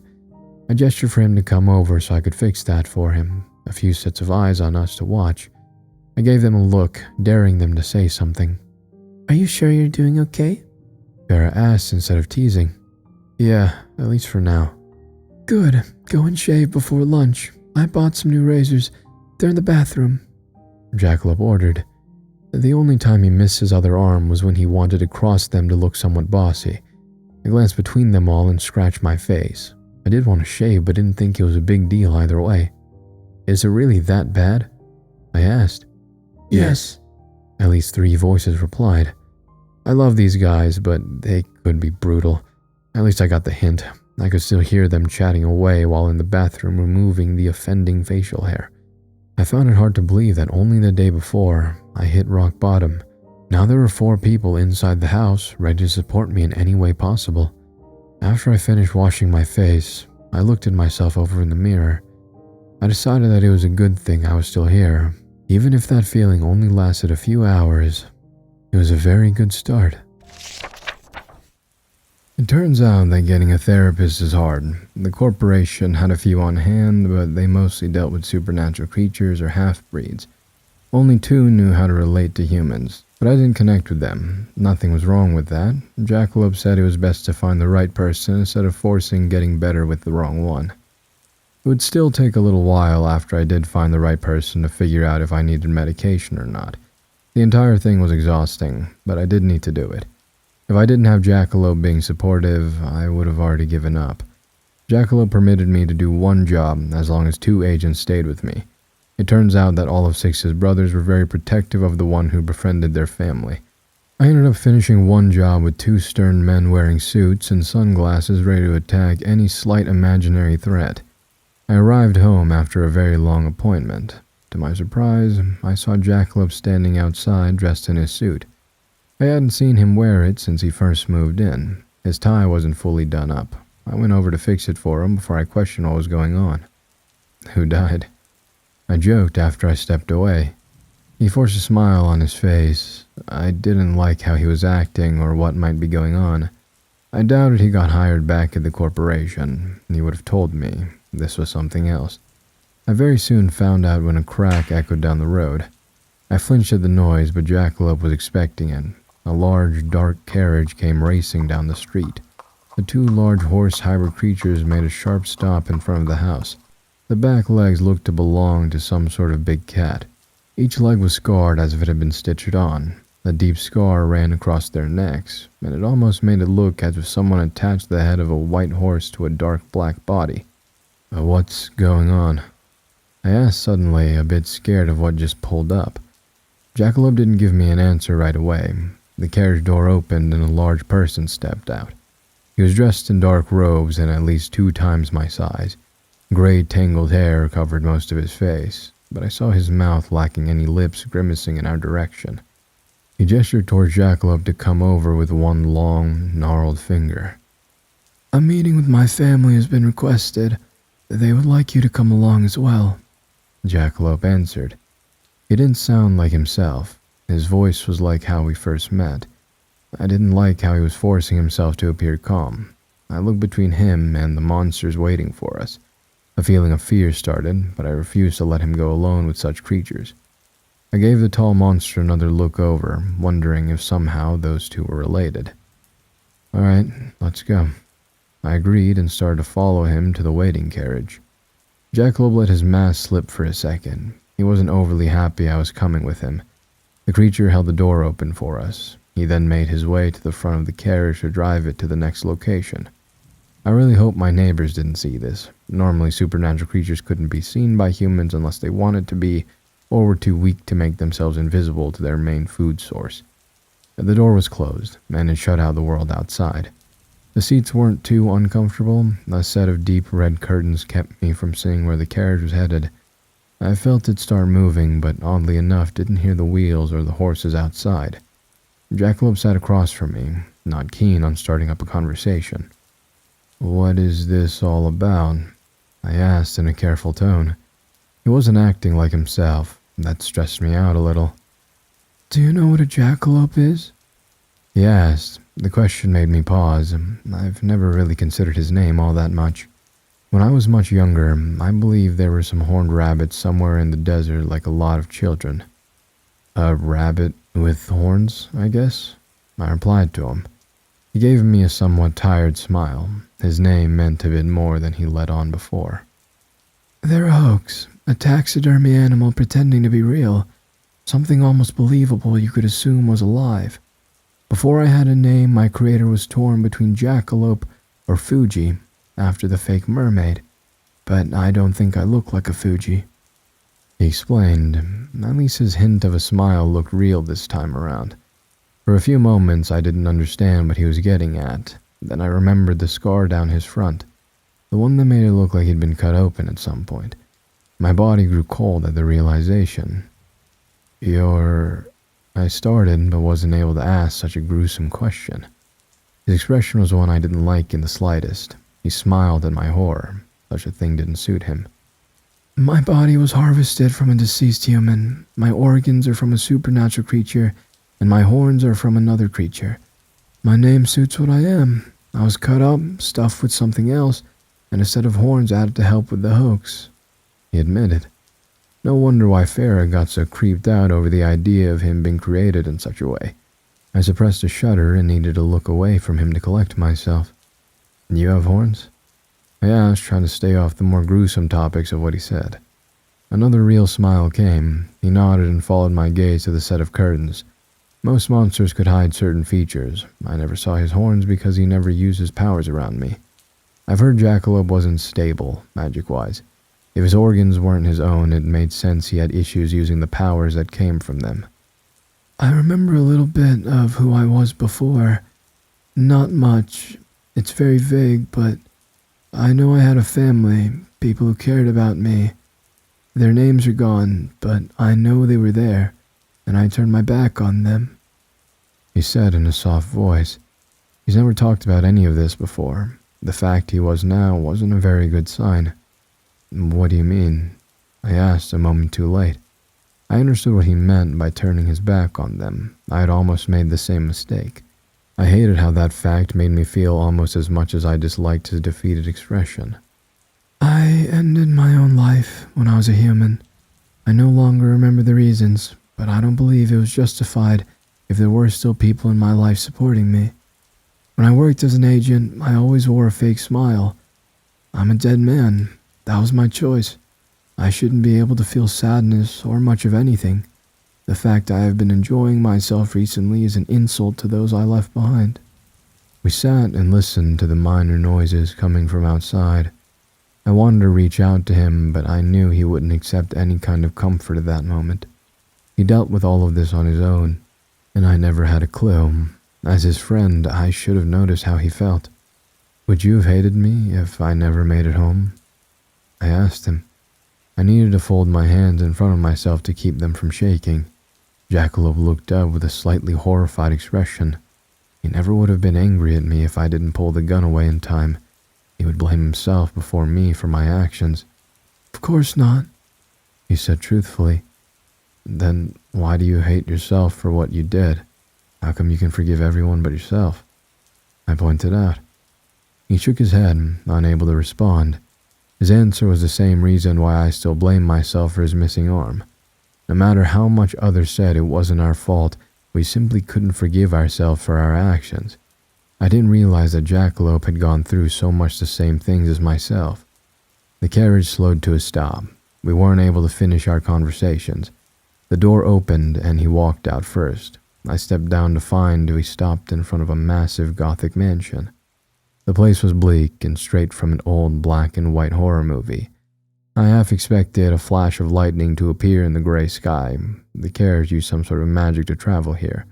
I gestured for him to come over so I could fix that for him. A few sets of eyes on us to watch. I gave them a look, daring them to say something. Are you sure you're doing okay? Farah asked instead of teasing. Yeah, at least for now. Good. Go and shave before lunch. I bought some new razors. They're in the bathroom, Jackalope ordered. The only time he missed his other arm was when he wanted to cross them to look somewhat bossy. I glanced between them all and scratched my face. I did want to shave, but didn't think it was a big deal either way. Is it really that bad? I asked. Yes. At least 3 voices replied. I love these guys, but they could be brutal. At least I got the hint. I could still hear them chatting away while in the bathroom removing the offending facial hair. I found it hard to believe that only the day before, I hit rock bottom. Now there were 4 people inside the house ready to support me in any way possible. After I finished washing my face, I looked at myself over in the mirror. I decided that it was a good thing I was still here. Even if that feeling only lasted a few hours, it was a very good start. It turns out that getting a therapist is hard. The corporation had a few on hand, but they mostly dealt with supernatural creatures or half-breeds. Only 2 knew how to relate to humans, but I didn't connect with them. Nothing was wrong with that. Jackalope said it was best to find the right person instead of forcing getting better with the wrong one. It would still take a little while after I did find the right person to figure out if I needed medication or not. The entire thing was exhausting, but I did need to do it. If I didn't have Jackalope being supportive, I would have already given up. Jackalope permitted me to do 1 job as long as 2 agents stayed with me. It turns out that all of Six's brothers were very protective of the one who befriended their family. I ended up finishing one job with 2 stern men wearing suits and sunglasses ready to attack any slight imaginary threat. I arrived home after a very long appointment. To my surprise, I saw Jackalope standing outside dressed in his suit. I hadn't seen him wear it since he first moved in. His tie wasn't fully done up. I went over to fix it for him before I questioned what was going on. Who died? I joked after I stepped away. He forced a smile on his face. I didn't like how he was acting or what might be going on. I doubted he got hired back at the corporation. He would have told me. This was something else. I very soon found out when a crack echoed down the road. I flinched at the noise, but Jackalope was expecting it. A large, dark carriage came racing down the street. The 2 large horse hybrid creatures made a sharp stop in front of the house. The back legs looked to belong to some sort of big cat. Each leg was scarred as if it had been stitched on. A deep scar ran across their necks, and it almost made it look as if someone attached the head of a white horse to a dark black body. What's going on? I asked suddenly, a bit scared of what just pulled up. Jackalope didn't give me an answer right away. The carriage door opened and a large person stepped out. He was dressed in dark robes and at least 2 times my size. Gray tangled hair covered most of his face, but I saw his mouth lacking any lips grimacing in our direction. He gestured towards Jackalope to come over with one long, gnarled finger. A meeting with my family has been requested. They would like you to come along as well. Jackalope answered. He didn't sound like himself. His voice was like how we first met. I didn't like how he was forcing himself to appear calm. I looked between him and the monsters waiting for us. A feeling of fear started, but I refused to let him go alone with such creatures. I gave the tall monster another look over, wondering if somehow those 2 were related. All right, let's go. I agreed and started to follow him to the waiting carriage. Jackalope let his mask slip for a second. He wasn't overly happy I was coming with him. The creature held the door open for us. He then made his way to the front of the carriage to drive it to the next location. I really hope my neighbors didn't see this. Normally, supernatural creatures couldn't be seen by humans unless they wanted to be, or were too weak to make themselves invisible to their main food source. The door was closed, and it shut out the world outside. The seats weren't too uncomfortable. A set of deep red curtains kept me from seeing where the carriage was headed. I felt it start moving, but oddly enough didn't hear the wheels or the horses outside. Jackalope sat across from me, not keen on starting up a conversation. What is this all about? I asked in a careful tone. He wasn't acting like himself. That stressed me out a little. Do you know what a jackalope is? He asked. The question made me pause. I've never really considered his name all that much. When I was much younger, I believe there were some horned rabbits somewhere in the desert like a lot of children. A rabbit with horns, I guess? I replied to him. He gave me a somewhat tired smile. His name meant a bit more than he let on before. They're a hoax, a taxidermy animal pretending to be real, something almost believable you could assume was alive. Before I had a name, my creator was torn between Jackalope or Fuji, after the fake mermaid, but I don't think I look like a Fuji. He explained. At least his hint of a smile looked real this time around. For a few moments I didn't understand what he was getting at. Then I remembered the scar down his front, the one that made it look like he'd been cut open at some point. My body grew cold at the realization. I started, but wasn't able to ask such a gruesome question. His expression was one I didn't like in the slightest. He smiled at my horror. Such a thing didn't suit him. My body was harvested from a deceased human. My organs are from a supernatural creature, and my horns are from another creature. My name suits what I am. I was cut up, stuffed with something else, and a set of horns added to help with the hoax, he admitted. No wonder why Farah got so creeped out over the idea of him being created in such a way. I suppressed a shudder and needed to look away from him to collect myself. You have horns? I asked, trying to stay off the more gruesome topics of what he said. Another real smile came. He nodded and followed my gaze to the set of curtains. Most monsters could hide certain features. I never saw his horns because he never used his powers around me. I've heard Jackalope wasn't stable, magic-wise. If his organs weren't his own, it made sense he had issues using the powers that came from them. I remember a little bit of who I was before. Not much. It's very vague, but I know I had a family, people who cared about me. Their names are gone, but I know they were there, and I turned my back on them," he said in a soft voice. He's never talked about any of this before. The fact he was now wasn't a very good sign. "What do you mean?" I asked a moment too late. I understood what he meant by turning his back on them. I had almost made the same mistake. I hated how that fact made me feel almost as much as I disliked his defeated expression. "I ended my own life when I was a human. I no longer remember the reasons, but I don't believe it was justified if there were still people in my life supporting me. When I worked as an agent, I always wore a fake smile. I'm a dead man. That was my choice. I shouldn't be able to feel sadness or much of anything. The fact I have been enjoying myself recently is an insult to those I left behind." We sat and listened to the minor noises coming from outside. I wanted to reach out to him, but I knew he wouldn't accept any kind of comfort at that moment. He dealt with all of this on his own, and I never had a clue. As his friend, I should have noticed how he felt. "Would you have hated me if I never made it home?" I asked him. I needed to fold my hands in front of myself to keep them from shaking. Jackalope looked up with a slightly horrified expression. He never would have been angry at me if I didn't pull the gun away in time. He would blame himself before me for my actions. "Of course not," he said truthfully. "Then why do you hate yourself for what you did? How come you can forgive everyone but yourself?" I pointed out. He shook his head, unable to respond. His answer was the same reason why I still blame myself for his missing arm. No matter how much others said it wasn't our fault, we simply couldn't forgive ourselves for our actions. I didn't realize that Jackalope had gone through so much the same things as myself. The carriage slowed to a stop. We weren't able to finish our conversations. The door opened and he walked out first. I stepped down to find we stopped in front of a massive Gothic mansion. The place was bleak and straight from an old black and white horror movie. I half expected a flash of lightning to appear in the gray sky. The carriage used some sort of magic to travel here.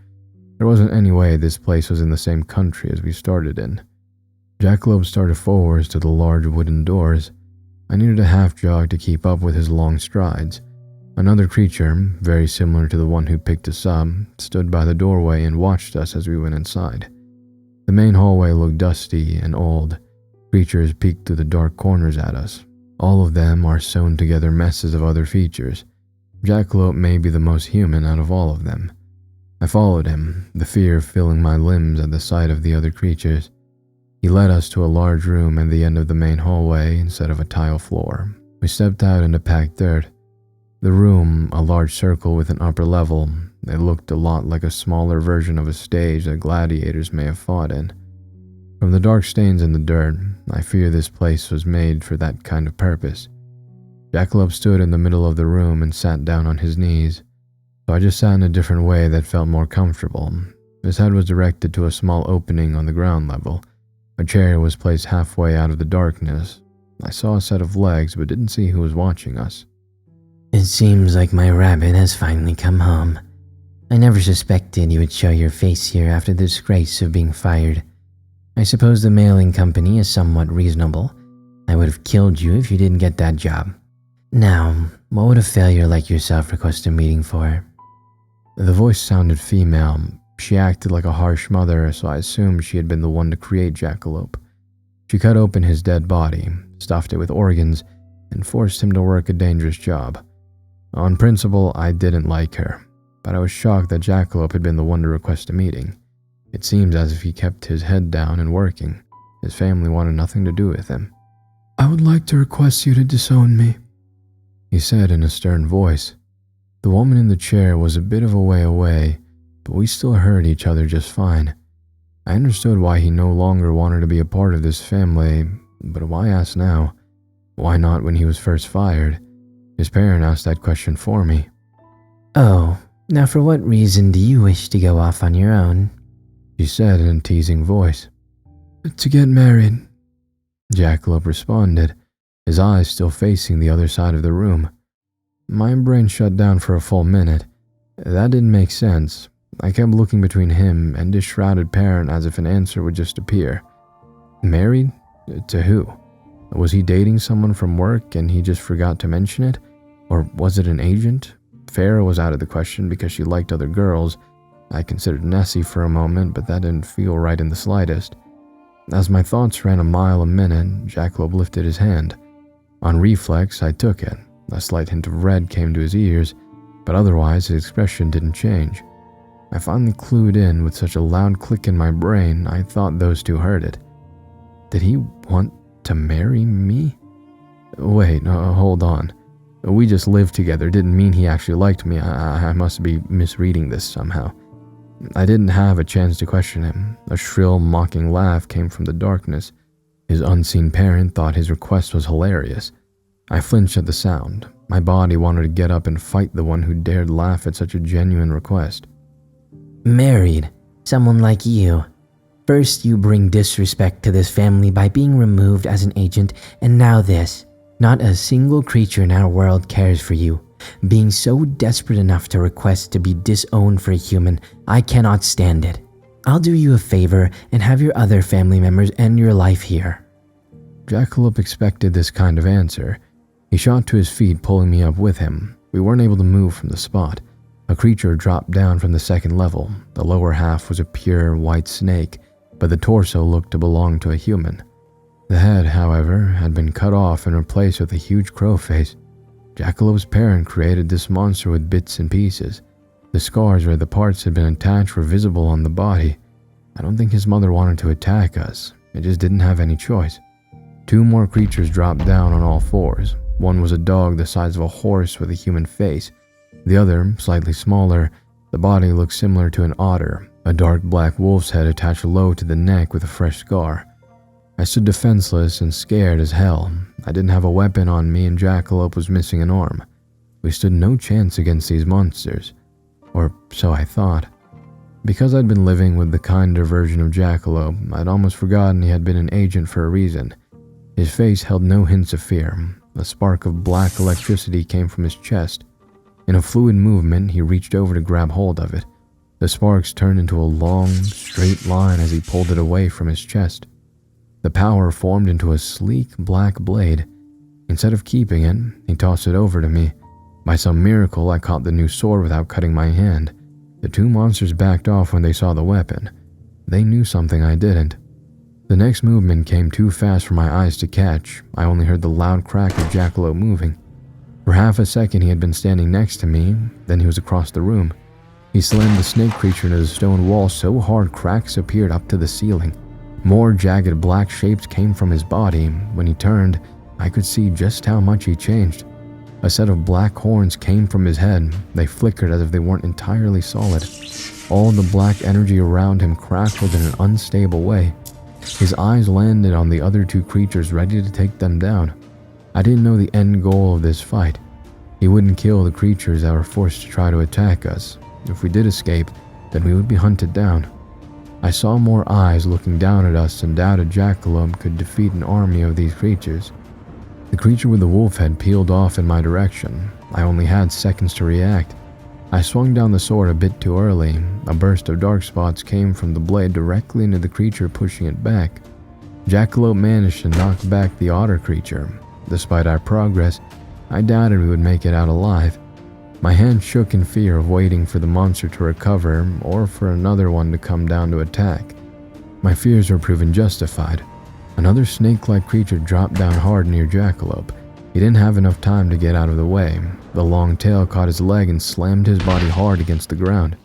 There wasn't any way this place was in the same country as we started in. Jackalope started forwards to the large wooden doors. I needed a half jog to keep up with his long strides. Another creature, very similar to the one who picked us up, stood by the doorway and watched us as we went inside. The main hallway looked dusty and old. Creatures peeked through the dark corners at us. All of them are sewn together messes of other features. Jackalope may be the most human out of all of them. I followed him, the fear filling my limbs at the sight of the other creatures. He led us to a large room at the end of the main hallway instead of a tile floor. We stepped out into packed dirt. The room, a large circle with an upper level, it looked a lot like a smaller version of a stage that gladiators may have fought in. From the dark stains in the dirt, I fear this place was made for that kind of purpose. Jackalope stood in the middle of the room and sat down on his knees, so I just sat in a different way that felt more comfortable. His head was directed to a small opening on the ground level. A chair was placed halfway out of the darkness. I saw a set of legs but didn't see who was watching us. "It seems like my rabbit has finally come home. I never suspected you would show your face here after the disgrace of being fired. I suppose the mailing company is somewhat reasonable. I would have killed you if you didn't get that job. Now, what would a failure like yourself request a meeting for?" The voice sounded female. She acted like a harsh mother, so I assumed she had been the one to create Jackalope. She cut open his dead body, stuffed it with organs, and forced him to work a dangerous job. On principle, I didn't like her, but I was shocked that Jackalope had been the one to request a meeting. It seemed as if he kept his head down and working. His family wanted nothing to do with him. "I would like to request you to disown me," he said in a stern voice. The woman in the chair was a bit of a way away, but we still heard each other just fine. I understood why he no longer wanted to be a part of this family, but why ask now? Why not when he was first fired? His parent asked that question for me. "Oh, now for what reason do you wish to go off on your own?" she said in a teasing voice. "To get married," Jackalope responded, his eyes still facing the other side of the room. My brain shut down for a full minute. That didn't make sense. I kept looking between him and his shrouded parent as if an answer would just appear. Married? To who? Was he dating someone from work and he just forgot to mention it? Or was it an agent? Farah was out of the question because she liked other girls. I considered Nessie for a moment, but that didn't feel right in the slightest. As my thoughts ran a mile a minute, Jackalope lifted his hand. On reflex, I took it. A slight hint of red came to his ears, but otherwise his expression didn't change. I finally clued in with such a loud click in my brain, I thought those two heard it. Did he want to marry me? Wait, hold on. We just lived together didn't mean he actually liked me. I must be misreading this somehow. I didn't have a chance to question him. A shrill, mocking laugh came from the darkness. His unseen parent thought his request was hilarious. I flinched at the sound. My body wanted to get up and fight the one who dared laugh at such a genuine request. Married. Someone like you. First, you bring disrespect to this family by being removed as an agent, and now this. Not a single creature in our world cares for you. Being so desperate enough to request to be disowned for a human, I cannot stand it. I'll do you a favor and have your other family members end your life here. Jackalope expected this kind of answer. He shot to his feet, pulling me up with him. We weren't able to move from the spot. A creature dropped down from the second level. The lower half was a pure white snake, but the torso looked to belong to a human. The head, however, had been cut off and replaced with a huge crow face. Jackalope's parent created this monster with bits and pieces. The scars where the parts had been attached were visible on the body. I don't think his mother wanted to attack us. It just didn't have any choice. Two more creatures dropped down on all fours. One was a dog the size of a horse with a human face. The other, slightly smaller, the body looked similar to an otter, a dark black wolf's head attached low to the neck with a fresh scar. I stood defenseless and scared as hell. I didn't have a weapon on me and Jackalope was missing an arm. We stood no chance against these monsters. Or so I thought. Because I'd been living with the kinder version of Jackalope, I'd almost forgotten he had been an agent for a reason. His face held no hints of fear. A spark of black electricity came from his chest. In a fluid movement, he reached over to grab hold of it. The sparks turned into a long, straight line as he pulled it away from his chest. The power formed into a sleek black blade. Instead of keeping it, he tossed it over to me. By some miracle, I caught the new sword without cutting my hand. The two monsters backed off when they saw the weapon. They knew something I didn't. The next movement came too fast for my eyes to catch. I only heard the loud crack of Jackalope moving. For half a second he had been standing next to me, then he was across the room. He slammed the snake creature into the stone wall so hard cracks appeared up to the ceiling. More jagged black shapes came from his body. When he turned, I could see just how much he changed. A set of black horns came from his head. They flickered as if they weren't entirely solid. All the black energy around him crackled in an unstable way. His eyes landed on the other two creatures ready to take them down. I didn't know the end goal of this fight. He wouldn't kill the creatures that were forced to try to attack us. If we did escape, then we would be hunted down. I saw more eyes looking down at us and doubted Jackalope could defeat an army of these creatures. The creature with the wolf head peeled off in my direction. I only had seconds to react. I swung down the sword a bit too early. A burst of dark spots came from the blade directly into the creature, pushing it back. Jackalope managed to knock back the otter creature. Despite our progress, I doubted we would make it out alive. My hand shook in fear of waiting for the monster to recover or for another one to come down to attack. My fears were proven justified. Another snake-like creature dropped down hard near Jackalope. He didn't have enough time to get out of the way. The long tail caught his leg and slammed his body hard against the ground.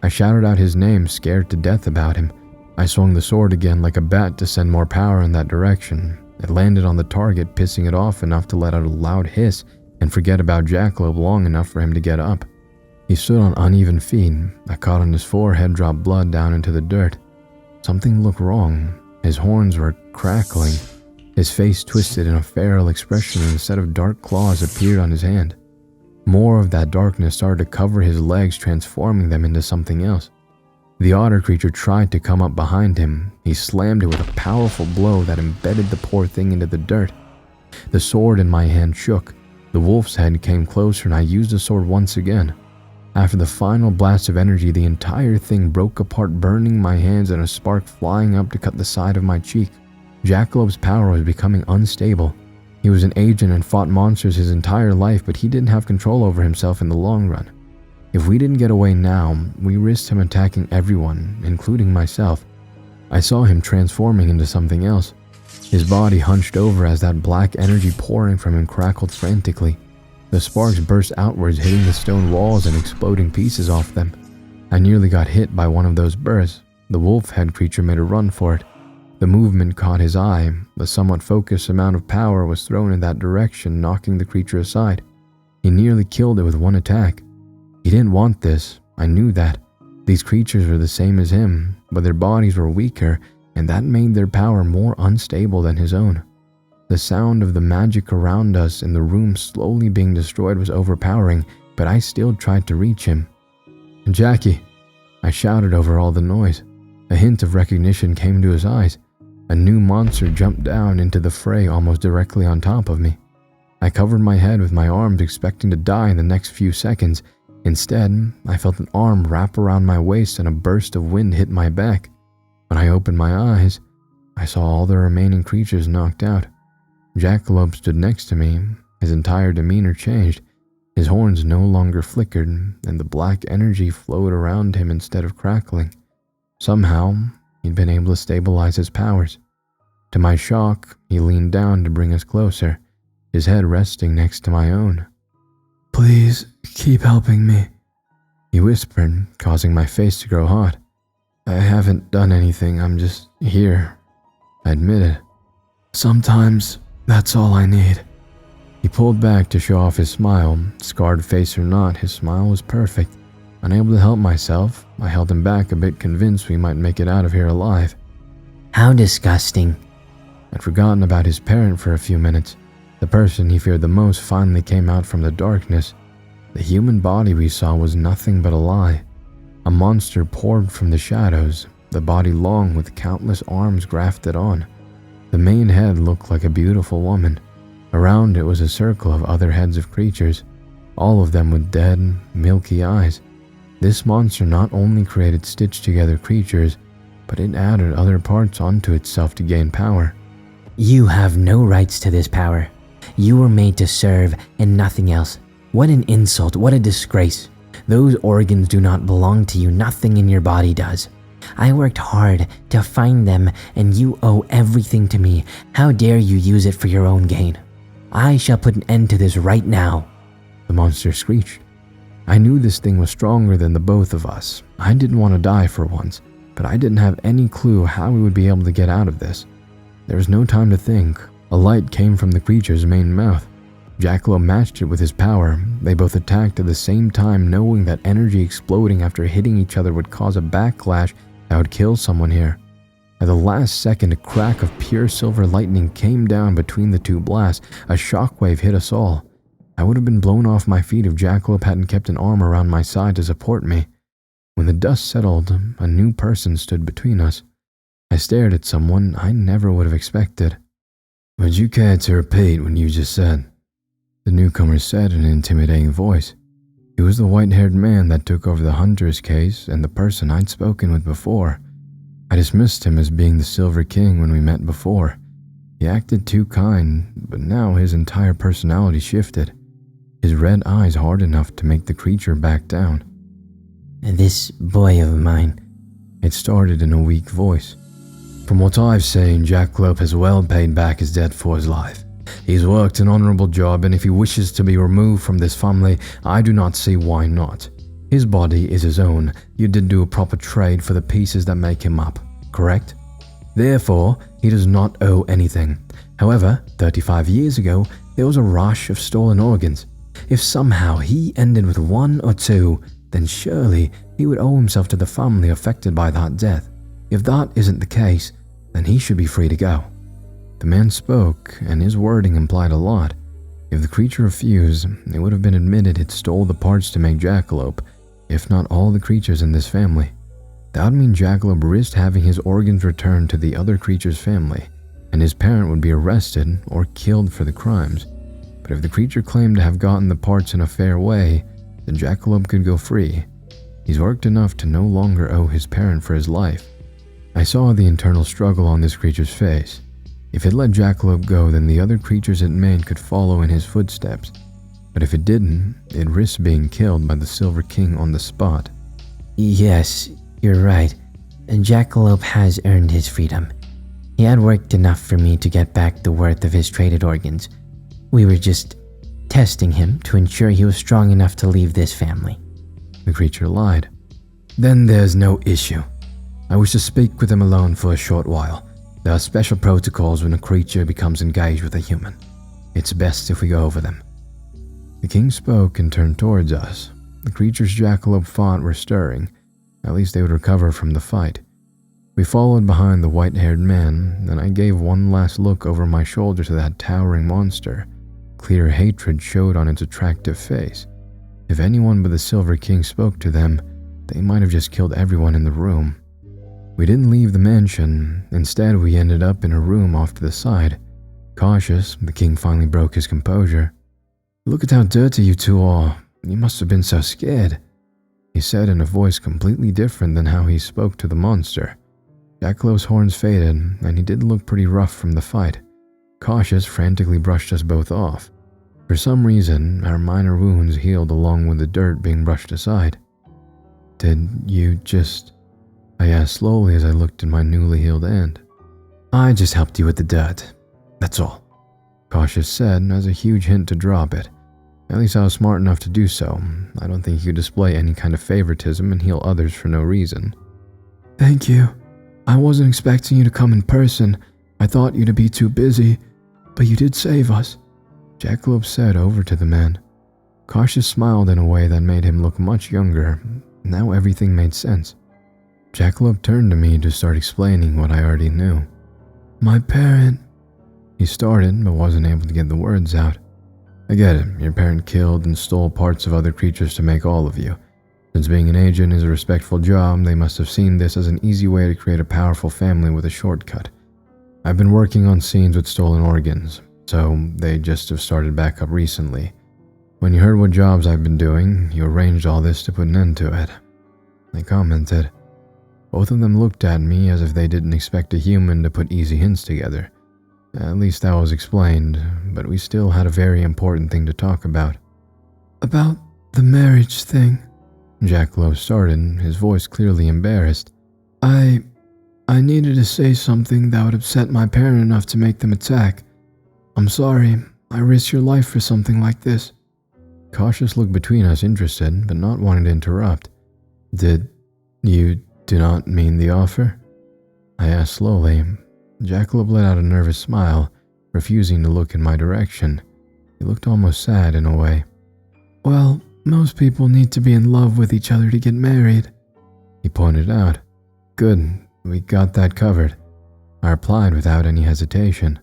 I shouted out his name, scared to death about him. I swung the sword again like a bat to send more power in that direction. It landed on the target, pissing it off enough to let out a loud hiss and forget about Jackalope long enough for him to get up. He stood on uneven feet. I caught on his forehead, dropped blood down into the dirt. Something looked wrong. His horns were crackling. His face twisted in a feral expression and a set of dark claws appeared on his hand. More of that darkness started to cover his legs, transforming them into something else. The otter creature tried to come up behind him. He slammed it with a powerful blow that embedded the poor thing into the dirt. The sword in my hand shook. The wolf's head came closer and I used the sword once again. After the final blast of energy, the entire thing broke apart, burning my hands and a spark flying up to cut the side of my cheek. Jackalop's power was becoming unstable. He was an agent and fought monsters his entire life, but he didn't have control over himself in the long run. If we didn't get away now, we risked him attacking everyone, including myself. I saw him transforming into something else. His body hunched over as that black energy pouring from him crackled frantically. The sparks burst outwards, hitting the stone walls and exploding pieces off them. I nearly got hit by one of those bursts. The wolf head creature made a run for it. The movement caught his eye. The somewhat focused amount of power was thrown in that direction, knocking the creature aside. He nearly killed it with one attack. He didn't want this. I knew that. These creatures were the same as him, but their bodies were weaker, and that made their power more unstable than his own. The sound of the magic around us in the room slowly being destroyed was overpowering, but I still tried to reach him. "Jackie!" I shouted over all the noise. A hint of recognition came to his eyes. A new monster jumped down into the fray almost directly on top of me. I covered my head with my arms, expecting to die in the next few seconds. Instead, I felt an arm wrap around my waist and a burst of wind hit my back. When I opened my eyes, I saw all the remaining creatures knocked out. Jackalope stood next to me. His entire demeanor changed. His horns no longer flickered, and the black energy flowed around him instead of crackling. Somehow, he'd been able to stabilize his powers. To my shock, he leaned down to bring us closer, his head resting next to my own. "Please, keep helping me," he whispered, causing my face to grow hot. "I haven't done anything, I'm just here," I admitted. "Sometimes that's all I need." He pulled back to show off his smile. Scarred face or not, his smile was perfect. Unable to help myself, I held him back a bit, convinced we might make it out of here alive. How disgusting. I'd forgotten about his parent for a few minutes. The person he feared the most finally came out from the darkness. The human body we saw was nothing but a lie. A monster poured from the shadows, the body long with countless arms grafted on. The main head looked like a beautiful woman. Around it was a circle of other heads of creatures, all of them with dead, milky eyes. This monster not only created stitched-together creatures, but it added other parts onto itself to gain power. You have no rights to this power. You were made to serve and nothing else. What an insult, what a disgrace. Those organs do not belong to you, nothing in your body does. I worked hard to find them and you owe everything to me. How dare you use it for your own gain? I shall put an end to this right now," the monster screeched. I knew this thing was stronger than the both of us. I didn't want to die for once, but I didn't have any clue how we would be able to get out of this. There was no time to think. A light came from the creature's main mouth. Jackalope matched it with his power. They both attacked at the same time, knowing that energy exploding after hitting each other would cause a backlash that would kill someone here. At the last second, a crack of pure silver lightning came down between the two blasts. A shockwave hit us all. I would have been blown off my feet if Jackalope hadn't kept an arm around my side to support me. When the dust settled, a new person stood between us. I stared at someone I never would have expected. "Would you care to repeat what you just said?" the newcomer said in an intimidating voice. He was the white-haired man that took over the Hunter's case and the person I'd spoken with before. I dismissed him as being the Silver King when we met before. He acted too kind, but now his entire personality shifted. His red eyes hard enough to make the creature back down. "This boy of mine," it started in a weak voice. "From what I've seen, Jackalope has well paid back his debt for his life. He's worked an honorable job, and if he wishes to be removed from this family, I do not see why not. His body is his own. You did do a proper trade for the pieces that make him up, correct? Therefore, he does not owe anything. However, 35 years ago, there was a rush of stolen organs. If somehow he ended with one or two, then surely he would owe himself to the family affected by that death. If that isn't the case, then he should be free to go." The man spoke, and his wording implied a lot. If the creature refused, it would have been admitted it stole the parts to make Jackalope, if not all the creatures in this family. That would mean Jackalope risked having his organs returned to the other creature's family, and his parent would be arrested or killed for the crimes. But if the creature claimed to have gotten the parts in a fair way, then Jackalope could go free. He's worked enough to no longer owe his parent for his life. I saw the internal struggle on this creature's face. If it let Jackalope go, then the other creatures it made could follow in his footsteps. But if it didn't, it risked being killed by the Silver King on the spot. Yes, you're right. And Jackalope has earned his freedom. He had worked enough for me to get back the worth of his traded organs. We were just testing him to ensure he was strong enough to leave this family. The creature lied. Then there's no issue. I wish to speak with him alone for a short while. There are special protocols when a creature becomes engaged with a human. It's best if we go over them. The king spoke and turned towards us. The creatures Jackalope fought were stirring. At least they would recover from the fight. We followed behind the white-haired man, and I gave one last look over my shoulder to that towering monster. Clear hatred showed on its attractive face. If anyone but the Silver King spoke to them, they might have just killed everyone in the room. We didn't leave the mansion. Instead, we ended up in a room off to the side. Cautious, the king finally broke his composure. "Look at how dirty you two are. You must have been so scared," he said in a voice completely different than how he spoke to the monster. Jackalope's horns faded, and he did look pretty rough from the fight. Cautious frantically brushed us both off. For some reason, our minor wounds healed along with the dirt being brushed aside. "Did you just..." I asked slowly as I looked at my newly healed hand. "I just helped you with the dirt. That's all," Cautious said as a huge hint to drop it. At least I was smart enough to do so. I don't think he could display any kind of favoritism and heal others for no reason. "Thank you. I wasn't expecting you to come in person. I thought you'd be too busy, but you did save us," Jackalope said over to the man. Cautious smiled in a way that made him look much younger. Now everything made sense. Jackalope turned to me to start explaining what I already knew. "My parent..." He started, but wasn't able to get the words out. "I get it. Your parent killed and stole parts of other creatures to make all of you. Since being an agent is a respectful job, they must have seen this as an easy way to create a powerful family with a shortcut. I've been working on scenes with stolen organs, so they just have started back up recently. When you heard what jobs I've been doing, you arranged all this to put an end to it," I commented. Both of them looked at me as if they didn't expect a human to put easy hints together. At least that was explained, but we still had a very important thing to talk about. "About the marriage thing," Jackalope started, his voice clearly embarrassed. I needed to say something that would upset my parent enough to make them attack. I'm sorry, I risked your life for something like this." Cautious looked between us, interested, but not wanting to interrupt. "Did you do not mean the offer?" I asked slowly. Jackalope let out a nervous smile, refusing to look in my direction. He looked almost sad in a way. "Well, most people need to be in love with each other to get married," he pointed out. "Good, we got that covered," I replied without any hesitation.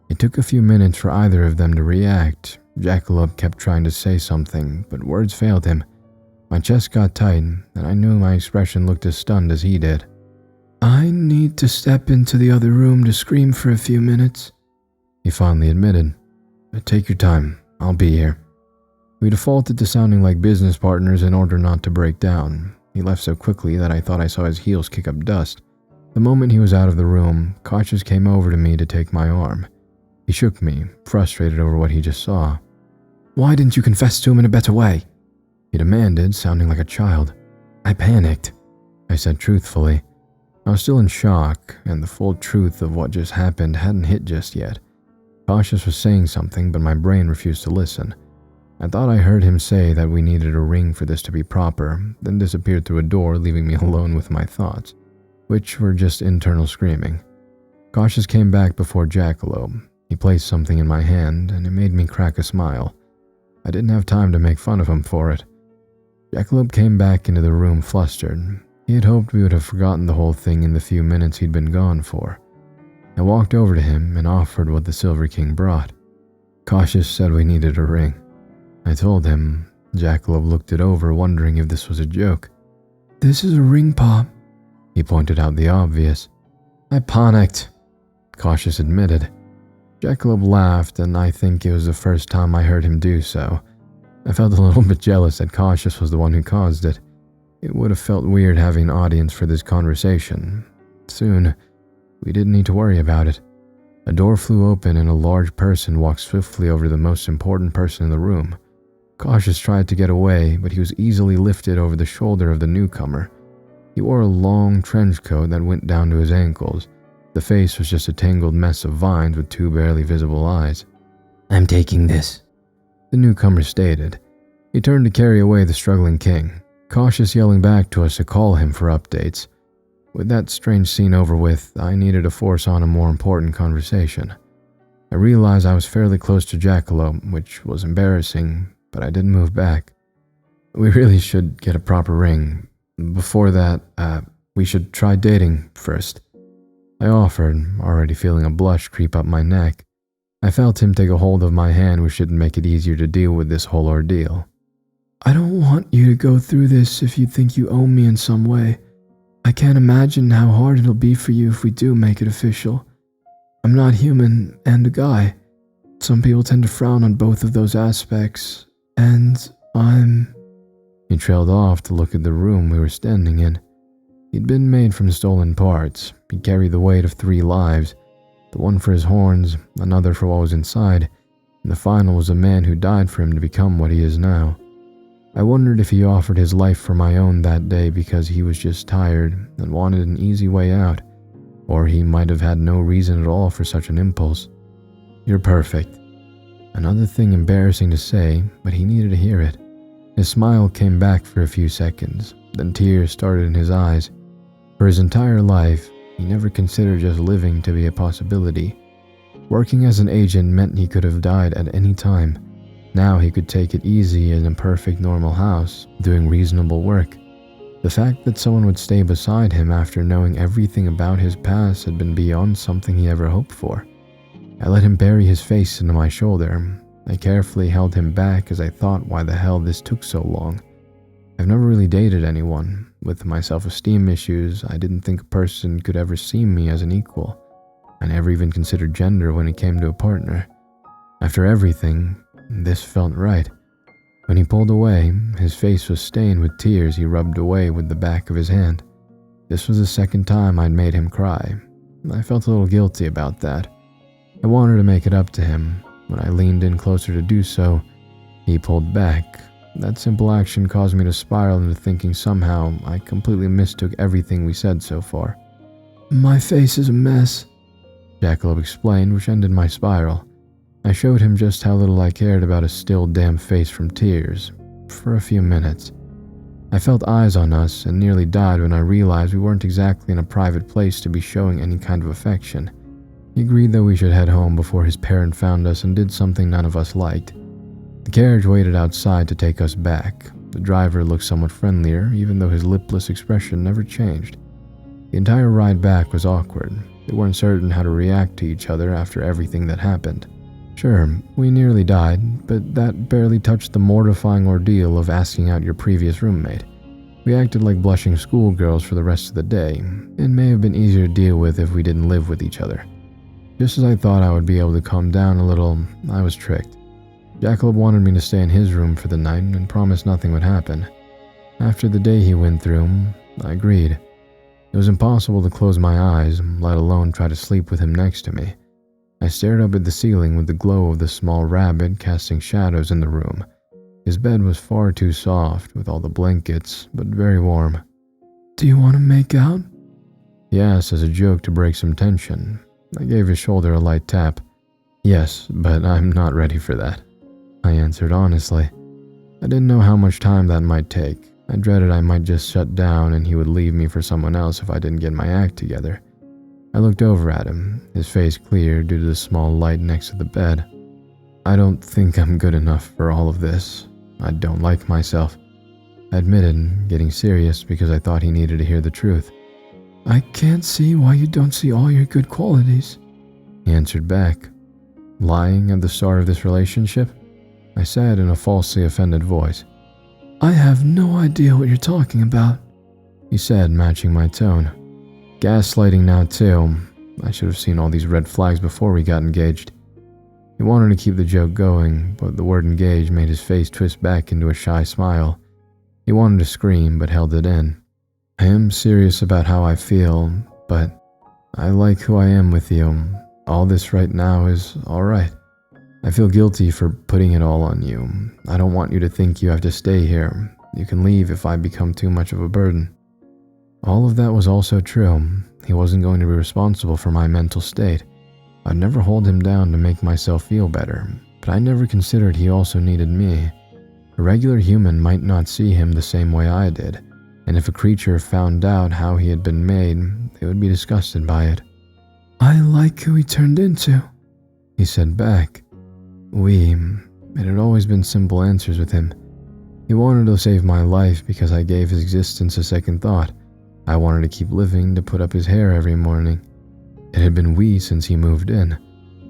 It took a few minutes for either of them to react. Jackalope kept trying to say something, but words failed him. My chest got tight, and I knew my expression looked as stunned as he did. "I need to step into the other room to scream for a few minutes," he finally admitted. "But take your time, I'll be here." We defaulted to sounding like business partners in order not to break down. He left so quickly that I thought I saw his heels kick up dust. The moment he was out of the room, Cautious came over to me to take my arm. He shook me, frustrated over what he just saw. "Why didn't you confess to him in a better way?" he demanded, sounding like a child. "I panicked," I said truthfully. I was still in shock, and the full truth of what just happened hadn't hit just yet. Cautious was saying something, but my brain refused to listen. I thought I heard him say that we needed a ring for this to be proper, then disappeared through a door, leaving me alone with my thoughts, which were just internal screaming. Cautious came back before Jackalope. He placed something in my hand, and it made me crack a smile. I didn't have time to make fun of him for it. Jackalope came back into the room flustered. He had hoped we would have forgotten the whole thing in the few minutes he'd been gone for. I walked over to him and offered what the Silver King brought. Cautious said we needed a ring. I told him. Jackalope looked it over, wondering if this was a joke. "This is a ring pop," he pointed out the obvious. "I panicked," Cautious admitted. Jackalope laughed, and I think it was the first time I heard him do so. I felt a little bit jealous that Cautious was the one who caused it. It would have felt weird having an audience for this conversation. Soon, we didn't need to worry about it. A door flew open and a large person walked swiftly over to the most important person in the room. Cautious tried to get away, but he was easily lifted over the shoulder of the newcomer. He wore a long trench coat that went down to his ankles. The face was just a tangled mess of vines with 2 barely visible eyes. "I'm taking this," the newcomer stated. He turned to carry away the struggling king, Cautious yelling back to us to call him for updates. With that strange scene over with, I needed to force on a more important conversation. I realized I was fairly close to Jackalope, which was embarrassing, but I didn't move back. "We really should get a proper ring. Before that, we should try dating first," I offered, already feeling a blush creep up my neck. I felt him take a hold of my hand, which shouldn't make it easier to deal with this whole ordeal. "I don't want you to go through this if you think you owe me in some way. I can't imagine how hard it'll be for you if we do make it official. I'm not human and a guy. Some people tend to frown on both of those aspects, and I'm..." He trailed off to look at the room we were standing in. He'd been made from stolen parts. He carried the weight of 3 lives, the one for his horns, another for what was inside, and the final was a man who died for him to become what he is now. I wondered if he offered his life for my own that day because he was just tired and wanted an easy way out, or he might have had no reason at all for such an impulse. "You're perfect." Another thing embarrassing to say, but he needed to hear it. His smile came back for a few seconds, then tears started in his eyes. For his entire life, he never considered just living to be a possibility. Working as an agent meant he could have died at any time. Now he could take it easy in a perfect normal house, doing reasonable work. The fact that someone would stay beside him after knowing everything about his past had been beyond something he ever hoped for. I let him bury his face into my shoulder. I carefully held him back as I thought why the hell this took so long. I've never really dated anyone. With my self-esteem issues, I didn't think a person could ever see me as an equal. I never even considered gender when it came to a partner. After everything, this felt right. When he pulled away, his face was stained with tears he rubbed away with the back of his hand. This was the second time I'd made him cry. I felt a little guilty about that. I wanted to make it up to him. When I leaned in closer to do so, he pulled back. That simple action caused me to spiral into thinking somehow I completely mistook everything we said so far. "My face is a mess," Jackalope explained, which ended my spiral. I showed him just how little I cared about a still damp face from tears, for a few minutes. I felt eyes on us and nearly died when I realized we weren't exactly in a private place to be showing any kind of affection. He agreed that we should head home before his parent found us and did something none of us liked. The carriage waited outside to take us back. The driver looked somewhat friendlier, even though his lipless expression never changed. The entire ride back was awkward. We weren't certain how to react to each other after everything that happened. Sure, we nearly died, but that barely touched the mortifying ordeal of asking out your previous roommate. We acted like blushing schoolgirls for the rest of the day. It may have been easier to deal with if we didn't live with each other. Just as I thought I would be able to calm down a little, I was tricked. Jackalope wanted me to stay in his room for the night and promised nothing would happen. After the day he went through, I agreed. It was impossible to close my eyes, let alone try to sleep with him next to me. I stared up at the ceiling with the glow of the small rabbit casting shadows in the room. His bed was far too soft with all the blankets, but very warm. "Do you want to make out?" He asked as a joke to break some tension. I gave his shoulder a light tap. "Yes, but I'm not ready for that," I answered honestly. I didn't know how much time that might take. I dreaded I might just shut down and he would leave me for someone else if I didn't get my act together. I looked over at him, his face clear due to the small light next to the bed. "I don't think I'm good enough for all of this. I don't like myself," I admitted, getting serious because I thought he needed to hear the truth. "I can't see why you don't see all your good qualities," he answered back. "Lying at the start of this relationship?" I said in a falsely offended voice. "I have no idea what you're talking about," he said, matching my tone. Gaslighting now too. I should have seen all these red flags before we got engaged. He wanted to keep the joke going, but the word engage made his face twist back into a shy smile. He wanted to scream, but held it in. I am serious about how I feel, but I like who I am with you. All this right now is alright. I feel guilty for putting it all on you. I don't want you to think you have to stay here. You can leave if I become too much of a burden. All of that was also true. He wasn't going to be responsible for my mental state. I'd never hold him down to make myself feel better, but I never considered he also needed me. A regular human might not see him the same way I did, and if a creature found out how he had been made, they would be disgusted by it. I like who he turned into, he said back. It had always been simple answers with him. He wanted to save my life because I gave his existence a second thought. I wanted to keep living to put up his hair every morning. It had been we since he moved in.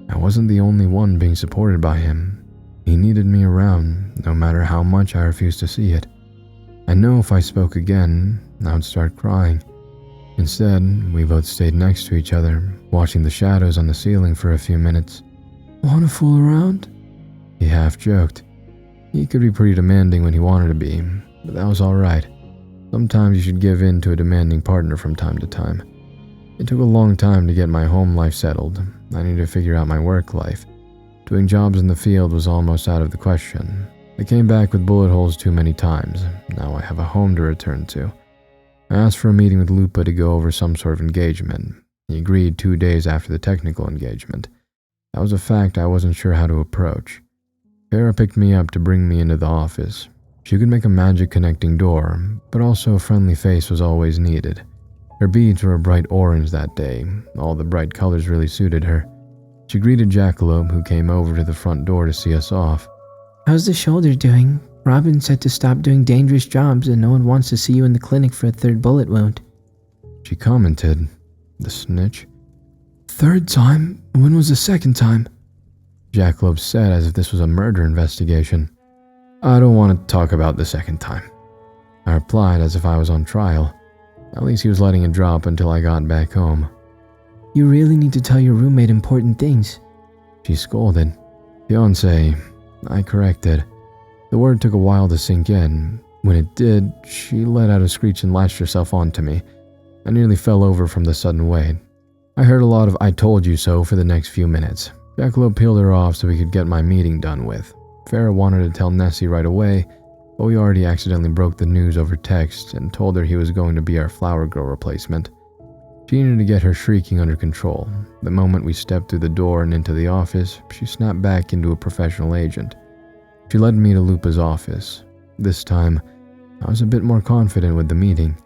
I wasn't the only one being supported by him. He needed me around, no matter how much I refused to see it. I know if I spoke again, I would start crying. Instead, we both stayed next to each other, watching the shadows on the ceiling for a few minutes. Want to fool around? He half joked. He could be pretty demanding when he wanted to be, but that was alright. Sometimes you should give in to a demanding partner from time to time. It took a long time to get my home life settled. I needed to figure out my work life. Doing jobs in the field was almost out of the question. I came back with bullet holes too many times. Now I have a home to return to. I asked for a meeting with Lupa to go over some sort of engagement. He agreed 2 days after the technical engagement. That was a fact I wasn't sure how to approach. Farah picked me up to bring me into the office. She could make a magic connecting door, but also a friendly face was always needed. Her beads were a bright orange that day. All the bright colors really suited her. She greeted Jackalope, who came over to the front door to see us off. How's the shoulder doing? Robin said to stop doing dangerous jobs and no one wants to see you in the clinic for a third bullet wound. She commented. The snitch. Third time? When was the second time? Jackalope said as if this was a murder investigation. I don't want to talk about the second time. I replied as if I was on trial. At least he was letting it drop until I got back home. You really need to tell your roommate important things. She scolded. Fiancé, I corrected. The word took a while to sink in. When it did, she let out a screech and latched herself onto me. I nearly fell over from the sudden weight. I heard a lot of I told you so for the next few minutes. Jackalope peeled her off so we could get my meeting done with. Farah wanted to tell Nessie right away, but we already accidentally broke the news over text and told her he was going to be our flower girl replacement. She needed to get her shrieking under control. The moment we stepped through the door and into the office, she snapped back into a professional agent. She led me to Lupa's office. This time, I was a bit more confident with the meeting.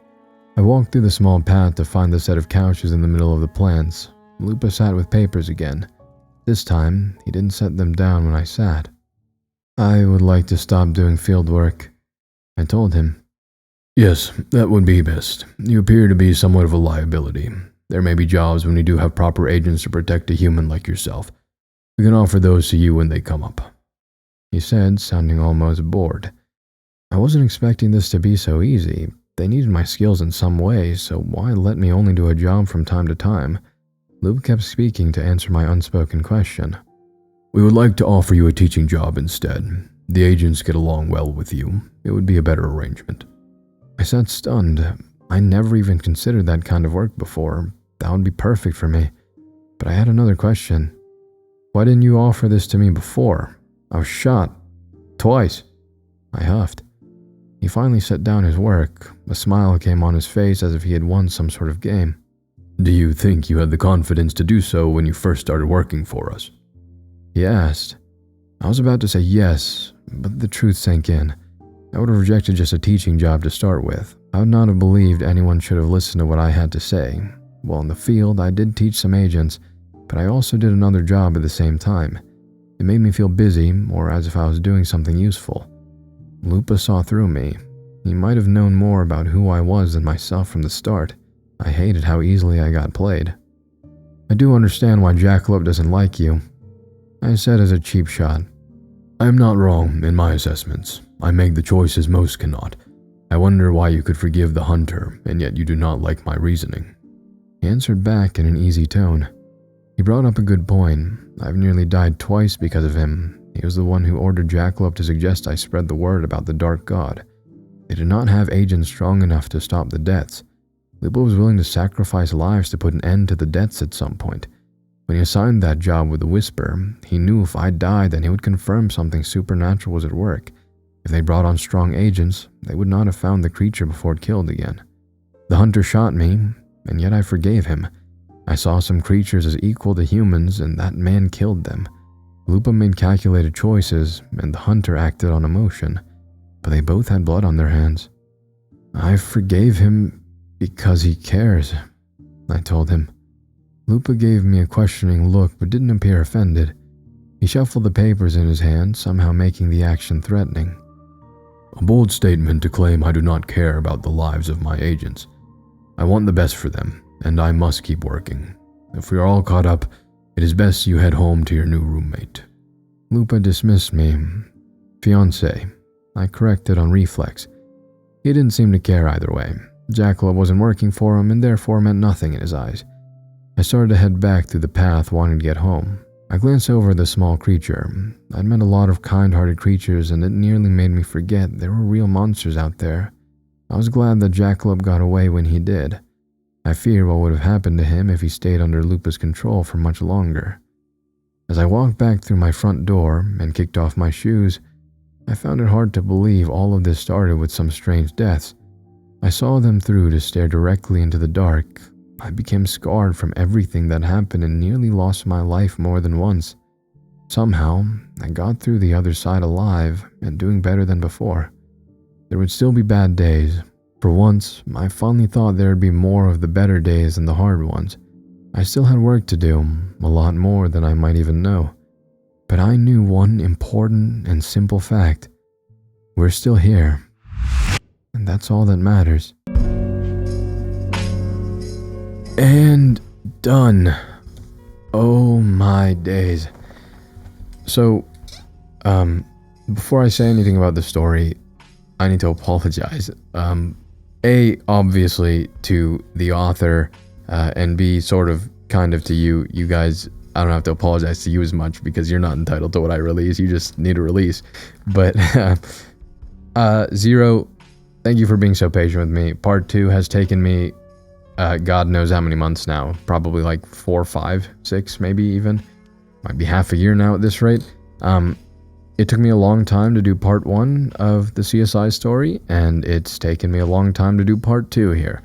I walked through the small path to find the set of couches in the middle of the plants. Lupa sat with papers again. This time, he didn't set them down when I sat. I would like to stop doing field work, I told him. Yes, that would be best. You appear to be somewhat of a liability. There may be jobs when you do have proper agents to protect a human like yourself. We can offer those to you when they come up, he said, sounding almost bored. I wasn't expecting this to be so easy. They needed my skills in some way, so why let me only do a job from time to time? Lupa kept speaking to answer my unspoken question. We would like to offer you a teaching job instead. The agents get along well with you. It would be a better arrangement. I sat stunned. I never even considered that kind of work before. That would be perfect for me. But I had another question. Why didn't you offer this to me before? I was shot. Twice. I huffed. He finally set down his work. A smile came on his face as if he had won some sort of game. Do you think you had the confidence to do so when you first started working for us? He asked. I was about to say yes, but the truth sank in. I would have rejected just a teaching job to start with. I would not have believed anyone should have listened to what I had to say. Well, in the field, I did teach some agents, but I also did another job at the same time. It made me feel busy, or as if I was doing something useful. Lupa saw through me. He might have known more about who I was than myself from the start. I hated how easily I got played. I do understand why Jackalope doesn't like you, I said as a cheap shot. I am not wrong in my assessments. I make the choices most cannot. I wonder why you could forgive the hunter, and yet you do not like my reasoning. He answered back in an easy tone. He brought up a good point. I've nearly died twice because of him. He was the one who ordered Jackalope to suggest I spread the word about the Dark God. They did not have agents strong enough to stop the deaths. Lupo was willing to sacrifice lives to put an end to the deaths at some point. When he assigned that job with the Whisper, he knew if I died, then he would confirm something supernatural was at work. If they brought on strong agents, they would not have found the creature before it killed again. The hunter shot me, and yet I forgave him. I saw some creatures as equal to humans, and that man killed them. Lupo made calculated choices, and the hunter acted on emotion, but they both had blood on their hands. I forgave him because he cares, I told him. Lupo gave me a questioning look but didn't appear offended. He shuffled the papers in his hand, somehow making the action threatening. A bold statement to claim I do not care about the lives of my agents. I want the best for them, and I must keep working. If we are all caught up, it is best you head home to your new roommate. Lupo dismissed me. Fiancé, I corrected on reflex. He didn't seem to care either way. Jackalope wasn't working for him and therefore meant nothing in his eyes. I started to head back through the path, wanting to get home. I glanced over at the small creature. I'd met a lot of kind-hearted creatures, and it nearly made me forget there were real monsters out there. I was glad that Jackalope got away when he did. I feared what would have happened to him if he stayed under Lupo's control for much longer. As I walked back through my front door and kicked off my shoes, I found it hard to believe all of this started with some strange deaths. I saw them through to stare directly into the dark. I became scarred from everything that happened and nearly lost my life more than once. Somehow, I got through the other side alive and doing better than before. There would still be bad days. For once, I finally thought there would be more of the better days than the hard ones. I still had work to do, a lot more than I might even know. But I knew one important and simple fact. We're still here. And that's all that matters. And done. Oh my days. So, before I say anything about the story, I need to apologize. Obviously to the author, and B, sort of, kind of to you guys. I don't have to apologize to you as much because you're not entitled to what I release. You just need a release. But, Zero, thank you for being so patient with me. Part 2 has taken me God knows how many months now. Probably like 4, 5, 6, maybe even. Might be half a year now at this rate. It took me a long time to do part 1 of the CSI story, and it's taken me a long time to do part 2 here.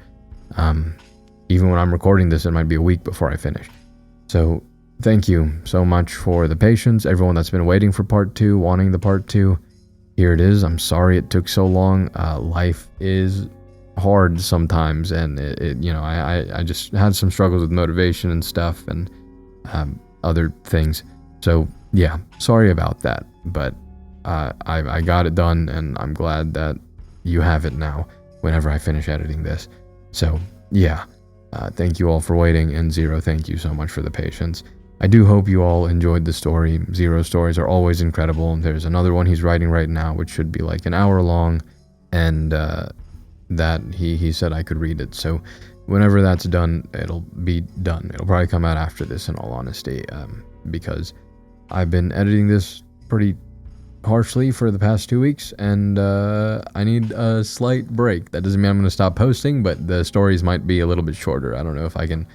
Even when I'm recording this, it might be a week before I finish. So, thank you so much for the patience, everyone that's been waiting for part 2, wanting the part 2. Here it is. I'm sorry it took so long. Life is hard sometimes, and I just had some struggles with motivation and stuff and other things. So yeah, sorry about that, but I got it done, and I'm glad that you have it now whenever I finish editing this. So yeah, thank you all for waiting, and Zero, thank you so much for the patience. I do hope you all enjoyed the story. Zero's stories are always incredible. There's another one he's writing right now, which should be like an hour long, and that he said I could read it. So whenever that's done, it'll be done. It'll probably come out after this, in all honesty, because I've been editing this pretty harshly for the past 2 weeks, and I need a slight break. That doesn't mean I'm going to stop posting, but the stories might be a little bit shorter. I don't know if I can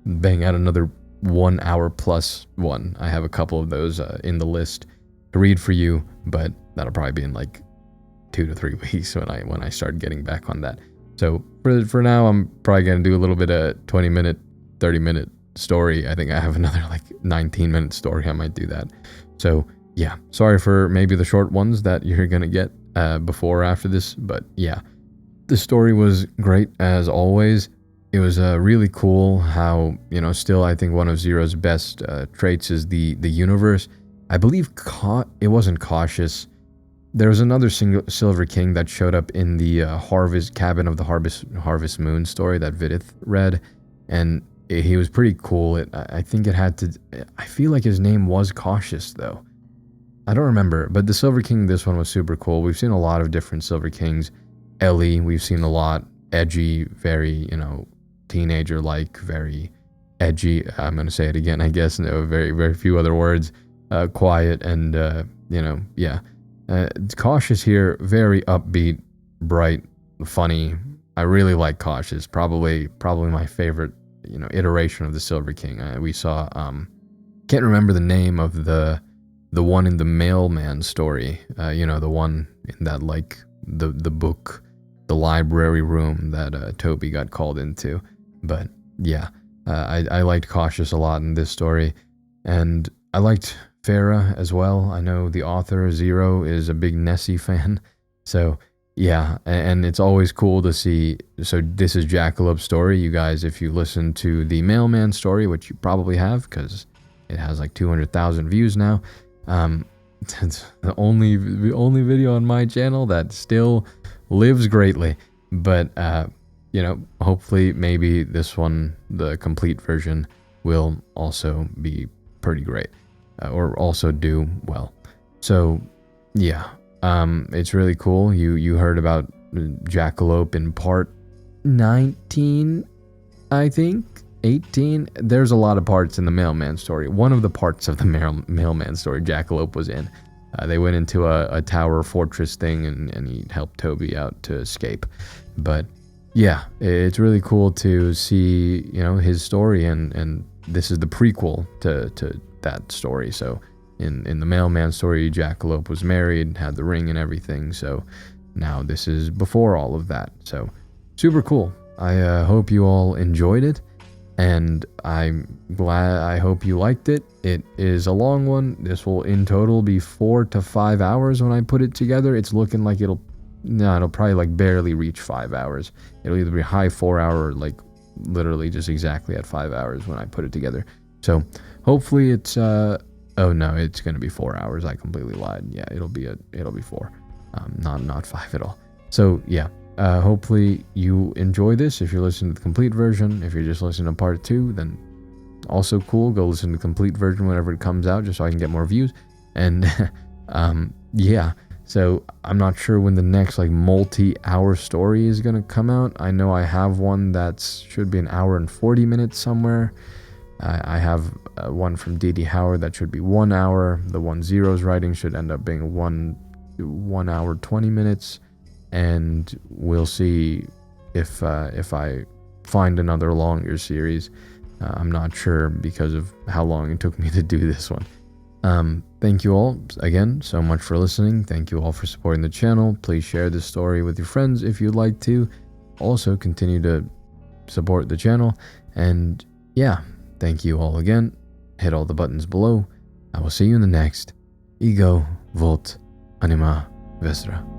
bang out another 1 hour plus one. I have a couple of those in the list to read for you, but that'll probably be in like 2 to 3 weeks when I start getting back on that. So for now, I'm probably gonna do a little bit of 20-minute, 30-minute story. I think I have another like 19-minute story. I might do that. So yeah, sorry for maybe the short ones that you're gonna get before or after this, but yeah, the story was great as always. It was really cool how, still I think one of Zero's best traits is the universe. I believe it wasn't cautious. There was another Silver King that showed up in the Harvest Cabin of the Harvest Moon story that Vidith read, and he was pretty cool. I think it had to. I feel like his name was Cautious though. I don't remember, but the Silver King, this one was super cool. We've seen a lot of different Silver Kings. Ellie, we've seen a lot. Edgy, very teenager-like, very edgy. I'm going to say it again, I guess. No, very, very few other words. Quiet and, yeah. Cautious here, very upbeat, bright, funny. I really like Cautious. Probably my favorite, iteration of the Silver King. We saw, can't remember the name of the one in the mailman story. The one in that, like, the book, the library room that Toby got called into. But yeah, I liked Cautious a lot in this story, and I liked Farah as well. I know the author Zero is a big Nessie fan, so yeah, and it's always cool to see. So this is Jackalop's story. You guys, if you listen to the mailman story, which you probably have because it has like 200,000 views now, it's the only video on my channel that still lives greatly. But hopefully maybe this one, the complete version, will also be pretty great, or also do well. So yeah, it's really cool. You heard about Jackalope in part 19, I think 18. There's a lot of parts in the mailman story. One of the parts of the mailman story Jackalope was in. They went into a tower fortress thing, and he helped Toby out to escape. But yeah, it's really cool to see, his story, and this is the prequel to that story. So in the mailman story, Jackalope was married, had the ring and everything. So now this is before all of that. So super cool. I hope you all enjoyed it, and I hope you liked it. It is a long one. This will in total be 4 to 5 hours when I put it together. It's looking like it'll probably like barely reach 5 hours. It'll either be high 4 hour, or like literally just exactly at 5 hours when I put it together. So hopefully it's oh no, it's gonna be 4 hours. I completely lied. Yeah, it'll be 4, not 5 at all. So yeah, hopefully you enjoy this. If you're listening to the complete version, if you're just listening to part 2, then also cool. Go listen to the complete version whenever it comes out, just so I can get more views. And yeah. So I'm not sure when the next like multi-hour story is gonna come out. I know I have one that should be 1 hour and 40 minutes somewhere. I have one from D.D. Howard that should be 1 hour. The one Zero's writing should end up being 1 hour 20 minutes, and we'll see if I find another longer series. I'm not sure because of how long it took me to do this one. Thank you all again so much for listening. Thank you all for supporting the channel. Please share this story with your friends if you'd like to. Also continue to support the channel, and yeah, thank you all again. Hit all the buttons below. I will see you in the next Ego Volt Anima Vestra.